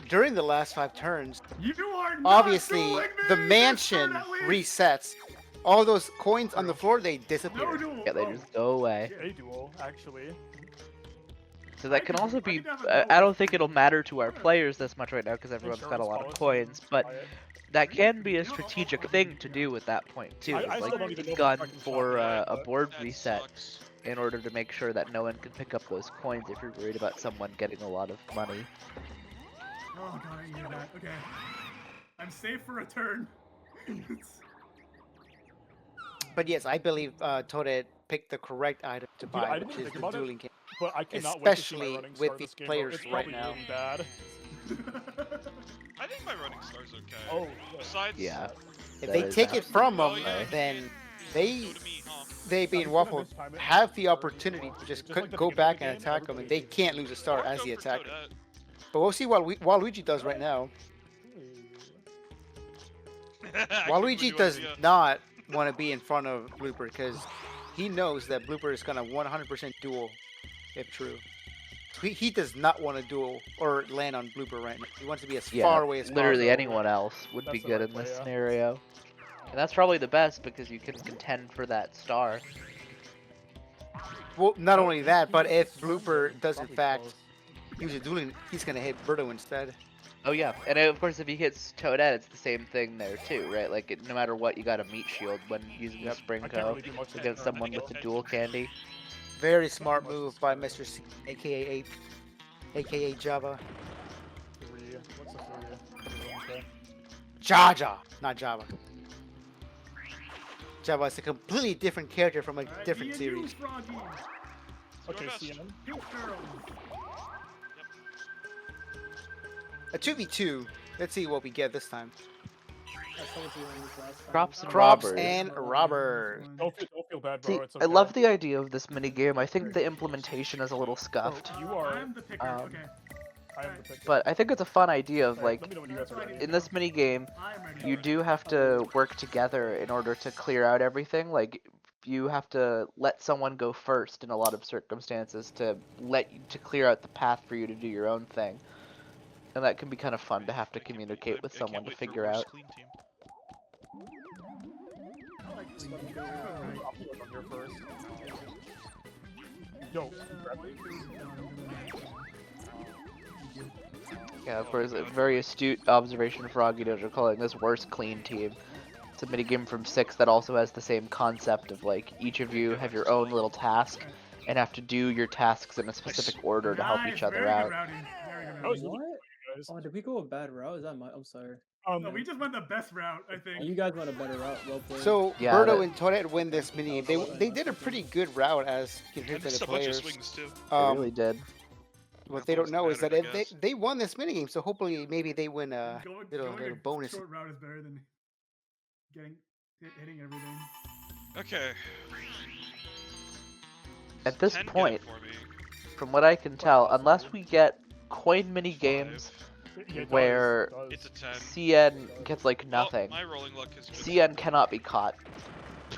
do. during the last 5 turns, You are not obviously dueling the me! mansion Just for that resets. All those coins on the floor, they No disappear. duel. Yeah, they Oh. just go away. A duel, actually. So that I can can- also I be. can have a I go. don't think it'll matter to our players this much right now because everyone's got a Insurance lot of policy, coins, but buy it. that can be a strategic thing to do at that point too. I It's still like don't even know if gun I can shop for yet, a but board That reset. sucks. in order to make sure that no one can pick up those coins if you're worried about someone getting a lot of money. Oh god, I hear that. Okay. I'm safe for a turn. But yes, I believe Toadette picked the correct item to Dude, buy, I didn't which even is think the about it. dueling cane. But I cannot wait to see my Especially running with star the this game, players It's right probably now. really bad. I think my running star's okay. Oh, Besides, Yeah. If That they is take it from Oh, them, yeah, then so they to me, huh? they I'm being gonna Waffle mistime it. have the opportunity to just Just like the go beginning of back the and game, attack them, and everybody they can't lose a star Or as go the for attacker. Toadette. But we'll see what Waluigi does right now. Actually, Waluigi new does idea. not want to be in front of Blooper because he knows that Blooper is gonna 100% duel, if true. So he does not want to duel or land on Blooper right now. He wants to be as Yeah, far away as literally possible. anyone else would be That's the good right in play, this yeah. scenario. And that's probably the best because you can contend for that star. Well, not only that, but if Probably Blooper does in close. fact use a dueling, he's gonna hit Birdo instead. Oh yeah, and of course if he hits Toadette, it's the same thing there too, right? Like no matter what, you got a meat shield when using the Spring I can't Co really do much against this turn. someone with the it's dual candy. Very smart move by Mr. C, aka Ape, aka Java. Three. What's the three? Okay. Jaja, not Java. Java is a completely different character from a Alright, different me and series. You, Froggy. Okay, best. CN. Pink girls. A 2v2. Let's see what we get this time. That's how much you won this last time. Crops and Crops robbers. and robbers. Don't feel bad, bro. See, It's okay. I love the idea of this minigame. I think the implementation is a little scuffed, You are. I'm the picker. um, Okay. I am the picker. but I think it's a fun idea of Alright, like, let me know when you guys are ready. in this minigame, I'm ready. you do have to work together in order to clear out everything. Like you have to let someone go first in a lot of circumstances to clear out the path for you to do your own thing. And that can be kind of fun to have to communicate with someone to figure out. I like Just let me Queen. go. Alright. I'll put on here first. Yo, Yeah, of course, a very astute observation of Froggy Dojo calling this worst clean team. It's a minigame from 6 that also has the same concept of like each of you have your own little task and have to do your tasks in a specific order to help each Nice, other very out. good routing. Very good That was routing. really What? guys. Oh, did we go a bad route? Is that my? I'm sorry. No, we just went the best route, I think. Oh, you guys went a better route. Well played. So Yeah, Birdo that- and Toadette win this mini. They did a pretty good route as I compared to missed the a bunch of players. swings too. They really did. What they don't know is that Mattered, if I guess. they won this minigame, so hopefully maybe they win a little Going a bonus. short route is better than hitting everything. Okay. At this 10 good point, for me. from what I can tell, unless we get coin mini games Yeah, it does, where it does. It's a 10. CN gets like Well, nothing, my rolling luck has been. CN cannot be caught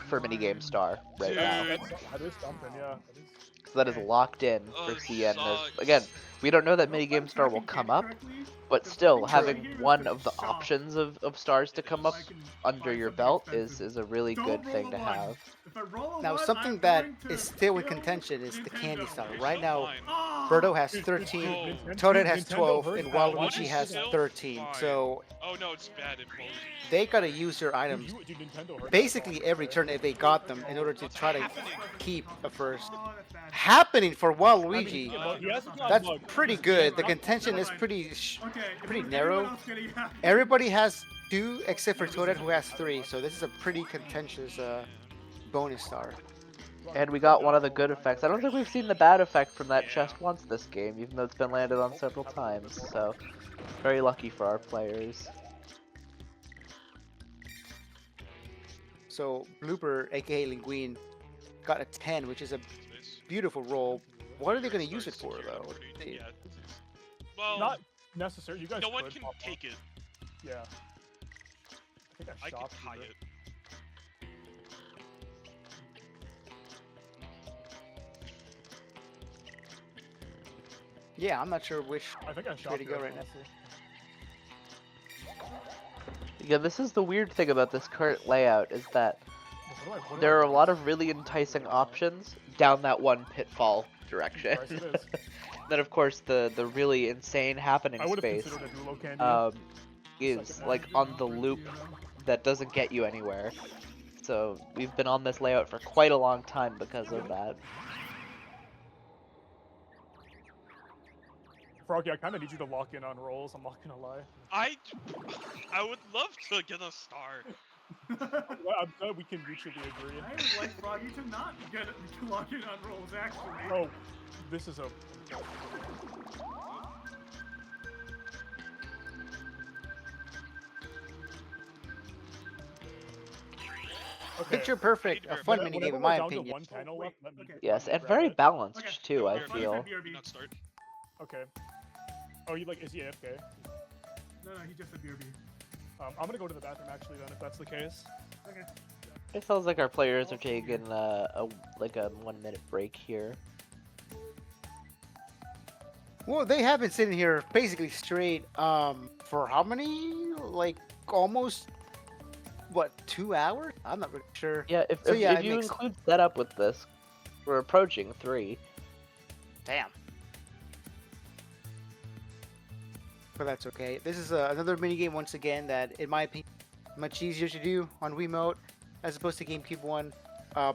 for minigame star right now. Dude. That is something, yeah. That is- So that is locked in Oh, for CN. There's- sucks. Again, we don't know that Nope, minigame I'm star will tracking come Katie up, correctly. but The still fucking having minigame is one the of the shop. options of stars to come up I can under find your something belt expensive. is a really Don't good roll thing a to one. have. If I roll a Now one, something I'm that going to is still in kill contention is the candy Nintendo. star. There's Right no now, line. Ah! Birdo has Dude, 13, Nintendo- Toadette has Nintendo 12, heard and that. Waluigi One is has still 13. fine. So Oh no, it's bad impulse. they gotta use their items Dude, Nintendo heard that basically song, every right? turn if they got them in order to What's try to happening? keep a first. Oh, that's bad. Happening for I mean, Waluigi. he hasn't got That's mugged. pretty good. The contention is pretty Okay, if pretty it was narrow. anyone else getting happy- Everybody has 2 except for Toadette who has 3. So this is a pretty contentious bonus star. And we got one of the good effects. I don't think we've seen the bad effect from that chest once this game, even though it's been landed on several times. So, very lucky for our players. So Blooper, aka Linguine, got a 10, which is a beautiful roll. What are they going to use it for, though? They- Yeah. Well, Not necessary. You guys no one could can pop up. take it. Yeah. I think I I can shocked tie you. it. Yeah, I'm not sure which. I think I shocked to you. go right now. honestly. Yeah, this is the weird thing about this current layout, is that What do there are I a lot of really enticing options down that one pitfall direction. Price it is. Then of course the really insane happening I would have space considered a Dulo candy. is Second like on the loop that doesn't get you anywhere. So we've been on this layout for quite a long time because of that. Froggy, I kind of need you to lock in on rolls. I'm not gonna lie. I would love to get a star. I'm glad we can mutually agree. I would like Froggy to not get it to lock in on rolls, actually. Oh, this is a. Okay. Picture perfect, a fun Whenever minigame we're in my down to opinion. one panel left, let me. Yes, let me and grab very it. balanced Okay. too, I Froggy feel. said BRB. Not start. Okay. Oh, you like? Is he AFK? No, he just said BRB. I'm gonna go to the bathroom actually then, if that's the case. Okay. It sounds like our players are taking a 1 minute break here. Well, they have been sitting here basically straight for how many? Like almost what, 2 hours? I'm not really sure. Yeah, if, So, if, yeah, if it you makes- include setup with this, we're approaching 3. Damn. But that's okay. This is another minigame once again that, in my opinion, much easier to do on Wiimote as opposed to GameCube one.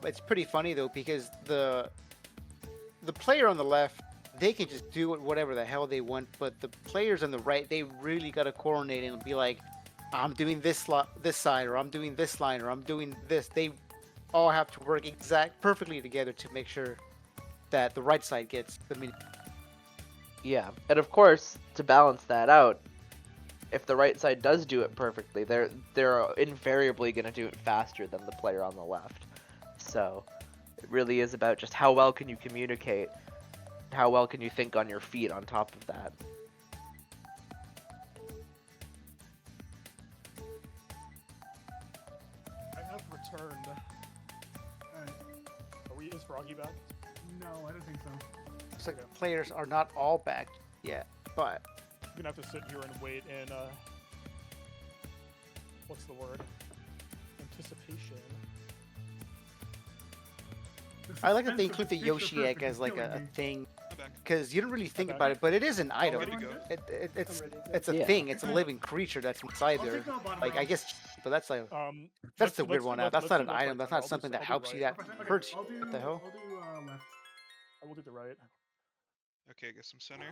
It's pretty funny though because the player on the left, they can just do whatever the hell they want, but the players on the right, they really gotta coordinate and be like, I'm doing this side, or I'm doing this line, or I'm doing this. They all have to work perfectly together to make sure that the right side gets the mini. Yeah, and of course, to balance that out, if the right side does do it perfectly, they're invariably going to do it faster than the player on the left. So, it really is about just how well can you communicate, how well can you think on your feet on top of that. I have returned. Alright. Is Froggy back? No, I don't think so. So players are not all back yet, but I'm gonna have to sit here and wait in, what's the word? Anticipation. I like that they suspense include the of Yoshi picture egg as like perfect a is killing me. thing, I'm back. because you don't really think back. about it, but it is an item. ready to go. It's I'm ready. it's a Yeah. thing. It's a living creature that's inside I'll there. take the bottom Like I row. guess, but that's like That's that's the weird one out. That's not an item. That's not something that helps you. That Okay, hurts you. I'll do, What the hell? I'll do left. I will do the right. Okay, I guess I'm center.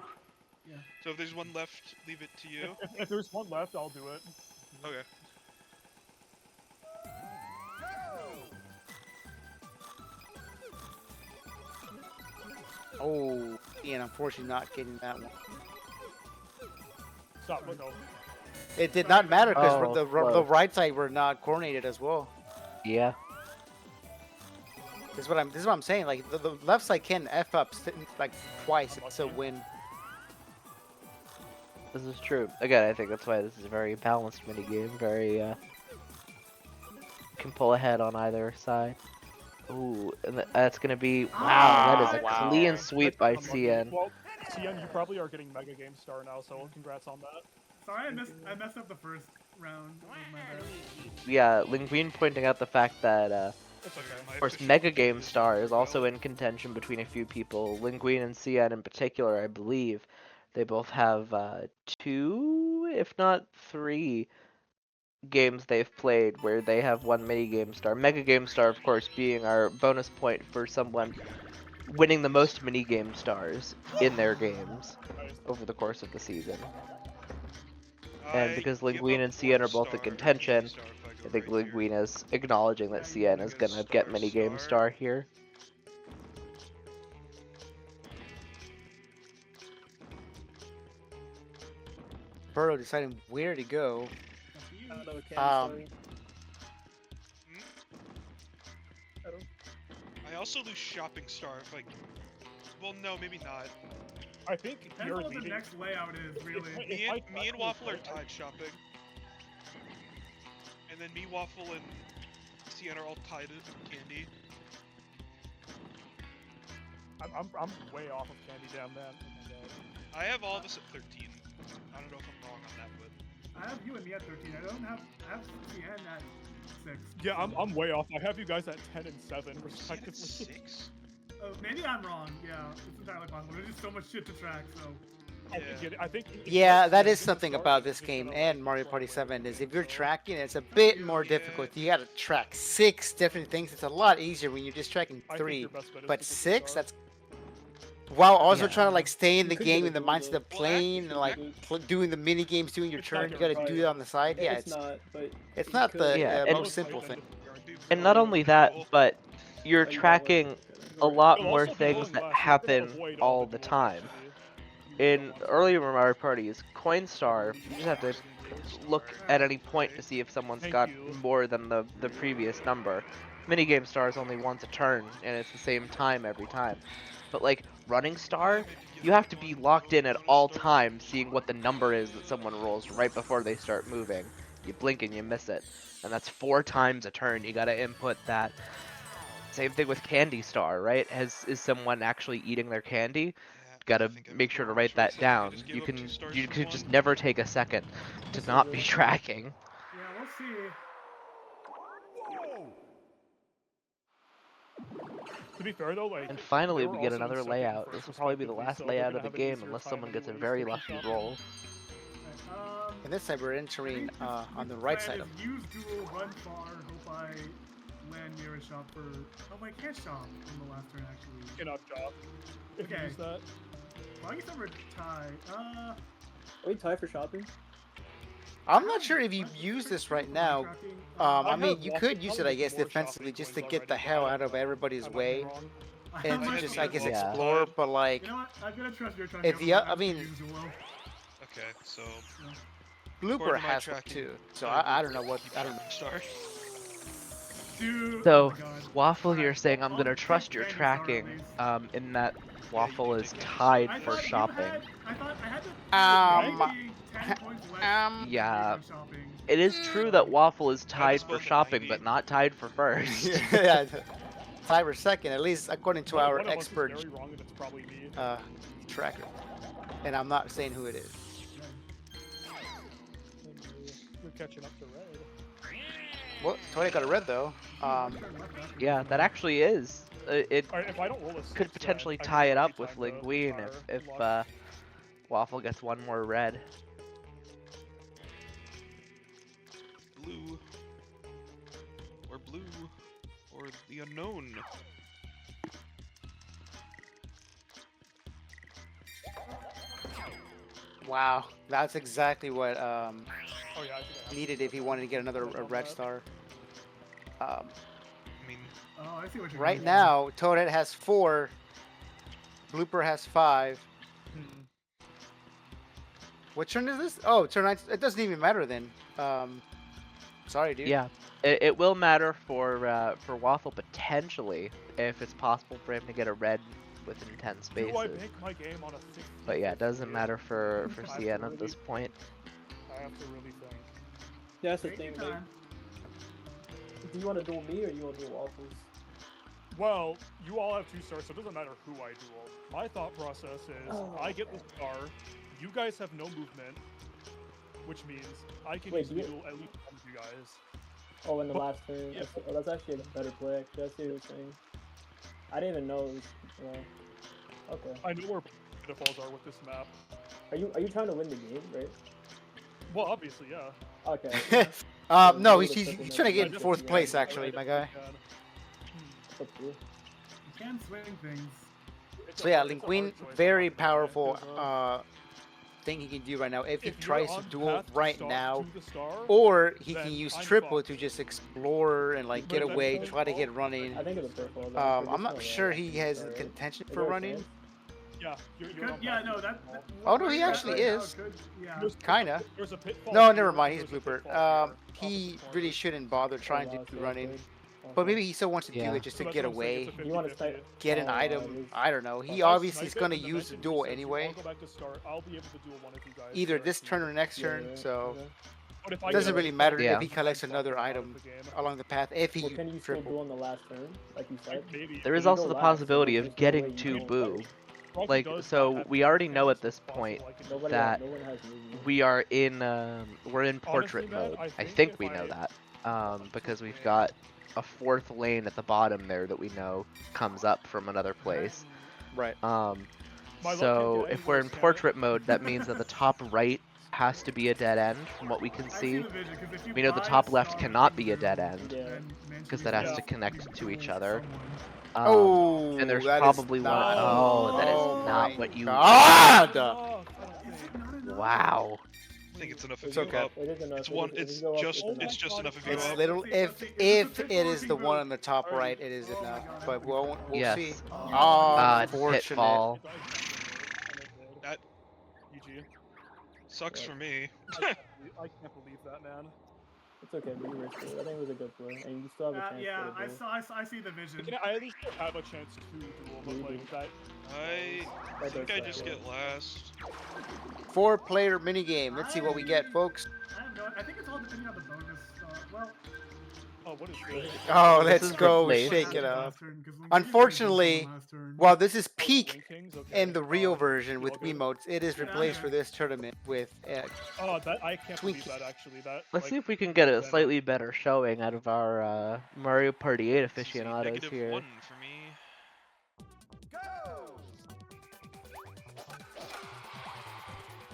Yeah. So if there's one left, leave it to you. If there's one left, I'll do it. Okay. Oh, and unfortunately not getting that one. Stop. No. It did not matter because Oh, the close. right side were not coordinated as well. Yeah. This is what I'm saying. Like the left side can f up like twice. It's a win. This is true. Again, I think that's why this is a very balanced minigame. Very, can pull ahead on either side. Ooh, and that's gonna be, wow, that is a wow. clean sweep by Unlucky. CN. Well, CN, you probably are getting Mega Game Star now, so congrats on that. Sorry, I messed up the first round. That was my bad. Yeah, Linguine pointing out the fact that, It's okay. My of course, official Mega name Game is Star is also Rafael. in contention between a few people. Linguine and CN in particular, I believe. They both have 2, if not 3, games they've played where they have won Mini Game Star. Mega Game Star, of course, being our bonus point for someone winning the most Mini Game Stars in their games over the course of the season. And I because give Linguine up and CN are 1 both in star every contention, star if I go think right here. Linguine is acknowledging that CN is gonna get Mini Game Star here. Burrow deciding where to go. I don't know what Um, Cam's I also lose shopping star if I. Well, no, maybe not. I think Depends you're on what the leading. next layout is, really. If Me I and, me and correctly Waffle are remember- tied shopping. And then me, Waffle, and CN are all tied in candy. I'm way off of Candy Jam then. Oh my god. I have all of us at 13. I don't know if I'm wrong on that, but. I have you and me at 13. I have CN at 6. Yeah, I'm way off. I have you guys at 10 and 7 CN at respectively. 6? Oh, maybe I'm wrong. Yeah, it's entirely possible. There's just so much shit to track, so. I think Yeah, that is something about this game and Mario Party 7 is if you're tracking, it's a bit more difficult. You got to track 6 different things. It's a lot easier when you're just tracking I think 3, your best bet is but to get the 6, star. that's while also Yeah. trying to like stay in the You could game get in the a duel, mindset though. of playing and like doing the mini games, doing your It's not turn. You got to do it on the side. Yeah, It's not, but it's you not could. the Yeah, and- most simple thing. And not only that, but you're Oh, you got one. tracking Okay, a then. lot You'll more also be things going that last, so you can happen avoid all the the duels, time. actually. In earlier Mario Parties, Coinstar, you just have to look at any point to see if someone's Thank got you. more than the previous number. Minigame Star is only once a turn, and it's the same time every time. But like Running Star, you have to be locked in at all times, seeing what the number is that someone rolls right before they start moving. You blink and you miss it, and that's 4 times a turn. You gotta input that. Same thing with Candy Star, right? Is someone actually eating their candy? Gotta make sure to write that down. You could just never take a second to not be tracking. Yeah, we'll see. To be fair though, like And finally, they were we get also in another second layout. and This will first probably be the last respectively, so they're layout gonna of the have an game easier unless time someone gets a anyways very station lucky shopping. roll. And this time we're entering on the right side of. Use duel, run far, hope I land near a shop for. Oh, I can't shop on the last turn actually. Cannot job. If you Okay. use that. Well, I guess I'm tie. Are we tied for shopping? I'm not sure if you use this right now. Tracking, I I mean, have you lots could of use it, I probably guess, more defensively shopping just to coins get the already, hell but out of everybody's I might be way wrong. and might to be just, I guess, wrong. Yeah. explore. But like, You know what? I'm gonna trust your If the I mean- Okay, so Blooper According to my has one tracking, too. So I don't know what I don't know. Star. Dude, So, oh my God. Waffle here Alright, saying I'm I'll gonna take trust your Candy Star at tracking, least. in that Waffle can is take it. tied I for thought you shopping. I thought I had to. Um, 10 points less Yeah. on shopping. It is true that Waffle is tied us for both at shopping, 90. but not tied for first. yeah, tie for second, at least according to our One of us is expert very wrong, and it's probably me. tracker. And I'm not saying who it is. You're catching up to red. Well, Tony got a red though. Yeah, that actually is. It Alright, if I don't roll a could six, potentially I can tie it every up with time the Linguine fire if lock. Waffle gets one more red. Blue. Or blue. Or the unknown. Wow, that's exactly what Oh yeah, I think I have needed if he wanted to get another a red star. I mean, Oh, I see what you're Right doing. now, Toadette has 4. Blooper has 5. Hmm. What turn is this? Oh, turn 9. It doesn't even matter then. Sorry, dude. Yeah, it will matter for Waffle potentially if it's possible for him to get a red within 10 Do I spaces. make my game on a 60? But yeah, it doesn't matter for I have to CN at really- this point. I have to really think. Yeah, that's the Take thing. your Like, time. do you want to duel me or you want to duel Waffles? Well, you all have 2 stars, so it doesn't matter who I duel. My thought process is I get the star, you guys have no movement, which means I can Wait, easily do you- duel at least one of you guys. Oh, in the But- last turn. yeah. Oh, that's actually a better play. Actually, I see what you're saying. I didn't even know it was. Okay. I know where pitfalls are with this map. Are you trying to win the game, right? Well, obviously, yeah. Okay. No, Yeah, he's triple trying to net. get I just- 4th place I actually, my definitely guy. can. It's up to you. You can swing things. It's So a yeah, hard- it's a hard Linguine, choice, very honestly, powerful 'cause, thing he can do right now if he if you're tries to on duel path to right star- now. to the star, Or he then can use I'm triple fucked. to just explore and like But get if that's away, the try to get default, running. I think it's a purple. I'm not sure he has the contention for running. yeah, you're Could- on yeah, path no, to that. default. Oh, no, he right actually now, is. yeah. There's- Kinda. There's a pitfall. No, here, never mind. He's there's a blooper. pitfall here, He opposite really corner. shouldn't bother trying to do running, but Okay. maybe he still wants to Yeah. do it just So to that's get what I'm saying, away, it's a You wanna 50-50. snipe- get an Oh, item. it is- I don't know. He If I obviously is snipe it gonna and the use the vengeance duel resets you, anyway. I'll go back to start. I'll be able to duel one of you guys. Either so this it's turn easy. or next turn. Yeah, So okay. But if I it get doesn't a really red matter star, Yeah. if he collects I'm another fucked out of item the game. along the path if Well, he can you still triple. duel in the last turn, like you said? Maybe. There is you also go the last, possibility so of there's no way getting you to don't Boo. fight. Froggy Like, does so have we already know at as this possible, point I can Nobody, that no one has movement. we are in we're in portrait man, mode. I I think think if we know I- that because we've got a 4th lane at the bottom there that we know comes up from another place. Right. My luck So can get if we're any in worse, can it? portrait mode, that means that the top right has to be a dead end from what we can I see see. the vision, 'cause if you We know the buy a top left star cannot with be a Hindu, dead end Yeah. then mentally because that has Yeah. to you connect to each duel other. someone. Oh, And there's that is probably one. not. Oh, that is Oh not my what you. God! Enough, I don't Is think. it not enough? Wow. I think it's enough if It's you okay. go up. It is enough. It's It one. is- if It's you go up, just. Oh my It's just God, enough if it's you go It's up. little Let's see, if let's see. Is if this a it is the pitfall one looking on the top Alright. right, it is Oh my enough. God, But we'll Yes. see. Oh, Oh, It's unfortunate. pitfall. That- GG. Sucks Yeah. for me. I can't believe that, man. It's okay, but you risked it. I think it was a good play, and you still have a chance yeah, to I duel. saw. I see the vision. I at least have a chance to duel, but like that. I That think does I suck, just yeah. get last. 4-player minigame. Let's see what we get, folks. I think it's all depending on the bonus. Well, Oh, what is this? Oh, This let's is go replaced. shake it last up. turn, 'cause Lincoln Unfortunately, didn't last turn. While this is Oh, peak Link Kings? Okay. in the real Oh, version you with all good? emotes, it is Yeah, replaced yeah. for this tournament with Oh, that I can't believe Twinkie. that actually. That. Let's like, see if we can get a then- slightly better showing out of our Mario Party 8 This is a aficionados here. -1 for me.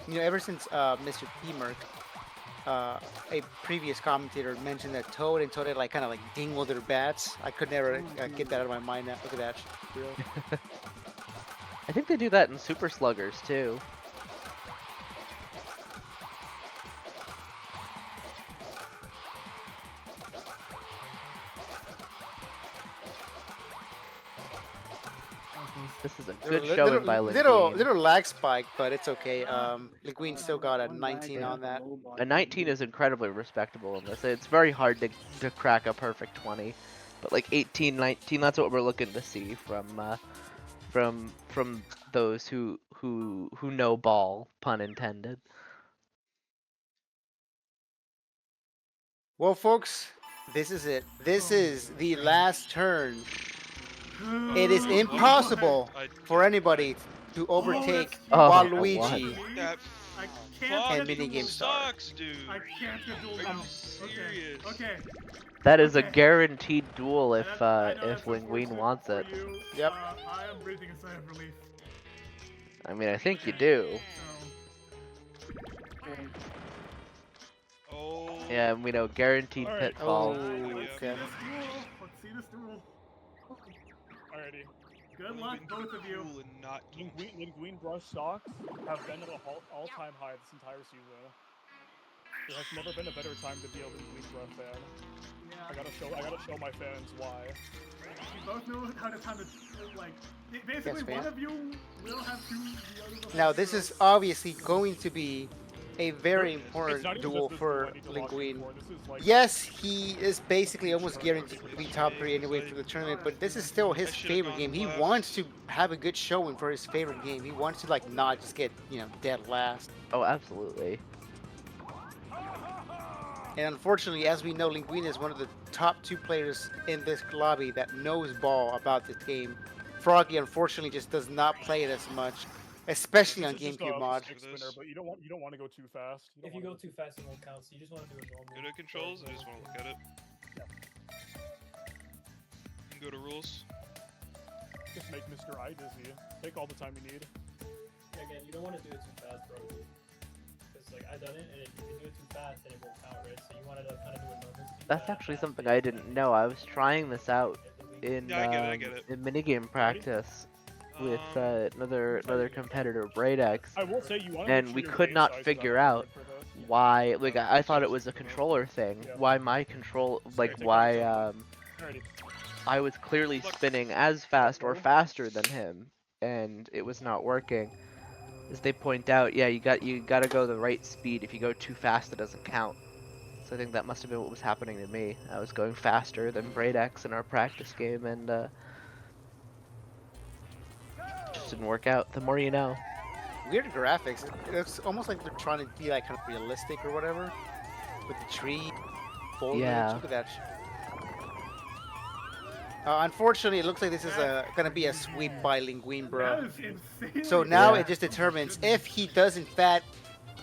You know, ever since Mr. P-Merc, a previous commentator mentioned that Toad and Toadette like kind of like dingle their bats. I could never get that out of my mind. Now. Look at that. Shit, bro. I think they do that in Super Sluggers too. This is a good showing by Linguine. Little lag spike, but it's okay. Linguine still got a 19 on that. A 19 is incredibly respectable in this. It's very hard to crack a perfect 20, but like 18, 19, that's what we're looking to see from those who know ball, pun intended. Well, folks, this is it. This is the last turn. It is impossible I, for anybody to overtake Oh, Waluigi. that I can't And get minigame duel. star. sucks, dude. I can't get duel Are now. you serious? Okay. That is a Okay. guaranteed duel if I know if that's Linguine unfortunate wants for it. you. Yep. I am breathing a sigh of relief. I mean, I think you do. So, Oh. Yeah, and we know guaranteed Alright. pitfall. Oh, let's okay. see this duel. Let's see this duel. Alrighty. Good luck, both of you. Cool and not Linguine brush stocks have been at an all-time high this entire season. There has never been a better time to be a Linguine brush fan. I Yeah. gotta show my fans why. You both know how to kind of like. Basically, fan. one of you will have two. The other will Now, have this zero. is obviously going to be a very It's not important even duel just this for I need to lock in Linguine. for. This is like Yes, he is basically almost guaranteed to be top 3 anyway for the tournament, but this is still his I should've favorite gone game. He last. wants to have a good showing for his favorite game. He wants to like not just get, dead last. Oh, absolutely. And unfortunately, as we know, Linguine is one of the top 2 players in this lobby that knows ball about this game. Froggy unfortunately just does not play it as much, especially on this is just GameCube a mod. stick spinner, but you don't want to go too fast. If you go too fast, it won't count. So you just want to do it normal. Go to controls. I just want to look at it. You can go to rules. Just make Mr. I dizzy. Take all the time you need. Yeah, again, you don't want to do it too fast, bro. Because like I done it, and if you do it too fast, then it won't count, right? So you want to kind of do it normal. That's actually something I didn't know. I was trying this out in Yeah, I get it. in minigame practice with another competitor, Braidex. I will say you want And we could not figure out why, like, I thought it was a controller thing. Yeah. Why my control, like, take why your I was clearly spinning as fast or faster than him, and it was not working. As they point out, yeah, you gotta go the right speed. If you go too fast, it doesn't count. So I think that must have been what was happening to me. I was going faster than Braidex in our practice game, and just didn't work out. The more you know. Weird graphics. It's almost like they're trying to be like kind of realistic or whatever. With the tree, foliage. Yeah. Look at that. Unfortunately, it looks like this is gonna be a sweep by Linguine, That bro. is insane. So now Yeah. it just determines if he does in fact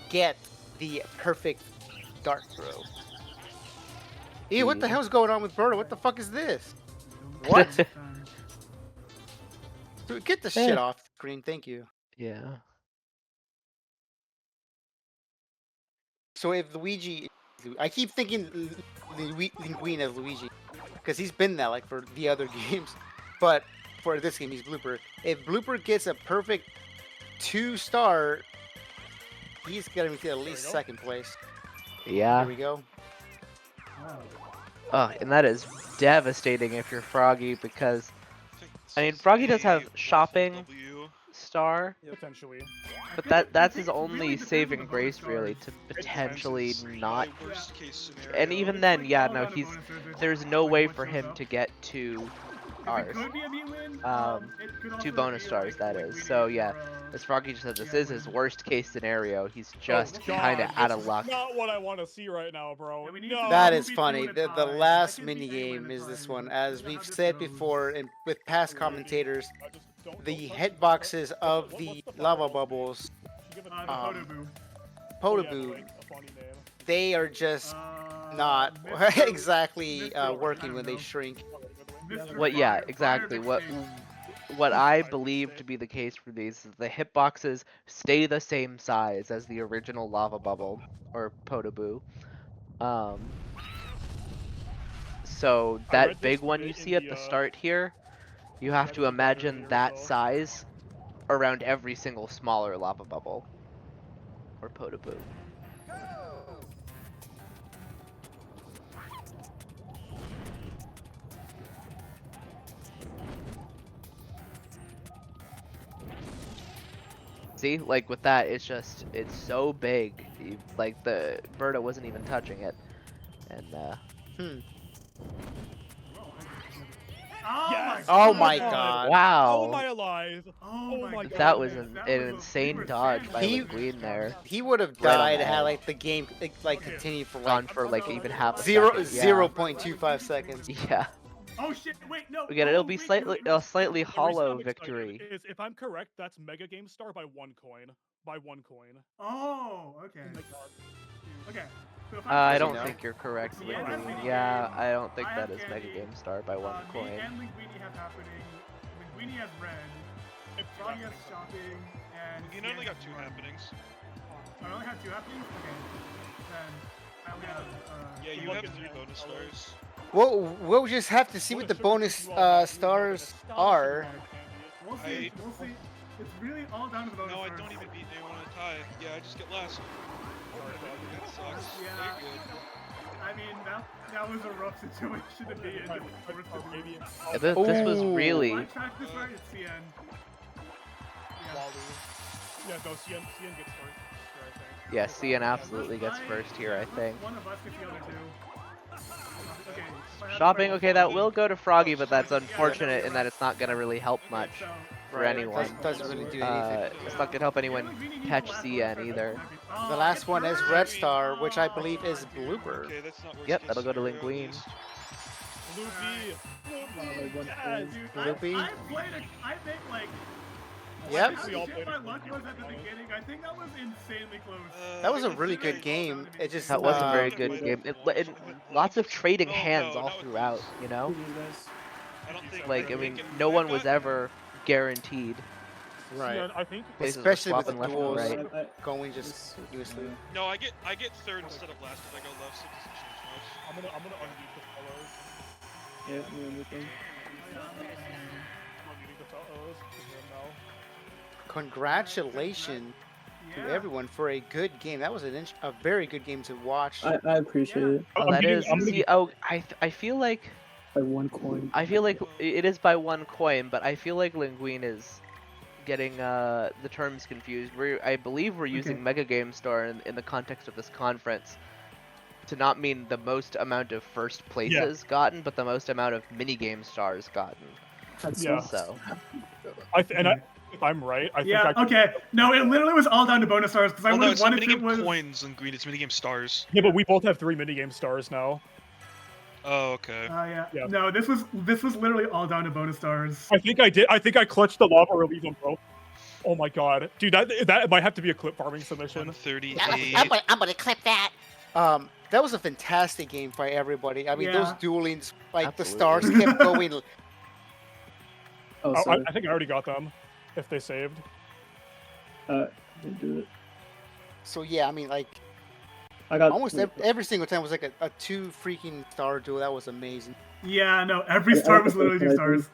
get the perfect dart throw. Ew, what the Mhm. hell's going on with Birdo? What the fuck is this? What? Dude, get the shit off the screen, thank you. Yeah. So if Luigi, I keep thinking Linguine as Luigi, because he's been that like for the other games, but for this game he's Blooper. If Blooper gets a perfect 2-star, he's gonna be at least go. second place. Yeah. Here we go. Wow. Oh, and that is devastating if you're Froggy because think I mean this is Froggy does a have waffle shopping W. star, Potentially. but I that's think his it really only depends on saving the bonus grace really stars. to Depends, potentially it's not. my worst case scenario. And even It's then, like yeah, all no, down to he's bonuses, it's there's no like way what for shows him up. to get to If ours. it could be a meat win, it could also 2 bonus be stars, like that is. Linguini So yeah, or, as Froggy just said, this yeah, is his win. worst case scenario. He's just oh, kind of God, out this of is luck. Not what I want to see right now, bro. Yeah, we need no. to- That Who is beat funny. who in a The tie? last That could be mini anyone in game a is this tie, one. but As how we've this said goes. before with past commentators, I just the don't hitboxes of what's the the lava final? bubbles, Give it The a- Um, Podoboo. oh, yeah, Podoboo, like, a funny name. they are just Uh, not Mr. exactly Mr. working I when don't they know. shrink. Mr. What? Yeah, Fire exactly. McState. What I Fire believe McState. to be the case for these is the hitboxes stay the same size as the original lava bubble or Podoboo. Um, so I that read big this one you in see at the start here, you have read to it in the imagine earlier, that so- size around every single smaller lava bubble or Podoboo. See, like with that, it's so big. Like the Berta wasn't even touching it, and Hmm. Yes! Oh my God. god. wow, Oh, am I alive? Oh my god. that was man, an was insane we were dodge by He- Linguine there. He would have Right on died the had edge. like the game like Okay. continued for Gone like for like even half a zero second. Yeah. 0.25 seconds. Yeah, Oh shit! Wait, no. again, it'll oh, be wait, slightly no, a slightly The reason hollow I'm excited victory. Is if I'm correct, that's Mega Game Star by 1 coin. By 1 coin. Oh, okay. Oh my god. Okay. So if I you don't know? think you're correct, Yeah, that's Linguine. the Yeah, game. I don't think I that have is Mega candy. Game Star by 1 Me coin. and Linguini have happening. Linguini has red. Froggy has shopping, and You Cian only got has 2 red. happenings. I only have 2 happenings. Okay. Then I only have. Yeah, you Look have at 3 that. bonus stars. Well, we'll just have to see what the bonus stars are. We'll see. I- We'll see. It's really all down to the bonus No, I stars. don't even beat anyone in a tie. Yeah, I just get last. That sucks. Yeah. Very good. I mean, that was a rough situation to be in. Just forced to be. Yeah, this was Ooh. really. If I track this right, it's CN. Yeah. Yeah, no, CN gets first, I think. Yeah, CN absolutely gets first here, I think. One of us gets the other 2. Okay. if I have Shopping, the okay, that will go to Froggy, but that's Yeah, unfortunate in yeah. that it's not gonna really help Okay, much so- for Right, anyone. doesn't really do anything. It's not gonna help anyone Linguini needs catch the last CN bonus either. stars. The Oh, last it's one is hurt. Red Star, which I Oh, believe is dude. Blooper. Okay, that's not worst Yep, case that'll go to scenario, at Linguine. least. Loopy! like, one Yes! coin. Dude, Loopy? I played I think like. Yep. How We all shit played my it. luck was at the beginning. I think that was insanely close. That was a it's really okay. good game. It just That was a very Uh, good it game. might It, have lots of trading No, hands no, all not with throughout, these. you know? Who do you guys? I don't think. Like, I think mean, it- no I one was got- ever guaranteed. Right. CN, I think Places were Especially with the swapping left and duels right. going just continuously. No, I get third instead of last if I go left, so it doesn't change much. I'm gonna unmute the fellows. Yeah, me and Ethan. I'm unmuting the fellows. Because we're now. Congratulations to Yeah. everyone for a good game. That was a very good game to watch. I appreciate it. Oh, that is. See, oh, I feel like By 1 coin. it is by 1 coin, but I feel like Linguine is getting the terms confused. I believe we're using Okay. Mega Game Star in the context of this conference to not mean the most amount of first places gotten, but the most amount of mini game stars gotten. That's Yeah. So If I'm right, I think Yeah. I Okay. No, it literally was all down to bonus stars because I Well, would no, have it's not won if it minigame was. coins and green, it's minigame stars. Yeah, but we both have 3 minigame stars now. Oh, okay. Yeah. Yeah. No, this was literally all down to bonus stars. I think I did. I think I clutched the lava relief on bro. Oh my god, dude, that might have to be a clip farming submission. 138. I'm gonna clip that. That was a fantastic game by everybody. I mean, those Yeah. duelings, like the Absolutely. stars kept going. Oh, Oh, sorry. I think I already got them. If they saved. Didn't do it. So yeah, I mean, like I got almost every single time was like a 2 freaking star duel. That was amazing. Yeah, no, every I- I star was have to literally 2 say, stars.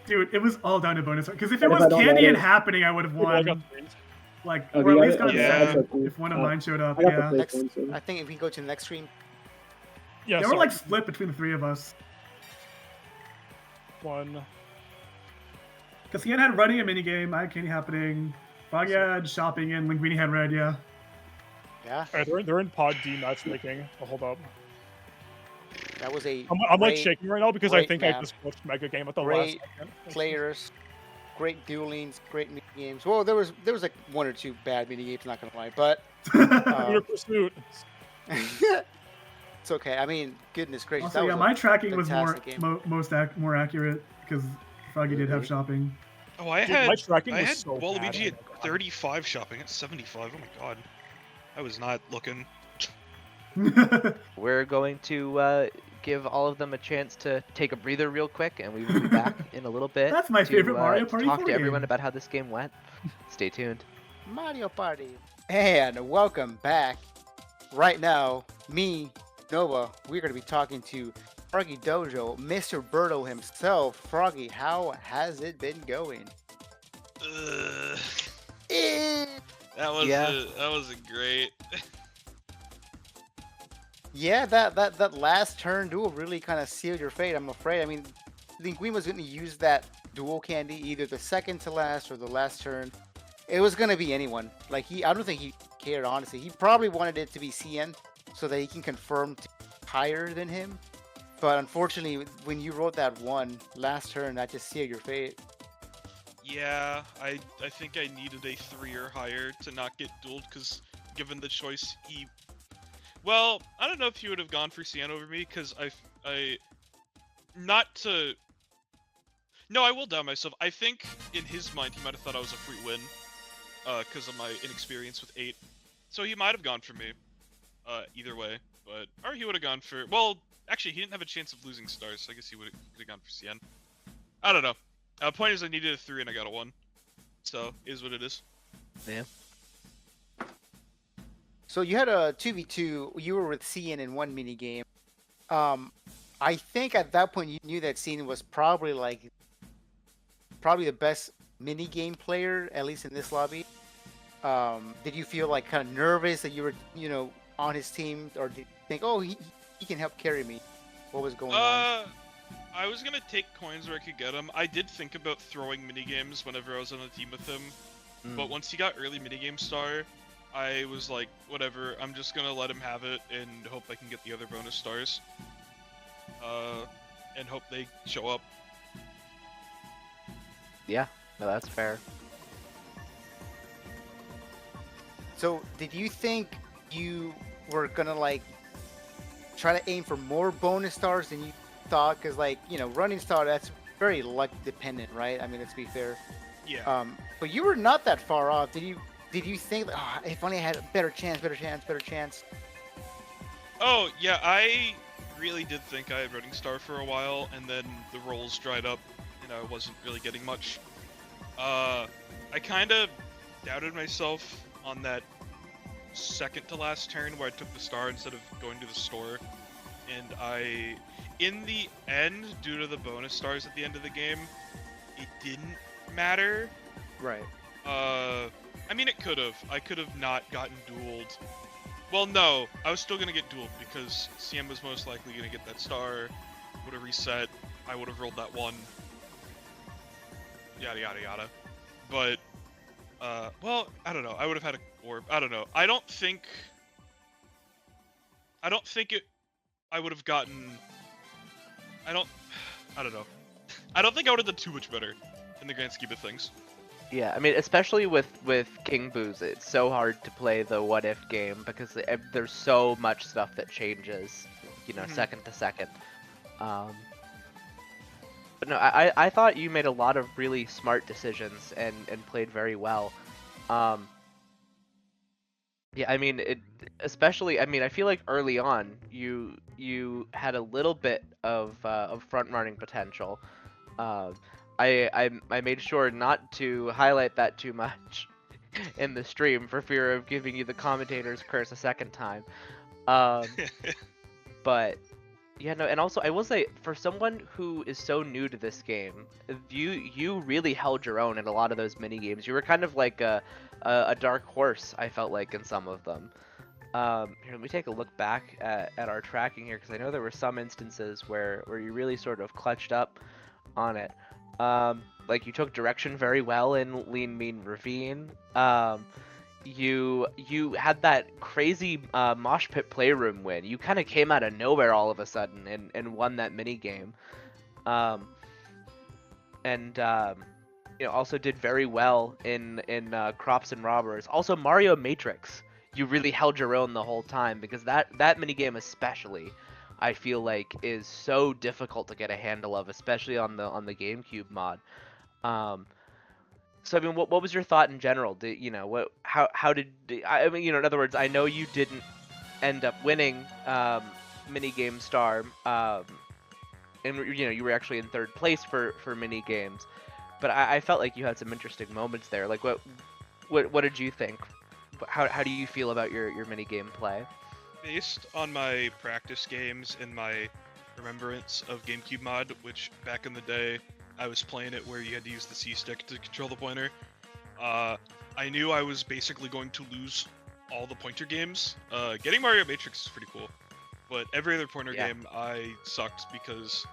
Dude, it was all down to bonus. Because if it And if was I don't Candy get and it- happening, I would have We've all got won. screens. Like, Oh, or you at got least it? got Okay, Yeah. that's second okay. if one of mine showed up. I got Yeah. the Next, play points. I think if we go to the next screen, Yeah, They were sorry. like split between the 3 of us. One. Because Ian had running a minigame, I had Candy happening, Froggy had shopping, and Linguini had red, yeah. yeah, Alright, they're in pod D matchmaking. Oh, hold up. that was a I'm like great shaking right now because I great think I map. just watched Mega Game at the Great last second. players, great duelings, great mini games. Well, there was like 1 or 2 bad mini games, not gonna lie, but Your pursuit. it's okay. I mean, goodness gracious, Also, that yeah, was my tracking was more fantastic game. more accurate because Froggy did have Mhm. shopping. Oh, I Dude, had my tracking I was had so bad. Waluigi Oh at my God. 35 shopping at 75. Oh my god. I was not looking. We're going to give all of them a chance to take a breather real quick, and we will be back in a little bit. That's my to, favorite Mario to Party talk 4 to everyone game. about how this game went. Stay tuned. Mario Party. And welcome back. Right now, me, Nova, we're going to be talking to Froggy Dojo, Mr. Birdo himself. Froggy, how has it been going? Ugh. Eh, That was Yeah. that wasn't great. Yeah, that last turn duel really kind of sealed your fate, I'm afraid. I mean, Linguine was going to use that duel candy either the second to last or the last turn. It was going to be anyone. Like, I don't think he cared, honestly. He probably wanted it to be CN so that he can confirm higher than him. But unfortunately, when you wrote that one last turn, that just sealed your fate. Yeah, I think I needed a 3 or higher to not get dueled, because given the choice, well, I don't know if he would have gone for Cian over me, because not to... No, I will doubt myself. I think in his mind he might have thought I was a free win, because of my inexperience with 8. So he might have gone for me, either way. Or he would have gone for... Well, actually, he didn't have a chance of losing stars, so I guess he would have gone for Cian. I don't know. Point is, I needed a 3 and I got a 1. So, is what it is. Yeah. So you had a 2v2. You were with CN in one mini game. I think at that point you knew that CN was probably the best mini game player, at least in this lobby. Did you feel like kind of nervous that you were, on his team, or did you think, oh, he can help carry me? What was going on? I was gonna take coins where I could get them. I did think about throwing minigames whenever I was on a team with him, but once he got early minigame star, I was like, whatever, I'm just gonna let him have it and hope I can get the other bonus stars. And hope they show up. Yeah, no, that's fair. So did you think you were gonna try to aim for more bonus stars than you thought? Because running star, that's very luck dependent, right? I mean, let's be fair. Yeah. But you were not that far off. Did you think, if only I had a better chance? Oh, yeah, I really did think I had Running Star for a while, and then the rolls dried up, and I wasn't really getting much. I kind of doubted myself on that second to last turn where I took the star instead of going to the store, and in the end, due to the bonus stars at the end of the game, it didn't matter. Right. I mean, it could have. I could have not gotten dueled. Well, no, I was still gonna get dueled because CM was most likely gonna get that star, would have reset, I would have rolled that 1. Yada yada yada. But, well, I don't know. I would have had a orb. I don't know. I don't think I would have gotten. I don't know. I don't think I would have done too much better in the grand scheme of things. Yeah, I mean, especially with King Boo's, it's so hard to play the what if game because there's so much stuff that changes, second to second. But no, I thought you made a lot of really smart decisions and played very well. Yeah, I mean, I feel like early on you had a little bit of front running potential. I made sure not to highlight that too much in the stream for fear of giving you the commentator's curse a second time. Um, but yeah, no, and also I will say for someone who is so new to this game, you really held your own in a lot of those mini games. You were kind of like a dark horse, I felt like, in some of them. Here, let me take a look back at our tracking here because I know there were some instances where you really sort of clutched up on it. Like you took direction very well in Lean Mean Ravine. You had that crazy mosh pit playroom win. You kind of came out of nowhere all of a sudden and won that mini game. And you know, also did very well in Crops and Robbers. Also Mario Matrix. You really held your own the whole time because that mini game especially, I feel like is so difficult to get a handle of, especially on the GameCube mod. So I mean, what was your thought in general? Did you know what how did I mean, you know, in other words, I know you didn't end up winning mini game star, and you know you were actually in third place for mini games, but I felt like you had some interesting moments there. Like what did you think? How do you feel about your mini game play? Based on my practice games and my remembrance of GameCube mod, which back in the day I was playing it where you had to use the C stick to control the pointer, I knew I was basically going to lose all the pointer games. Getting Mario Matrix is pretty cool, but every other pointer game I sucked because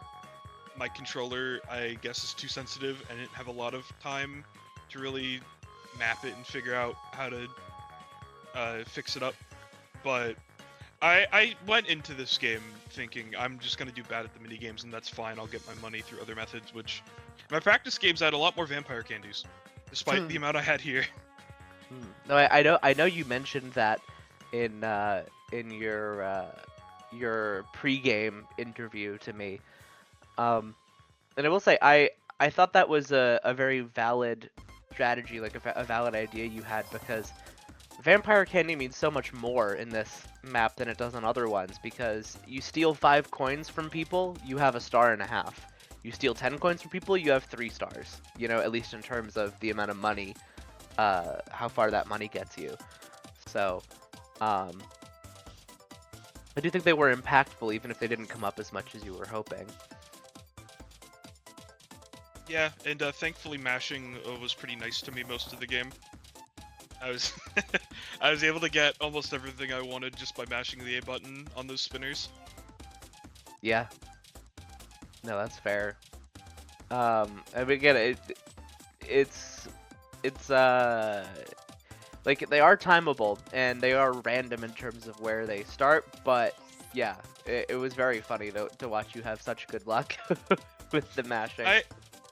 my controller, I guess, is too sensitive and I didn't have a lot of time to really map it and figure out how to fix it up. But I went into this game thinking I'm just going to do bad at the mini games and that's fine, I'll get my money through other methods, which my practice games I had a lot more vampire candies, despite the amount I had here. No, I know you mentioned that in your pre-game interview to me, and I will say I thought that was a very valid strategy, like a valid idea you had, because vampire candy means so much more in this map than it does on other ones, because you steal 5 coins from people, you have 1.5 stars. You steal 10 coins from people, you have 3 stars. You know, at least in terms of the amount of money, how far that money gets you. So, I do think they were impactful, even if they didn't come up as much as you were hoping. Yeah, and thankfully mashing was pretty nice to me most of the game. I was I was able to get almost everything I wanted just by mashing the A button on those spinners. Yeah. No, that's fair. I mean, again, it's like they are timeable and they are random in terms of where they start, but yeah, it was very funny to watch you have such good luck with the mashing.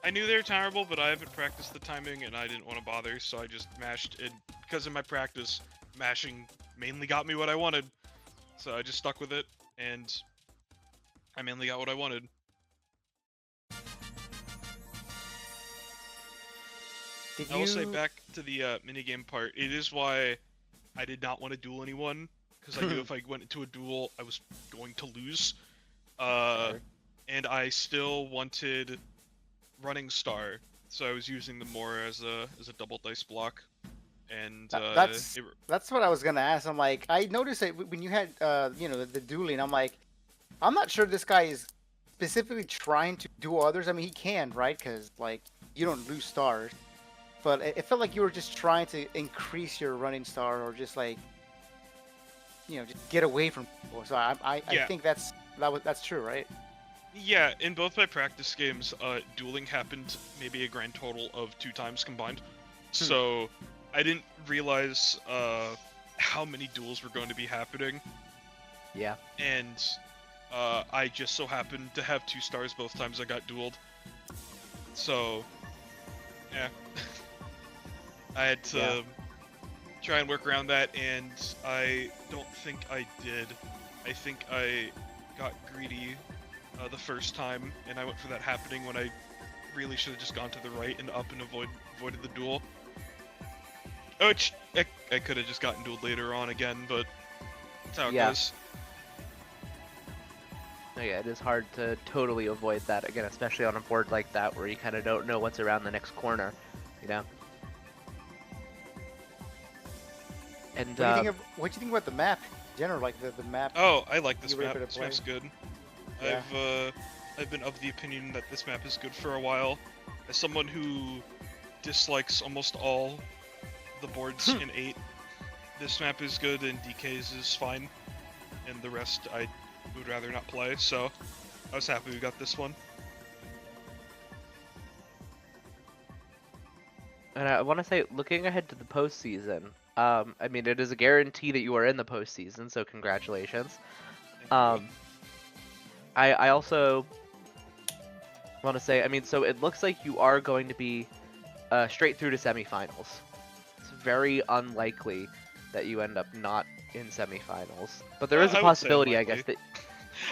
I knew they were timeable, but I haven't practiced the timing and I didn't want to bother, so I just mashed it. Because in my practice, mashing mainly got me what I wanted. So I just stuck with it, and I mainly got what I wanted. I will say, back to the minigame part, it is why I did not want to duel anyone, because I knew if I went into a duel, I was going to lose. And I still wanted Running Star, so I was using them more as a double dice block. And that's what I was gonna ask. I'm like, I noticed that when you had you know, the dueling, I'm like, I'm not sure this guy is specifically trying to duel others. I mean, he can, right? Because like you don't lose stars, but it felt like you were just trying to increase your running star, or just like, you know, just get away from people. So I think that's true, right? Yeah, in both my practice games, dueling happened maybe a grand total of 2 times combined. So I didn't realize how many duels were going to be happening. Yeah. And I just so happened to have 2 stars both times I got dueled. So, yeah. I had to try and work around that, and I don't think I did. I think I got greedy the first time, and I went for that happening when I really should have just gone to the right and up and avoided the duel. Which, I could have just gotten dueled later on again, but that's how it goes. No, yeah, it is hard to totally avoid that, again, especially on a board like that where you kind of don't know what's around the next corner, you know? And What do you think about the map? In general, like the map. Oh, I like this You were map. able to This map's play. good. Yeah. I've been of the opinion that this map is good for a while. As someone who dislikes almost all the boards in 8, this map is good and DK's is fine. And the rest I would rather not play, so I was happy we got this one. And I want to say, looking ahead to the postseason, I mean, it is a guarantee that you are in the postseason, so congratulations. Thank you. I also want to say, I mean, so it looks like you are going to be straight through to semifinals. It's very unlikely that you end up not in semifinals, but there is a I would say possibility, I guess, unlikely.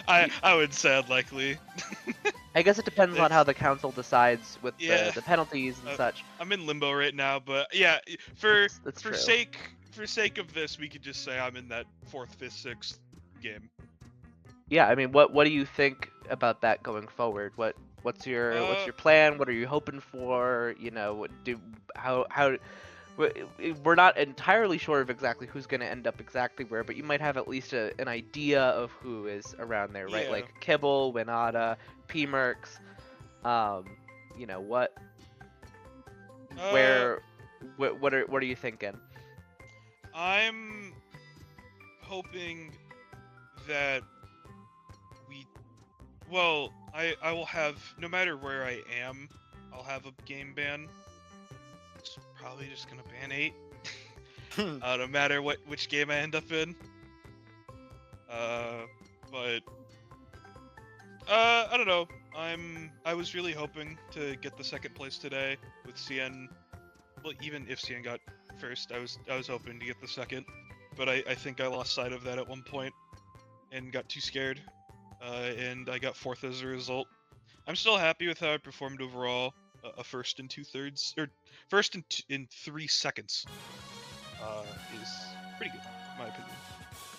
that I would say unlikely. I guess it depends on how the council decides with Yeah. the penalties and such. I'm in limbo right now, but yeah, for That's for true. sake of this, we could just say I'm in that 4th, 5th, 6th game. Yeah, I mean, what do you think about that going forward? What's your plan? What are you hoping for? You know, we're not entirely sure of exactly who's going to end up exactly where, but you might have at least an idea of who is around there, right? Yeah. Like Kibble, Winata, P-Mercs, you know, what are you thinking? I'm hoping that I will have, no matter where I am, I'll have a game ban. It's probably just gonna ban 8. No matter which game I end up in. But I don't know. I was really hoping to get the 2nd place today with CN. Well, even if CN got 1st, I was hoping to get the 2nd, but I think I lost sight of that at one point and got too scared, and I got 4th as a result. I'm still happy with how I performed overall. A 1st and 2/3, or 1st in 3 seconds, is pretty good, in my opinion.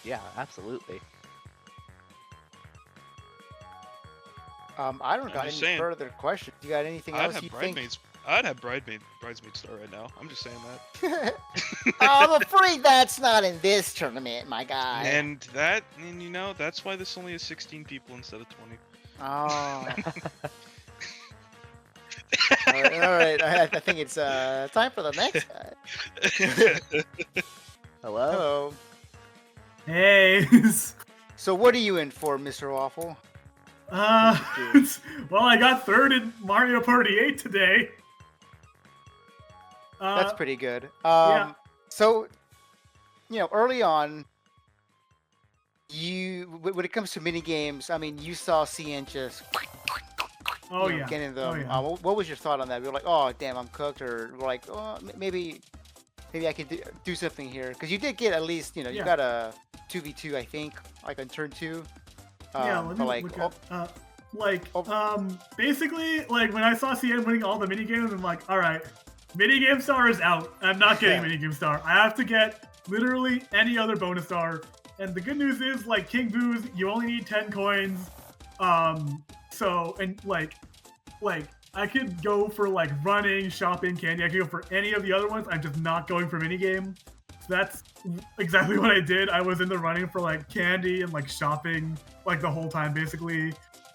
Yeah, absolutely. I don't I'm got any just saying. further questions. You got anything I'd else have you think? bridesmaid star right now. I'm just saying that. I'm afraid that's not in this tournament, my guy. And you know, that's why this only has 16 people instead of 20. Oh. all right. I think it's time for the next guy. Hello? Hello. Hey. So what are you in for, Mr. Waffle? Well, I got 3rd in Mario Party 8 today. That's pretty good. Yeah. So, you know, early on, when it comes to mini games, I mean, you saw CN just Oh you know, yeah. getting them. Oh, yeah. What was your thought on that? We were like, oh damn, I'm cooked, or we're like, oh maybe I could do something here, because you did get at least, you know, you Yeah. got a 2v2, I think, like on turn 2. Yeah, let me but like, look at, oh. basically, like, when I saw CN winning all the minigames, I'm like, alright, minigame star is out. I'm not getting minigame star. I have to get literally any other bonus star. And the good news is, like, King Boo's, you only need 10 coins. So, and, like, I could go for, like, running, shopping, candy. I could go for any of the other ones. I'm just not going for minigame. So that's exactly what I did. I was in the running for, like, candy and, like, shopping, like, the whole time, basically.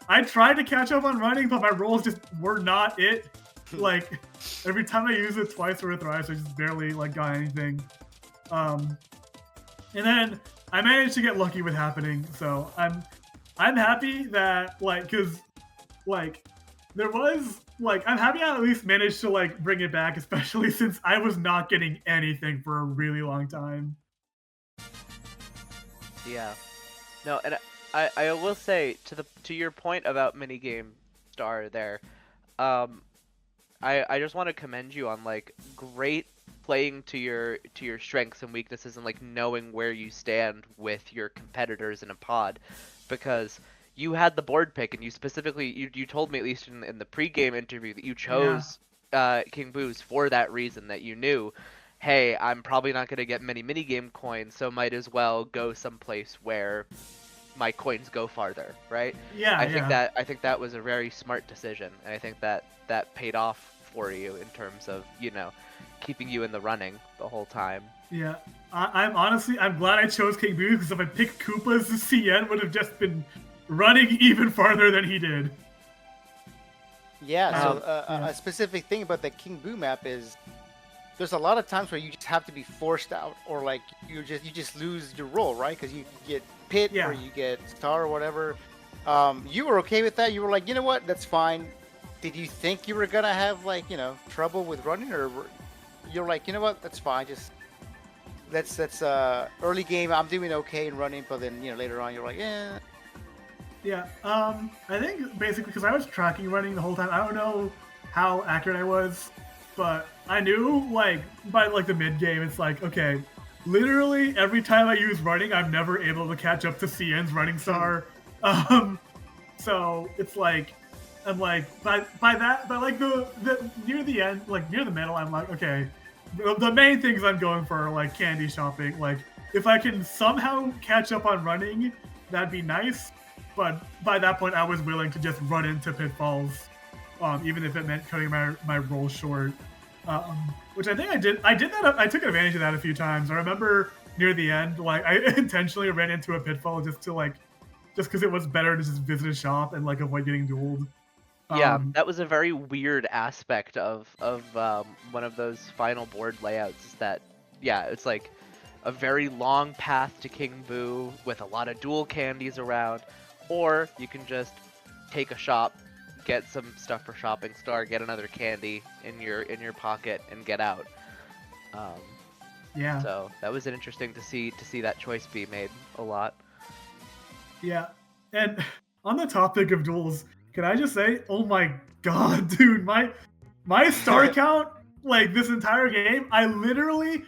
I tried to catch up on running, but my rolls just were not it. Like, every time I use it twice or thrice, I just barely, like, got anything. And then I managed to get lucky with happening, so I'm happy that, like, cause, like, there was, like, I'm happy I at least managed to, like, bring it back, especially since I was not getting anything for a really long time. Yeah. No, and I will say to your point about minigame star there, I just want to commend you on, like, great playing to your strengths and weaknesses and, like, knowing where you stand with your competitors in a pod, because you had the board pick and you specifically you told me, at least in the pregame interview, that you chose King Boo's for that reason, that you knew, hey, I'm probably not going to get many minigame coins, so might as well go someplace where my coins go farther, right? Yeah, I think that was a very smart decision, and I think that paid off for you in terms of, you know, keeping you in the running the whole time. Yeah, I'm glad I chose King Boo, because if I picked Koopas, CN would have just been running even farther than he did. Yeah, so yeah. a specific thing about the King Boo map is there's a lot of times where you just have to be forced out, or like you just lose your role, right? Because you get pit Yeah. or you get star or whatever. You were okay with that? You were like, you know what, that's fine. Did you think you were gonna have like, you know, trouble with running, or you're like, you know what, that's fine, just that's early game I'm doing okay in running, but then, you know, later on you're like, eh. Yeah, I think basically because I was tracking running the whole time, I don't know how accurate I was, but I knew, like, by, like, the mid-game, it's like, okay, literally every time I use running, I'm never able to catch up to CN's running star. So it's like, I'm like, by like the near the end, like near the middle, I'm like, okay, the main things I'm going for are like candy shopping. Like, if I can somehow catch up on running, that'd be nice. But by that point, I was willing to just run into pitfalls, even if it meant cutting my roll short. Which I think I did. I did that. I took advantage of that a few times. I remember near the end, like I intentionally ran into a pitfall just because it was better to just visit a shop and like avoid getting dueled. Yeah, that was a very weird aspect of one of those final board layouts. Is that, yeah, it's like a very long path to King Boo with a lot of dual candies around, or you can just take a shop, get some stuff for Shopping Star, get another candy in your pocket, and get out. Yeah. So that was interesting to see that choice be made a lot. Yeah, and on the topic of duels, can I just say, oh my god, dude, my star count, like this entire game, I literally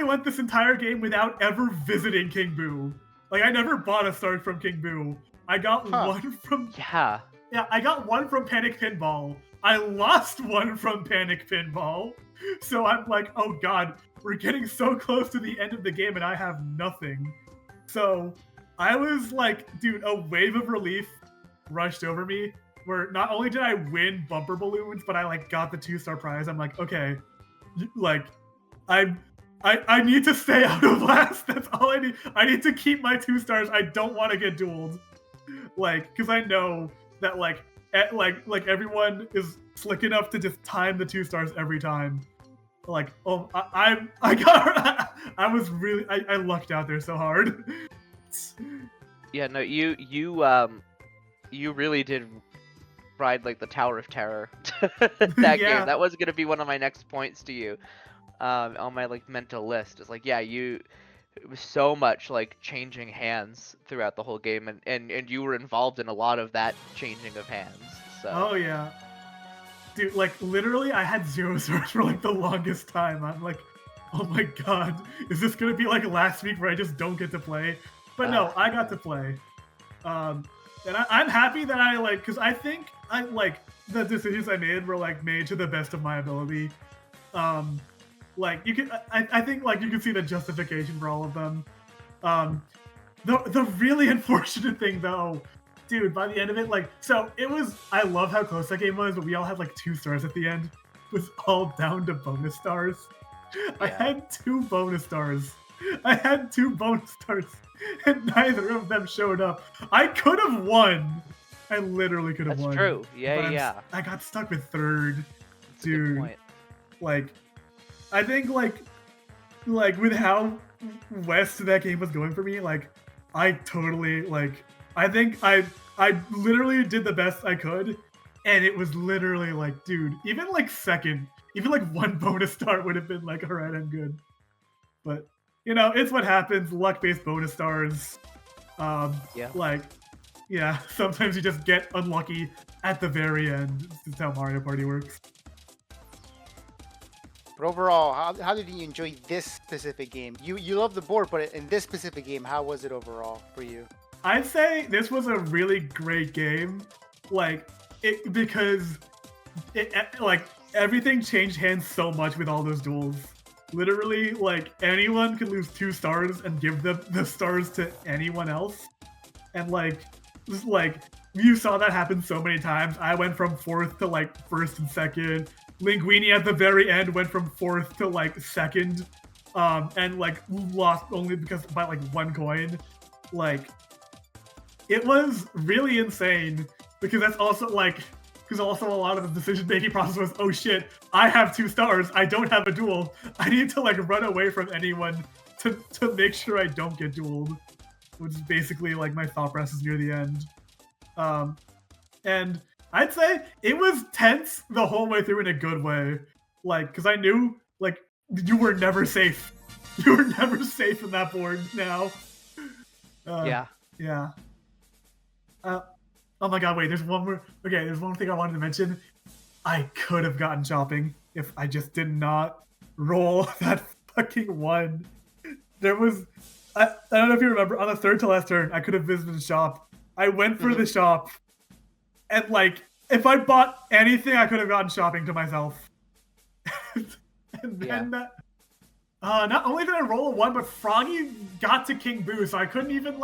went this entire game without ever visiting King Boo. Like, I never bought a star from King Boo. I got one from Yeah. Yeah, I got one from Panic Pinball. I lost one from Panic Pinball. So I'm like, oh god, we're getting so close to the end of the game and I have nothing. So I was like, dude, a wave of relief rushed over me, where not only did I win bumper balloons, but I like got the 2-star prize. I'm like, okay, like I need to stay out of last. That's all I need. I need to keep my 2 stars. I don't want to get dueled. Like, because I know that like everyone is slick enough to just time the 2 stars every time. Like, oh, I lucked out there so hard. Yeah, no, you really did ride like the Tower of Terror that Yeah. game. That was gonna be one of my next points to you, on my like mental list. It's like, yeah, it was so much like changing hands throughout the whole game, and you were involved in a lot of that changing of hands. So. Oh yeah, dude, like literally, I had 0 stars for like the longest time. I'm like, oh my god, is this gonna be like last week where I just don't get to play? But no, I got to play. And I'm happy that I like, because I think I like the decisions I made were like made to the best of my ability. Like you can, I think like you can see the justification for all of them. The really unfortunate thing though, dude, by the end of it, like, so it was, I love how close that game was, but we all had like 2 stars at the end. It was all down to bonus stars. I had 2 bonus stars. And neither of them showed up. I could have won. I literally could have won. That's true. Yeah, but yeah. I got stuck with 3rd. That's a good Dude. point. Like, I think like with how west that game was going for me, like I totally like, I think I literally did the best I could, and it was literally like, dude, even like 2nd, even like 1 bonus star would have been like, all right, I'm good. But you know, it's what happens. Luck-based bonus stars. Yeah. Like, yeah, sometimes you just get unlucky at the very end. This is how Mario Party works. But overall, how did you enjoy this specific game? You love the board, but in this specific game, how was it overall for you? I'd say this was a really great game. Like, because like everything changed hands so much with all those duels. Literally, like, anyone could lose 2 stars and give the stars to anyone else. And, like, just, like, you saw that happen so many times. I went from 4th to, like, 1st and 2nd. Linguini at the very end went from 4th to like 2nd, and like lost only because by like 1 coin. Like, it was really insane because that's also like, because also a lot of the decision making process was, oh shit, I have 2 stars, I don't have a duel, I need to like run away from anyone to make sure I don't get dueled, which is basically like my thought process near the end. And I'd say it was tense the whole way through in a good way, like, because I knew like you were never safe. You were never safe in that board now. Yeah. Yeah. Oh my god, wait, there's one more. Okay, there's one thing I wanted to mention. I could have gotten shopping if I just did not roll that fucking 1. There was. I don't know if you remember, on the 3rd to last turn, I could have visited the shop. I went for the shop, and like, if I bought anything, I could have gotten shopping to myself. And then not only did I roll a 1, but Froggy got to King Boo, so I couldn't even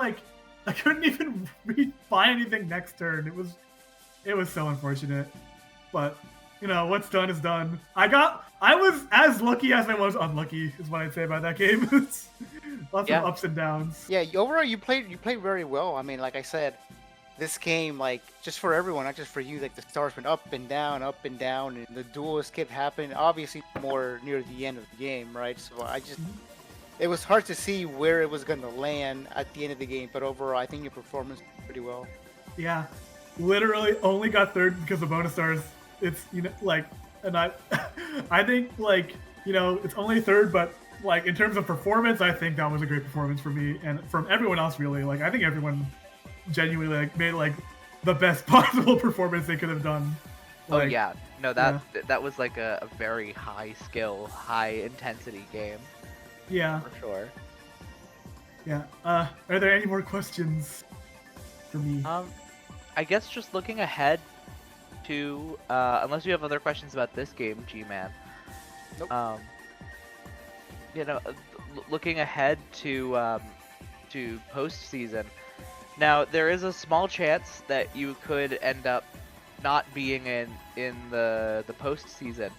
buy anything next turn. It was so unfortunate. But you know, what's done is done. I was as lucky as I was unlucky, is what I'd say about that game. Lots of ups and downs. Yeah, overall you played very well. I mean, like I said, this game, like, just for everyone, not just for you, like the stars went up and down, and the duels kept happening. Obviously, more near the end of the game, right? So it was hard to see where it was going to land at the end of the game. But overall, I think your performance was pretty well. Yeah, literally only got 3rd because of bonus stars. It's, you know, like, and I think, like, you know, it's only 3rd, but like in terms of performance, I think that was a great performance for me and from everyone else. Really, like, I think everyone genuinely like made like the best possible performance they could have done. Like, Oh yeah, no, that was like a very high skill, high intensity game Yeah. for sure. Yeah. Are there any more questions for me? I guess just looking ahead to, unless you have other questions about this game, G-Man. Nope. You know, looking ahead to postseason. Now, there is a small chance that you could end up not being in the postseason,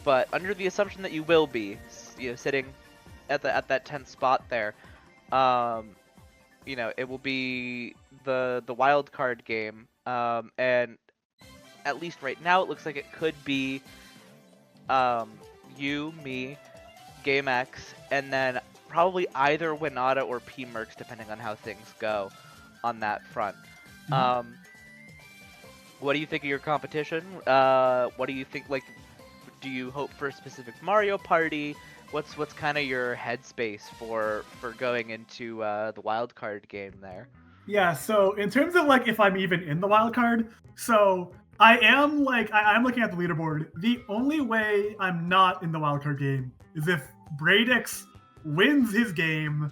but under the assumption that you will be, you know, sitting at that 10th spot there, you know, it will be the wild card game, and at least right now it looks like it could be you, me, GameX, and then probably either Winata or P-Mercs, depending on how things go on that front. What do you think of your competition? What do you think, like, do you hope for a specific Mario Party? What's kind of your headspace for going into the wild card game there? Yeah, so in terms of like if I'm even in the wild card, so I am like I'm looking at the leaderboard. The only way I'm not in the wild card game is if Bradix wins his game,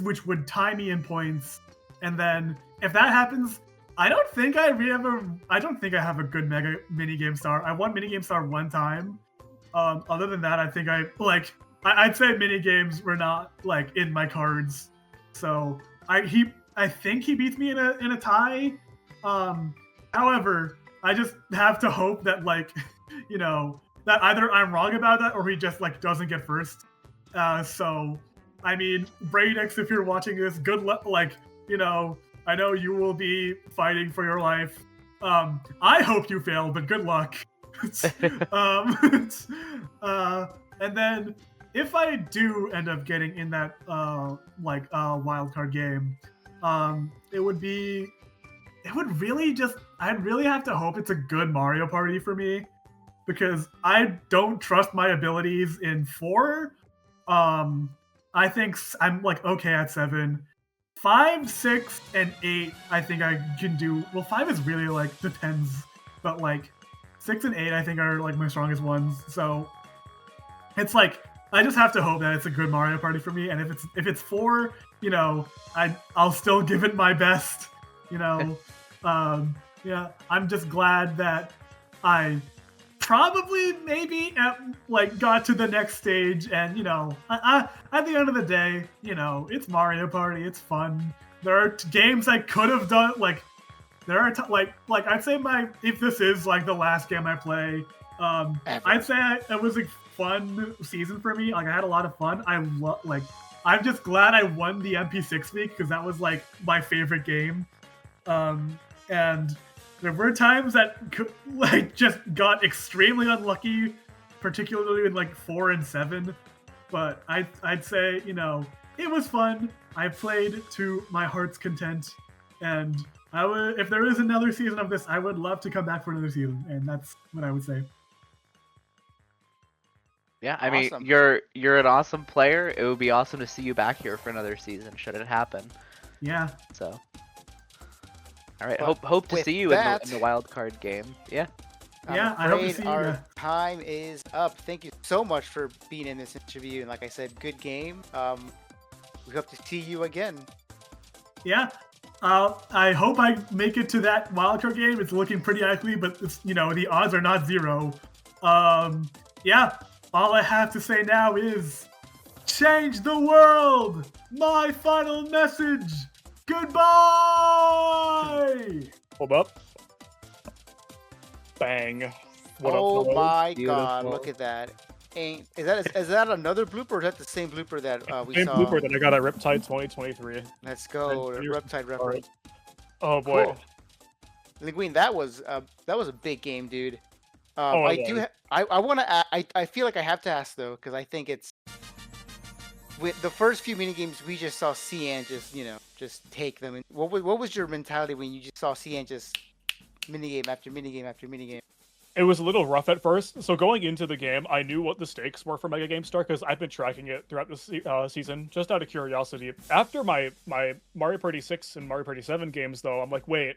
which would tie me in points, and then if that happens, I don't think I have a good mega mini game star. I won mini game star 1 time. Other than that, I think I'd say mini games were not like in my cards. So I think he beats me in a tie. However, I just have to hope that, like, you know, that either I'm wrong about that or he just like doesn't get first. So I mean, Bradix, if you're watching this, good luck. Like, you know, I know you will be fighting for your life. I hope you fail, but good luck. And then if I do end up getting in that wild card game, it would really just, I'd really have to hope it's a good Mario Party for me, because I don't trust my abilities in 4. I think I'm like okay at 7. 5, 6, and 8, I think I can do. Well, 5 is really like depends, but like 6 and 8, I think are like my strongest ones. So it's like I just have to hope that it's a good Mario Party for me. And if it's 4, you know, I'll still give it my best. You know, yeah. I'm just glad that I probably maybe got to the next stage, and you know, I at the end of the day, you know, it's Mario Party, it's fun. There are games I could have done, like there are like I'd say if this is like the last game I play, Ever. I'd say it was a fun season for me. Like I had a lot of fun. I'm just glad I won the MP6 week because that was like my favorite game. And there were times that like just got extremely unlucky, particularly in like 4 and 7. But I'd say it was fun. I played to my heart's content, and I would if there is another season of this, I would love to come back for another season, and that's what I would say. Yeah, I mean, Awesome. you're an awesome player. It would be awesome to see you back here for another season, should it happen. Yeah. So, all right, Well, hope to with see you that- in the wild card game. Yeah. Yeah, I I'm hope to afraid see you, our yeah. time is up. Thank you so much for being in this interview. And like I said, good game. We hope to see you again. Yeah. I hope I make it to that wildcard game. It's looking pretty likely, but it's, the odds are not zero. Yeah. All I have to say now is change the world. My final message. Goodbye. Hold up. Bang. What Oh up, fellows? my God! Beautiful. Look at that. Is that another blooper? Or is that the same blooper that we Same saw? blooper that I got at Riptide 2023. Let's go, And here's Riptide the reference. Oh boy. Cool. Linguine, that was a big game, dude. Oh, I it do. was. I want to. I feel like I have to ask though, because I think it's with the first few mini games we just saw Cian just take them. And what was your mentality when you just saw Cian just minigame after minigame after minigame? It was a little rough at first. So going into the game, I knew what the stakes were for Mega Game Star because I've been tracking it throughout the season, just out of curiosity. After my Mario Party 6 and Mario Party 7 games, though, I'm like, wait,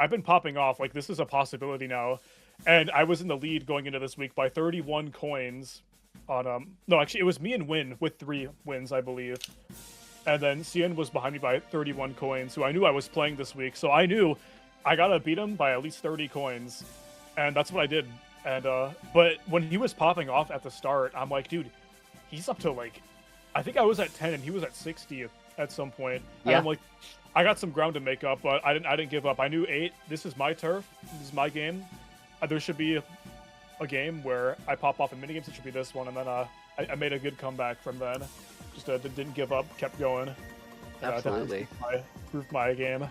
I've been popping off. Like, this is a possibility now. And I was in the lead going into this week by 31 coins on, no, actually, it was me and Win with 3 wins, I believe. And then Cian was behind me by 31 coins, who I knew I was playing this week. So I knew I gotta beat him by at least 30 coins. And that's what I did. And but when he was popping off at the start, I'm like, dude, he's up to like, I think I was at 10 and he was at 60 at some point. And Yeah. I'm like, I got some ground to make up, but I didn't give up. I knew 8. This is my turf. This is my game. There should be a game where I pop off in minigames. It should be this one. And then I made a good comeback from then. Just didn't give up. Kept going. And, Absolutely. Proved my game.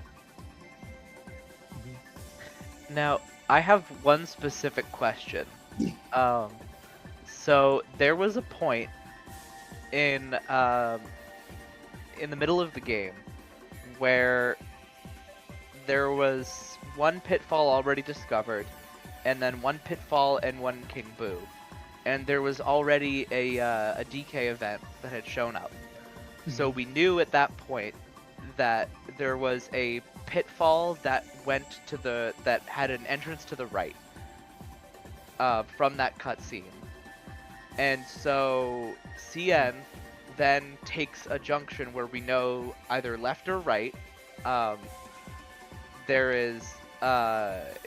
Now, I have one specific question. So there was a point in the middle of the game where there was one pitfall already discovered, and then one pitfall and one King Boo, and there was already a DK event that had shown up. So we knew at that point that there was a pitfall that went to that had an entrance to the right from that cutscene, and so Cian then takes a junction where we know either left or right. There is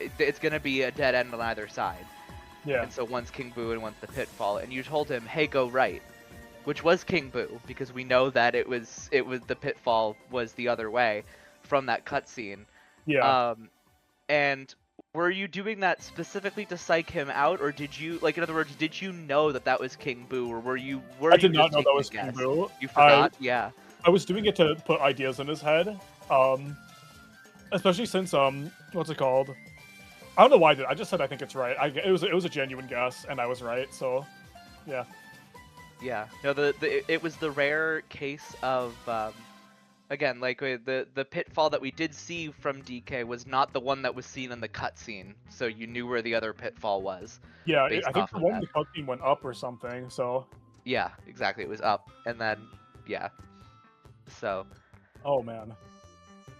it's gonna be a dead end on either side. Yeah. And so one's King Boo and one's the pitfall, and you told him, "Hey, go right," which was King Boo because we know that it was the pitfall was the other way from that cutscene. Yeah. And were you doing that specifically to psych him out, or did you, like, in other words, did you know that that was King Boo, or were you I did you not just know that taking a was King guess? Boo. You forgot? Yeah. I was doing it to put ideas in his head. Especially since what's it called? I don't know why I did. I just said I think it's right. It was a genuine guess, and I was right. So, yeah. Yeah. No, it was the rare case of again, like the pitfall that we did see from DK was not the one that was seen in the cutscene, so you knew where the other pitfall was. Yeah, Based I think off the of one that. the cutscene went up or something. So, Yeah, exactly. It was up, and then yeah. So oh man.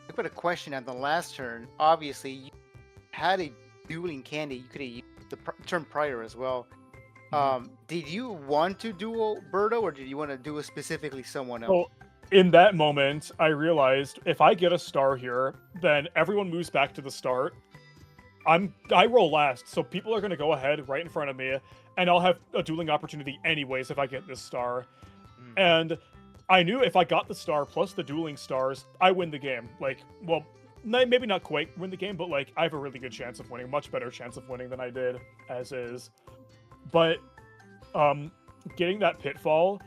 I put a question on the last turn. Obviously, you had a dueling candy. You could have used the turn prior as well. Did you want to duel Birdo, or did you want to duel specifically someone else? So, in that moment, I realized if I get a star here, then everyone moves back to the start. I roll last, so people are gonna go ahead right in front of me, and I'll have a dueling opportunity anyways if I get this star. And I knew if I got the star plus the dueling stars, I win the game. Like, well, maybe not quite win the game, but like I have a really good chance of winning, much better chance of winning than I did as is. but getting that pitfall,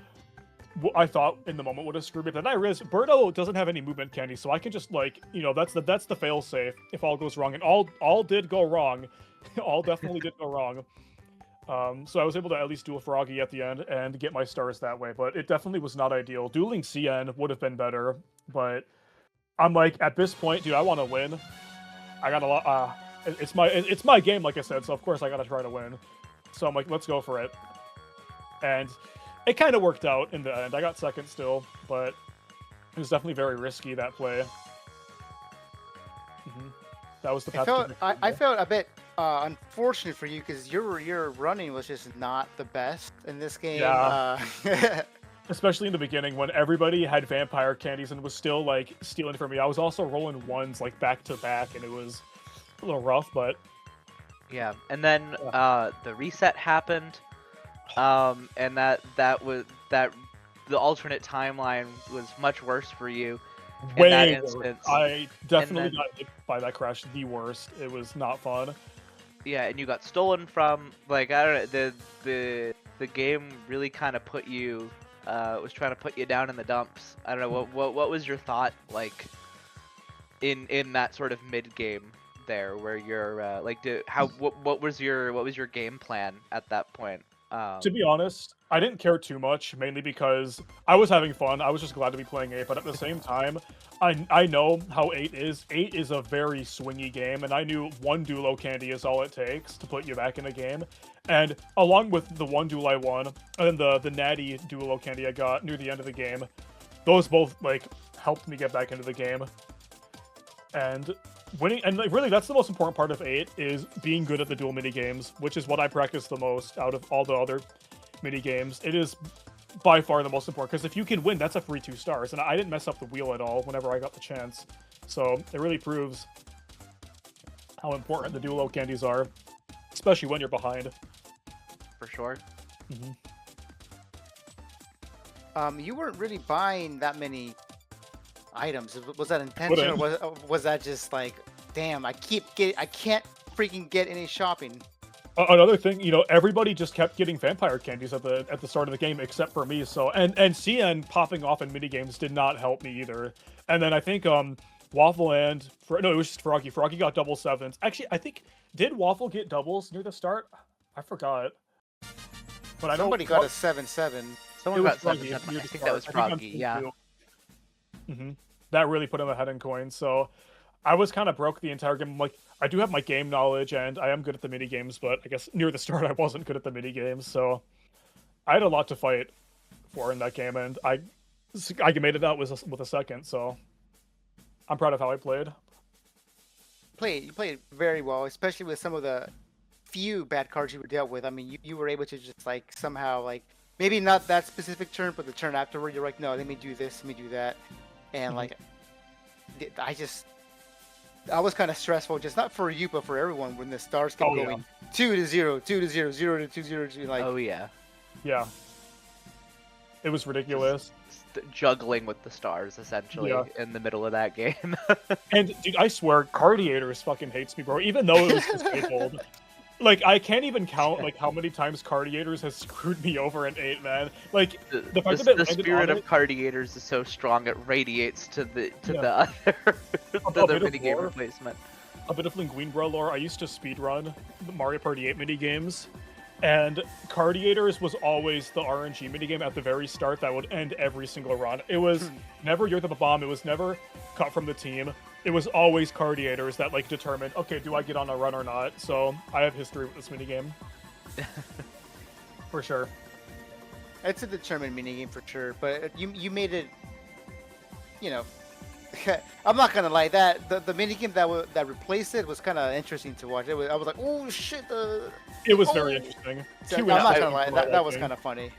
I thought in the moment would have screwed me. But then I realized Birdo doesn't have any movement candy, so I can just like, that's the fail safe if all goes wrong, and all did go wrong, all definitely did go wrong. So I was able to at least do a Froggy at the end and get my stars that way, but it definitely was not ideal. Dueling CN would have been better, but I'm like, at this point, dude, I want to win. I got a lot. It's my game, like I said, so of course I gotta try to win. So I'm like, let's go for it. And it kind of worked out in the end. I got second still, but it was definitely very risky, that play. That was the path. I felt a bit unfortunate for you because your running was just not the best in this game. Yeah. Especially in the beginning when everybody had vampire candies and was still like stealing from me. I was also rolling ones like back to back, and it was a little rough, but Yeah, and then the reset happened, and that the alternate timeline was much worse for you. In that way worse. instance. I definitely then- got hit by that crash the worst. It was not fun. Yeah, and you got stolen from, like, I don't know, the game really kind of put you, was trying to put you down in the dumps. I don't know, what was your thought, like, in that sort of mid game there, where you're like, what was your game plan at that point? To be honest, I didn't care too much, mainly because I was having fun. I was just glad to be playing 8, but at the same time, I know how 8 is. 8 is a very swingy game, and I knew one Duelo candy is all it takes to put you back in the game. And along with the one duel I won, and then the natty Duelo candy I got near the end of the game, those both like helped me get back into the game. And winning, and like, really that's the most important part of 8 is being good at the duel mini games, which is what I practice the most out of all the other mini games. It is by far the most important, because if you can win, that's a free 2 stars, and I didn't mess up the wheel at all whenever I got the chance. So it really proves how important the duelo candies are, especially when you're behind. For sure. You weren't really buying that many items. Was that intentional, or was that just like, damn, I can't freaking get any shopping? Another thing, everybody just kept getting vampire candies at the start of the game except for me. So and CN popping off in minigames did not help me either. And then I think Waffle it was just Froggy. Froggy got double 7s. Actually, I think, did Waffle get doubles near the start? I forgot. But I know Somebody got a 7-7. Someone it was got Froggy. 7-7. near I the think that was start. I Froggy, think yeah. I'm too. That really put him ahead in coins. So I was kind of broke the entire game. I'm like, I do have my game knowledge and I am good at the mini games, but I guess near the start I wasn't good at the mini games. So I had a lot to fight for in that game, and I made it out with a second. So I'm proud of how I played. You played very well, especially with some of the few bad cards you were dealt with. I mean, you were able to just like somehow, like, maybe not that specific turn, but the turn afterward, you're like, no, let me do this, let me do that, and like, I was kind of stressful, just not for you, but for everyone, when the stars kept going 2-0, 2-0, 0 to 2-0, like. Oh yeah. Yeah. It was ridiculous. Juggling with the stars, essentially, in the middle of that game. And, dude, I swear, Cardiators fucking hates me, bro, even though it was disabled. Like, I can't even count, like, how many times Cardiators has screwed me over in 8, man. Like, the fact that the spirit of Cardiators is so strong, it radiates to the other, the other minigame replacement. A bit of Linguine Bro lore, I used to speedrun the Mario Party 8 minigames, and Cardiators was always the RNG minigame at the very start that would end every single run. It was never You're the Bomb, it was never cut from the team. It was always Cardiators that, like, determined, okay, do I get on a run or not? So I have history with this minigame. For sure. It's a determined minigame for sure, but you made it, I'm not gonna lie, that the minigame that replaced it was kind of interesting to watch. I was like, oh shit! It was very interesting. I'm not gonna lie, that was kind of funny.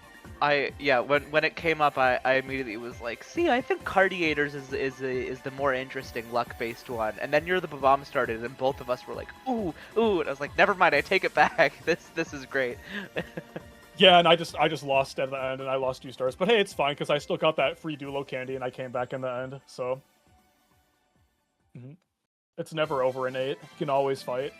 When it came up, I immediately was like, see, I think Cardiators is the more interesting luck-based one. And then You're the Bomb started, and both of us were like, ooh, and I was like, never mind, I take it back. This is great. Yeah, and I just lost at the end, and I lost 2 stars. But hey, it's fine, because I still got that free Duelo candy, and I came back in the end, so. It's never over in 8. You can always fight.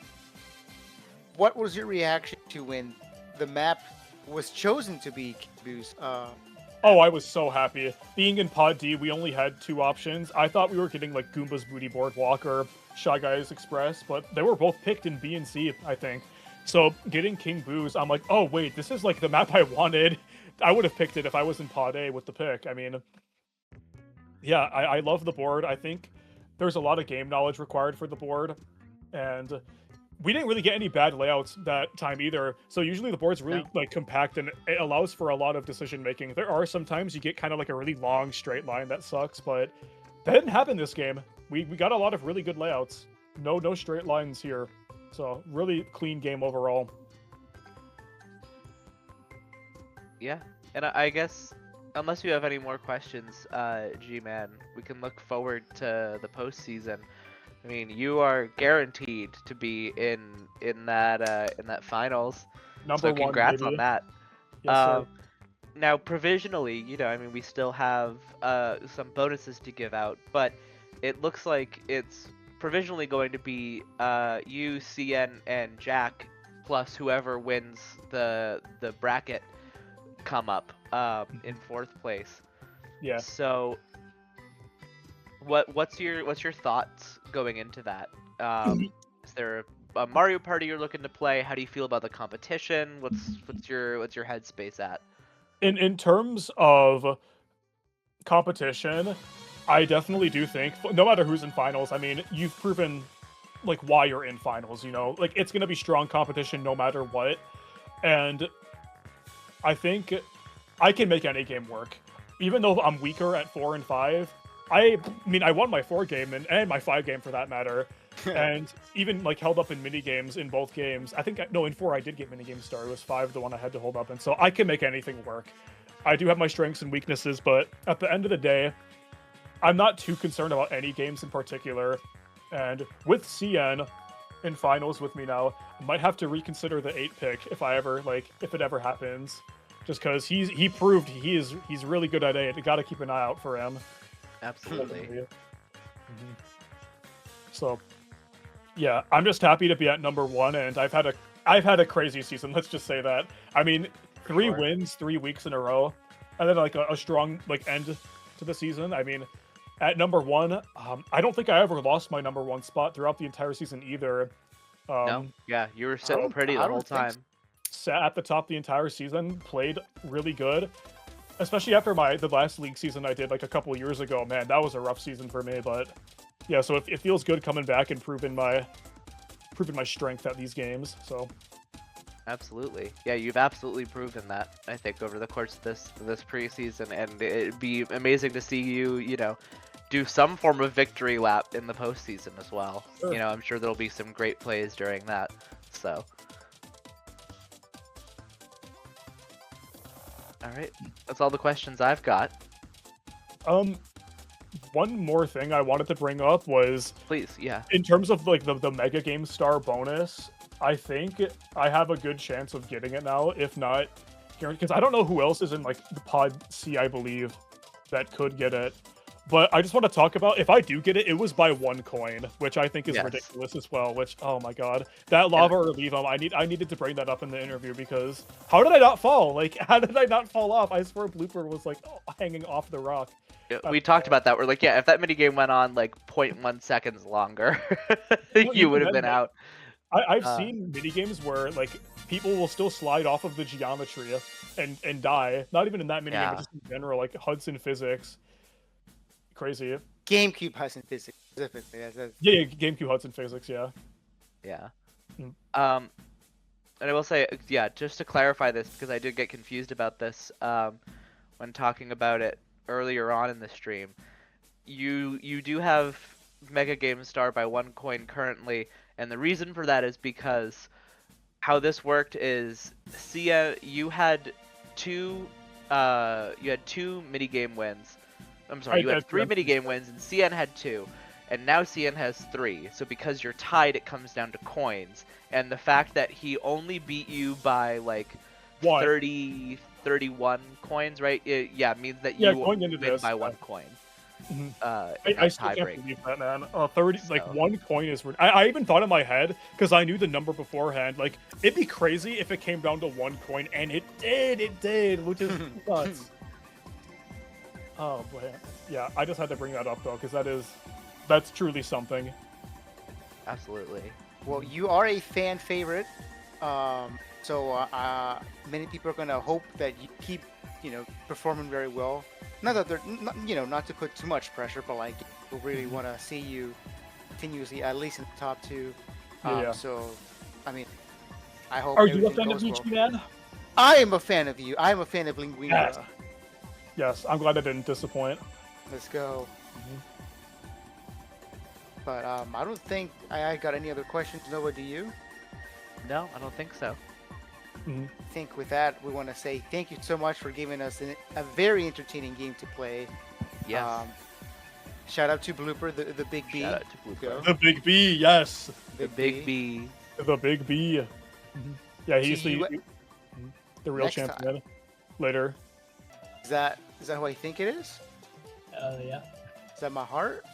What was your reaction to when the map was chosen to be King Boo's. Oh, I was so happy. Being in Pod D, we only had 2 options. I thought we were getting like Goomba's Booty Boardwalk or Shy Guys Express, but they were both picked in B and C, I think. So getting King Boo's, I'm like, oh wait, this is like the map I wanted. I would have picked it if I was in Pod A with the pick. I mean, yeah, I love the board. I think there's a lot of game knowledge required for the board, and we didn't really get any bad layouts that time either. So usually the board's really like compact and it allows for a lot of decision making. There are sometimes you get kind of like a really long straight line that sucks, but that didn't happen this game. We got a lot of really good layouts. No straight lines here. So really clean game overall. Yeah, and I guess unless you have any more questions, G-Man, we can look forward to the postseason. I mean, you are guaranteed to be in that finals. Number So one, congrats baby. on that. Yes, sir. Now, provisionally, I mean, we still have some bonuses to give out, but it looks like it's provisionally going to be you, CN, and Jack, plus whoever wins the bracket come up in 4th place. Yeah. So, what's your thoughts going into that? Is there a Mario Party you're looking to play? How do you feel about the competition? What's your headspace at? In terms of competition, I definitely do think no matter who's in finals, I mean, you've proven like why you're in finals, like it's going to be strong competition no matter what. And I think I can make any game work. Even though I'm weaker at 4 and 5, I mean, I won my 4 game and my 5 game for that matter. And even like held up in mini games in both games. I think in 4 I did get mini game star. It was 5 the one I had to hold up in. So I can make anything work. I do have my strengths and weaknesses, but at the end of the day, I'm not too concerned about any games in particular. And with CN in finals with me now, I might have to reconsider the 8 pick if it ever happens. Just because he proved he's really good at 8. You got to keep an eye out for him. Absolutely. Mhm. So, yeah, I'm just happy to be at number 1, and I've had a crazy season. Let's just say that. I mean, 3 wins, 3 weeks in a row, and then like a strong like end to the season. I mean, at number 1, I don't think I ever lost my number 1 spot throughout the entire season either. No, yeah, you were sitting pretty the whole time. Sat at the top the entire season, played really good. Especially after the last league season I did like a couple years ago. Man, that was a rough season for me, but yeah, so it feels good coming back and proving my strength at these games. So Absolutely. Yeah, you've absolutely proven that, I think, over the course of this preseason, and it'd be amazing to see you, do some form of victory lap in the postseason as well. Sure. I'm sure there'll be some great plays during that. So all right, that's all the questions I've got. One more thing I wanted to bring up was, Please, yeah. in terms of like the Mega Game Star bonus, I think I have a good chance of getting it now, if not, because I don't know who else is in like the Pod C, I believe, that could get it. But I just want to talk about, if I do get it, it was by 1 coin, which I think is Yes. ridiculous as well, which, oh my god. That lava or leave him, I needed to bring that up in the interview, because how did I not fall? Like, how did I not fall off? I swear Blooper was like hanging off the rock. Yeah, we talked about that. We're like, yeah, if that minigame went on like 0.1 seconds longer, you would have been out. I've seen minigames where like people will still slide off of the geometry and die. Not even in that minigame, Yeah. but just in general, like Hudson Physics. Crazy. GameCube Hudson Physics specifically. Yeah, GameCube Hudson Physics, yeah. Yeah. Mm. And I will say, yeah, just to clarify this, because I did get confused about this when talking about it earlier on in the stream. You do have Mega Game Star by 1 coin currently, and the reason for that is because how this worked is you had 2 minigame wins. I'm sorry, you had 3 minigame wins, and CN had 2. And now CN has 3. So because you're tied, it comes down to coins. And the fact that he only beat you by like 30, 31 coins, right? It means that you going into win this, by 1 coin. Mhm. in I that still can't tiebreak. believe that, man. 30, like So- 1 coin is. I even thought in my head because I knew the number beforehand. Like it'd be crazy if it came down to 1 coin, and it did, which is nuts. Oh boy, yeah. I just had to bring that up though, because that's truly something. Absolutely. Well, you are a fan favorite, so many people are gonna hope that you keep, performing very well. Not that they're, not to put too much pressure, but like, we really want to see you continuously, at least in the top 2. Yeah. So, I mean, I hope. Are you a everything fan of goes well. Michi Man? I am a fan of you. I am a fan of Linguini. Yes. Yes, I'm glad I didn't disappoint. Let's go. Mhm. But I don't think I got any other questions. Noah, do you? No, I don't think so. I think with that, we want to say thank you so much for giving us a very entertaining game to play. Yes. Shout out to Blooper, the Big B. Shout out to Blue Go. Bird. The Big B, yes. The Big B. The Big B. Yeah, he's See you the real next time. champion. Later. Is that who I think it is? Yeah. Is that my heart?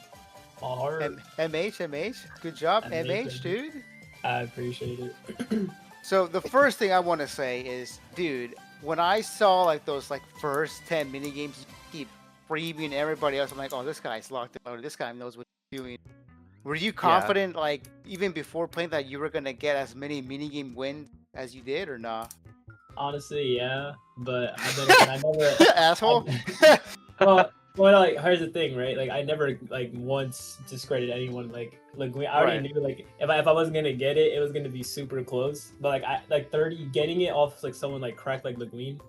My heart. MH. Good job, MH, MH, dude. I appreciate it. So the first thing I want to say is, dude, when I saw like those first 10 mini games, you keep freebiing everybody else. I'm like, oh, this guy's locked and loaded. This guy knows what he's doing. Were you confident, like even before playing, that you were gonna get as many mini game wins as you did, or not? Honestly, yeah. But I never. Asshole. Well, like here's the thing, right? Like I never once discredited anyone. Like I already knew if I wasn't gonna get it, it was gonna be super close. But like 30, getting it off someone cracked like Linguini,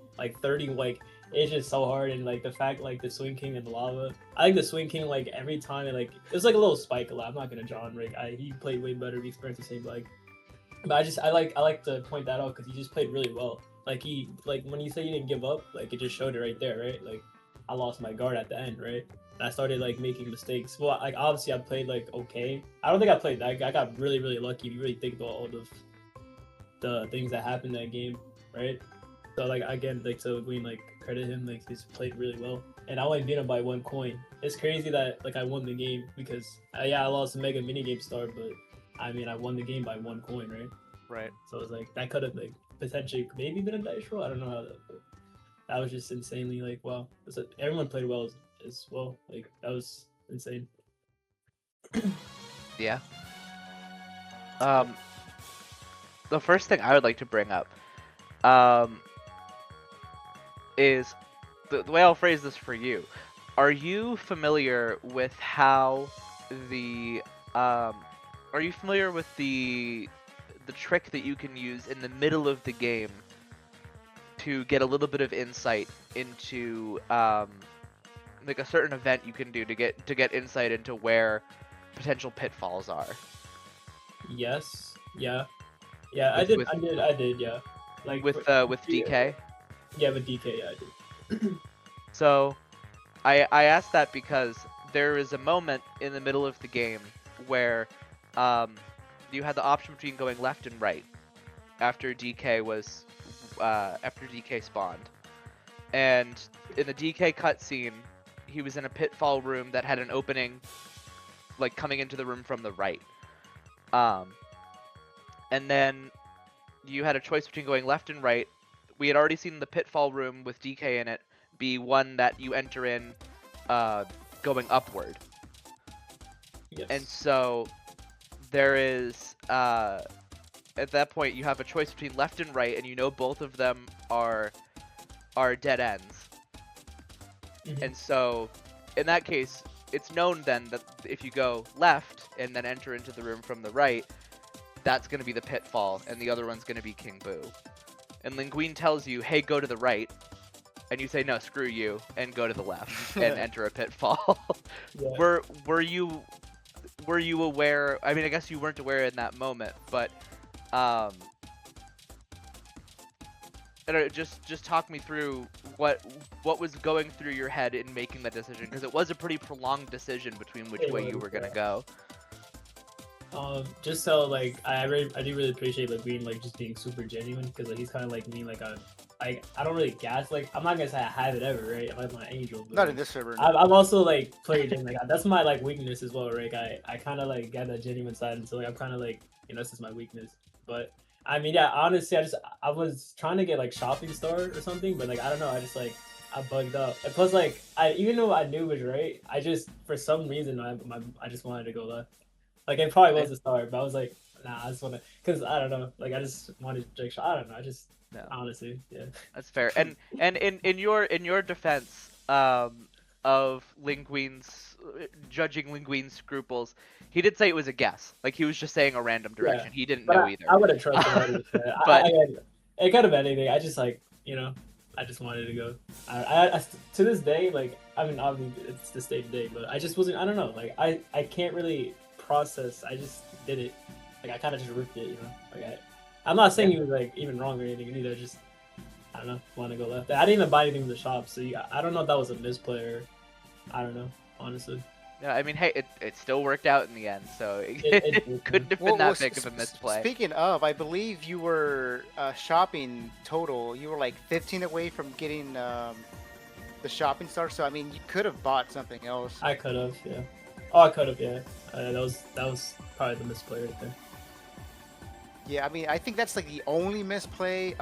30 it's just so hard. And the fact the Swing King and the lava, I think the Swing King every time it was a little spike a lot. I'm not gonna John Rick. He played way better. We experienced the same but I like to point that out because he just played really well. When you say you didn't give up, it just showed it right there, right? I lost my guard at the end, right? And I started making mistakes. Well, obviously I played okay. I don't think I played that. I got really, really lucky. If you really think about all of the things that happened in that game, right? So again, so we credit him. He's played really well. And I only beat him by 1 coin. It's crazy that I won the game because I lost a mega mini game star, but I mean I won the game by 1 coin, right? Right. So it's that could have potentially maybe been a dice roll. I don't know how that was just insanely wow. Everyone played well as well. That was insane. Yeah. The first thing I would like to bring up, is the way I'll phrase this for you. Are you familiar with how the are you familiar with the trick that you can use in the middle of the game to get a little bit of insight into a certain event you can do to get insight into where potential pitfalls are? Yes. Yeah. Yeah. I did. Yeah. With DK. Yeah, with DK, yeah, I did. So, I asked that because there is a moment in the middle of the game where you had the option between going left and right after DK spawned, and in the DK cutscene, he was in a pitfall room that had an opening, coming into the room from the right. And then you had a choice between going left and right. We had already seen the pitfall room with DK in it be one that you enter in going upward. Yes. And so there is at that point you have a choice between left and right, and you know both of them are dead ends. Mhm. And so in that case, it's known then that if you go left and then enter into the room from the right, that's going to be the pitfall, and the other one's going to be King Boo. And Linguini tells you, hey, go to the right, and you say, no, screw you, and go to the left, and enter a pitfall. Yeah. Were you aware? I mean, I guess you weren't aware in that moment, but I don't know, just talk me through what was going through your head in making that decision, because it was a pretty prolonged decision between which way you were gonna go. Just so I do really appreciate Linguini just being super genuine, because he's kind of like me. like I don't really gas. Like I'm not gonna say I have it ever, right? I'm like my angel. But Not in this server. I'm also like played in like that's my like weakness as well, right? I kind of like got that genuine side, and so like I'm kind of like this is my weakness. But I mean, yeah, honestly, I was trying to get like shopping star or something, but like I don't know, I just like I bugged up. And plus, like I even though I knew it was right, I just for some reason I just wanted to go left. Like it probably was a star, but I was like, nah, I just want to, cause I don't know, like I just wanted to take. I don't know, I just honestly, yeah. That's fair. And in your defense, of Linguine's judging Linguine's scruples, he did say it was a guess. Like he was just saying a random direction. He didn't know either. I would have trusted him with that. But it could have been anything. I just like I just wanted to go. I to this day, like I mean, obviously it's the same day, but I just wasn't. I don't know. Like I can't really process. I just did it. Like I kind of just ripped it. Like I'm not saying he was like even wrong or anything either. Just I don't know. Want to go left. I didn't even buy anything from the shop, so I don't know if that was a misplay or I don't know. Honestly. Yeah, I mean, hey, it still worked out in the end, so it couldn't have been that big of a misplay. Speaking of, I believe you were shopping total. You were like 15 away from getting the shopping star. So I mean, you could have bought something else. I could have, yeah. Oh, I could have, yeah. That was probably the misplay right there. Yeah, I mean, I think that's like the only misplay.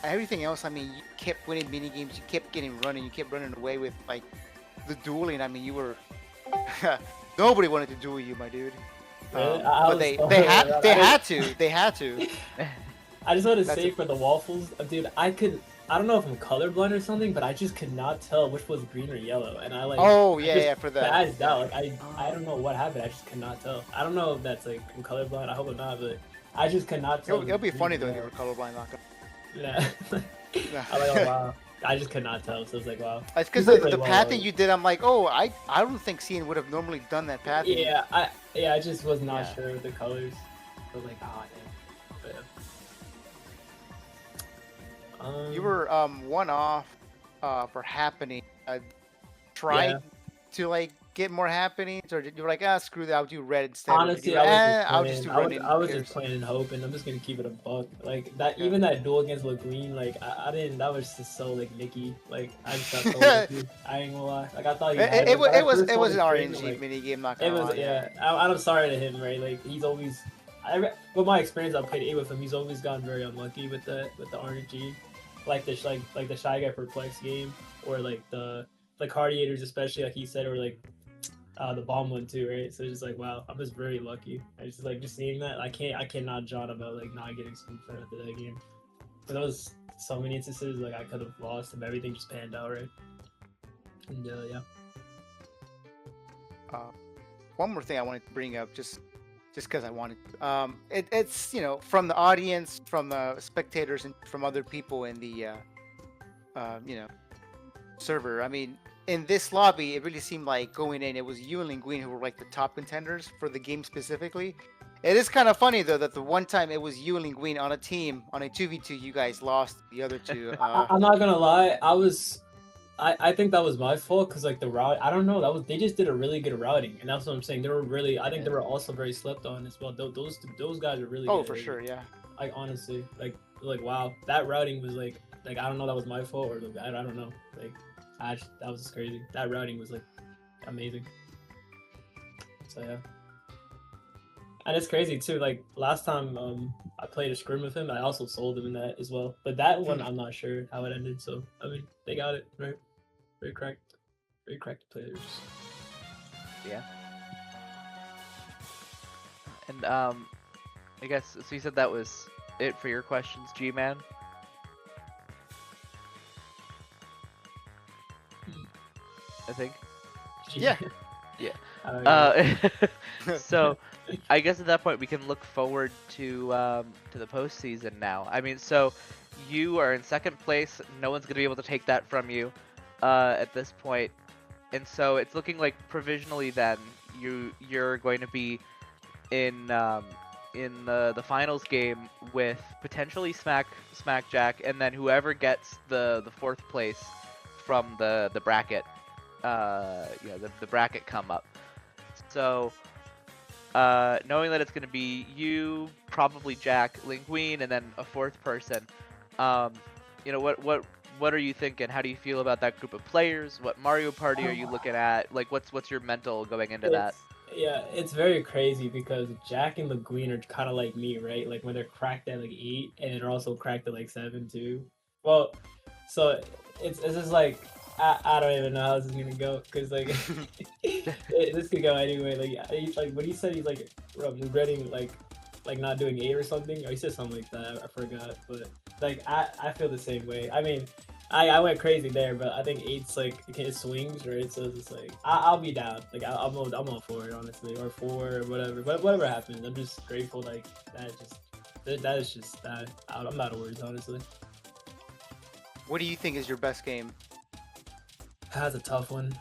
Everything else, I mean, you kept winning mini games. You kept getting running. You kept running away with like the dueling. I mean, you were. Nobody wanted to duel you, my dude. Really? But they had to. I just want to That's say it. for the waffles, dude, I don't know if I'm colorblind or something, but I just could not tell which was green or yellow, and I like. Oh I yeah, just yeah, for that. spazzed out. Like I don't know what happened. I just could not tell. I don't know if that's like I'm colorblind. I hope I'm not, but I just could not tell. It'll be green funny or though if you yellow. were colorblind, Laka. Yeah. I'm like, oh wow. I just could not tell, so it's like wow. It's because He's the like, path wow. that you did, I'm like, oh, I don't think Cian would have normally done that path. Yeah, I just was not Yeah. sure of the colors. I was like, ah, damn. But, yeah. You were one off for happening. Tried Yeah. to like get more happenings, or you were like, ah, screw that, I'll do red instead. Or did Honestly, you, I was I'll just do playing. running. I was who just cares?" playing and hoping. I'm just gonna keep it a buck. Like that, Yeah. even that duel against Lagreen, like I didn't. That was just so like Nicky. Like I just got so lucky. I ain't gonna lie. Like I thought you. had It but I was first it was an saw the stream, RNG like, mini game. Not It gonna was lie. yeah. I'm sorry to him, right? Like he's always. With my experience, I played 8 with him. He's always gotten very unlucky with the RNG, like the Shy Guy Perplex game, or like the Cardiators, especially like he said, or like the bomb one too, right? So it's just like wow, I'm just very lucky. I just like just seeing that I cannot John about like not getting spoon fed after that game. But there was so many instances like I could have lost and everything just panned out right. And yeah. One more thing I wanted to bring up, just because I wanted. It's from the audience, from the spectators, and from other people in the server. I mean, in this lobby, it really seemed like going in, it was you and Linguine who were like the top contenders for the game specifically. It is kind of funny though that the one time it was you and Linguine on a team on a 2v2, you guys lost the other two. I'm not gonna lie, I think that was my fault because like the route, I don't know, they just did a really good routing, and that's what I'm saying. They were really, I think they were also very slept on as well. Those guys are really Oh, good. for sure, yeah. Like honestly, like wow, that routing was like I don't know, that was my fault or I don't know, like that was just crazy. That routing was like amazing. So yeah. And it's crazy too. Like last time I played a scrim with him, I also sold him in that as well. But that one, I'm not sure how it ended. So I mean, they got it right. Very cracked players. Yeah. And I guess so. You said that was it for your questions, G-Man. I think. Yeah. So I guess at that point we can look forward to the postseason now. I mean, so you are in second place. No one's gonna be able to take that from you at this point, and so it's looking like provisionally then you're going to be in the finals game with potentially Smackjack, and then whoever gets the fourth place from the bracket, the bracket come up. So, knowing that it's going to be you, probably Jack, Linguine, and then a fourth person, what are you thinking? How do you feel about that group of players? What Mario Party are you looking at? Like, what's your mental going into that? Yeah, it's very crazy because Jack and Laguine are kind of like me, right? Like when they're cracked at like 8, and they're also cracked at like 7 too. Well, so it's just like I don't even know how this is gonna go because like this could go anyway. Like when he said he's like regretting like not doing 8 or something, or he said something like that. I forgot, but like I feel the same way. I mean, I went crazy there, but I think 8's like it swings, right? So it's just like I'll be down. Like I'm all for it, honestly, or 4 or whatever. But whatever happens, I'm just grateful. Like that is just that. I'm not worried, honestly. What do you think is your best game? That's a tough one.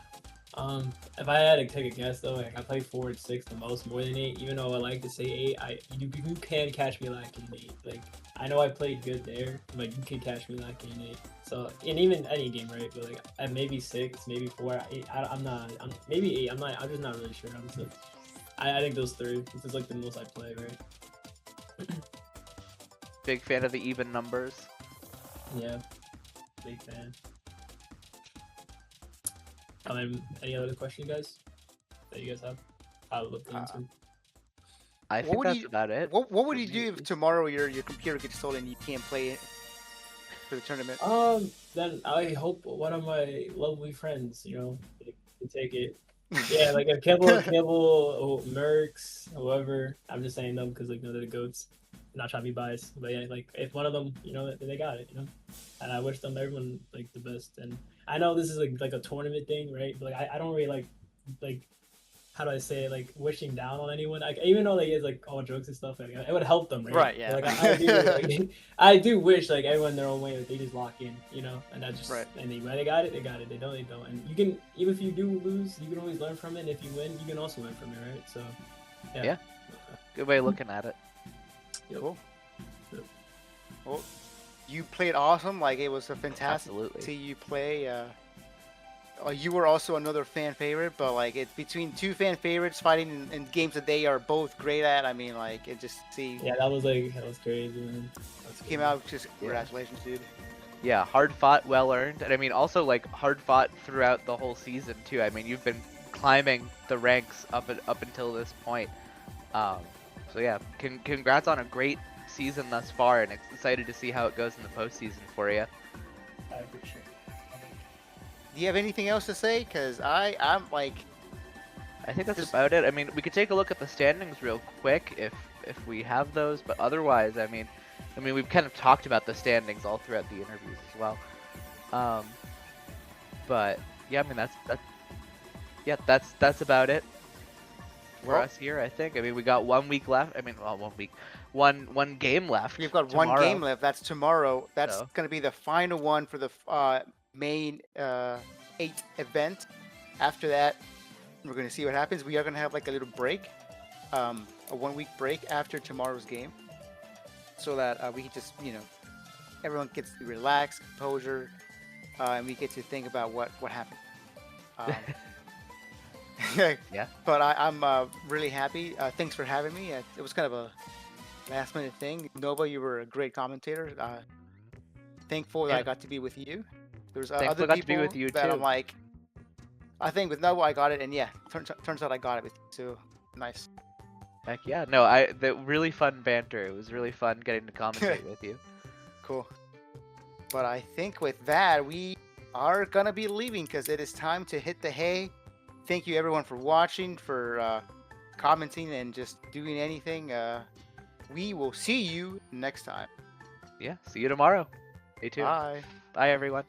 If I had to take a guess though, like I play 4 and 6 the most, more than 8. Even though I like to say 8, you can catch me lacking in 8. Like I know I played good there, but you can catch me lacking in 8. So and even any game, right? But like at maybe 6, maybe 4. 8, I'm maybe 8. I'm just not really sure, honestly. I think those 3. This is like the most I play, right? Big fan of the even numbers. Yeah, big fan. Any other question, guys? That you guys have? I'll look into. I think that's about it. What would you do if tomorrow your computer gets stolen and you can't play it for the tournament? Then I hope one of my lovely friends, can take it. Yeah, like a Kibble, Mercs, whoever. I'm just saying them because they're the goats. I'm not trying to be biased, but yeah, like if one of them, they got it, And I wish them everyone like the best. And I know this is like a tournament thing, right? But like I don't really like how do I say it, like wishing down on anyone. Like even though it's like all jokes and stuff, like it would help them, right? Right. Yeah. Like, I do wish like everyone their own way that they just lock in, and that just right. And when they got it, they got it. They don't, they don't. And you can, even if you do lose, you can always learn from it. And if you win, you can also learn from it, right? So Yeah. Good way of looking at it. Yep. Cool. Well, you played awesome. Like it was a fantastic Absolutely. to see you play. You were also another fan favorite, but like it's between 2 fan favorites fighting in games that they are both great at. I mean, like it just see. Yeah, that was crazy, man. Came out just congratulations, dude. Yeah, hard fought, well earned, and I mean also like hard fought throughout the whole season too. I mean you've been climbing the ranks up until this point. So yeah, congrats on a great season thus far, and excited to see how it goes in the postseason for you. I appreciate it. Do you have anything else to say? Cause I'm like. I think that's about it. I mean, we could take a look at the standings real quick if we have those, but otherwise, I mean, we've kind of talked about the standings all throughout the interviews as well. But yeah, I mean that's about it for us here. I think. I mean, we got 1 week left. I mean, well, 1 week, one game left. We've got tomorrow. 1 game left. That's tomorrow. That's So. gonna be the final one for the main 8 event. After that, we're gonna see what happens. We are gonna have like a little break, a 1 week break after tomorrow's game, so that we can just everyone gets to relax, composure, and we get to think about what happened. Yeah. But I'm really happy. Thanks for having me. It was kind of a last minute thing. Nova, you were a great commentator. Thankful that I got to be with you. There's other got to people be with you that too. I'm like, I think with Nova I got it, and yeah, turns out I got it with you. So nice. Heck yeah. No, the really fun banter. It was really fun getting to commentate with you. Cool. But I think with that we are gonna be leaving because it is time to hit the hay. Thank you everyone for watching, for commenting, and just doing anything. We will see you next time. Yeah. See you tomorrow. Stay tuned. Bye. Bye everyone.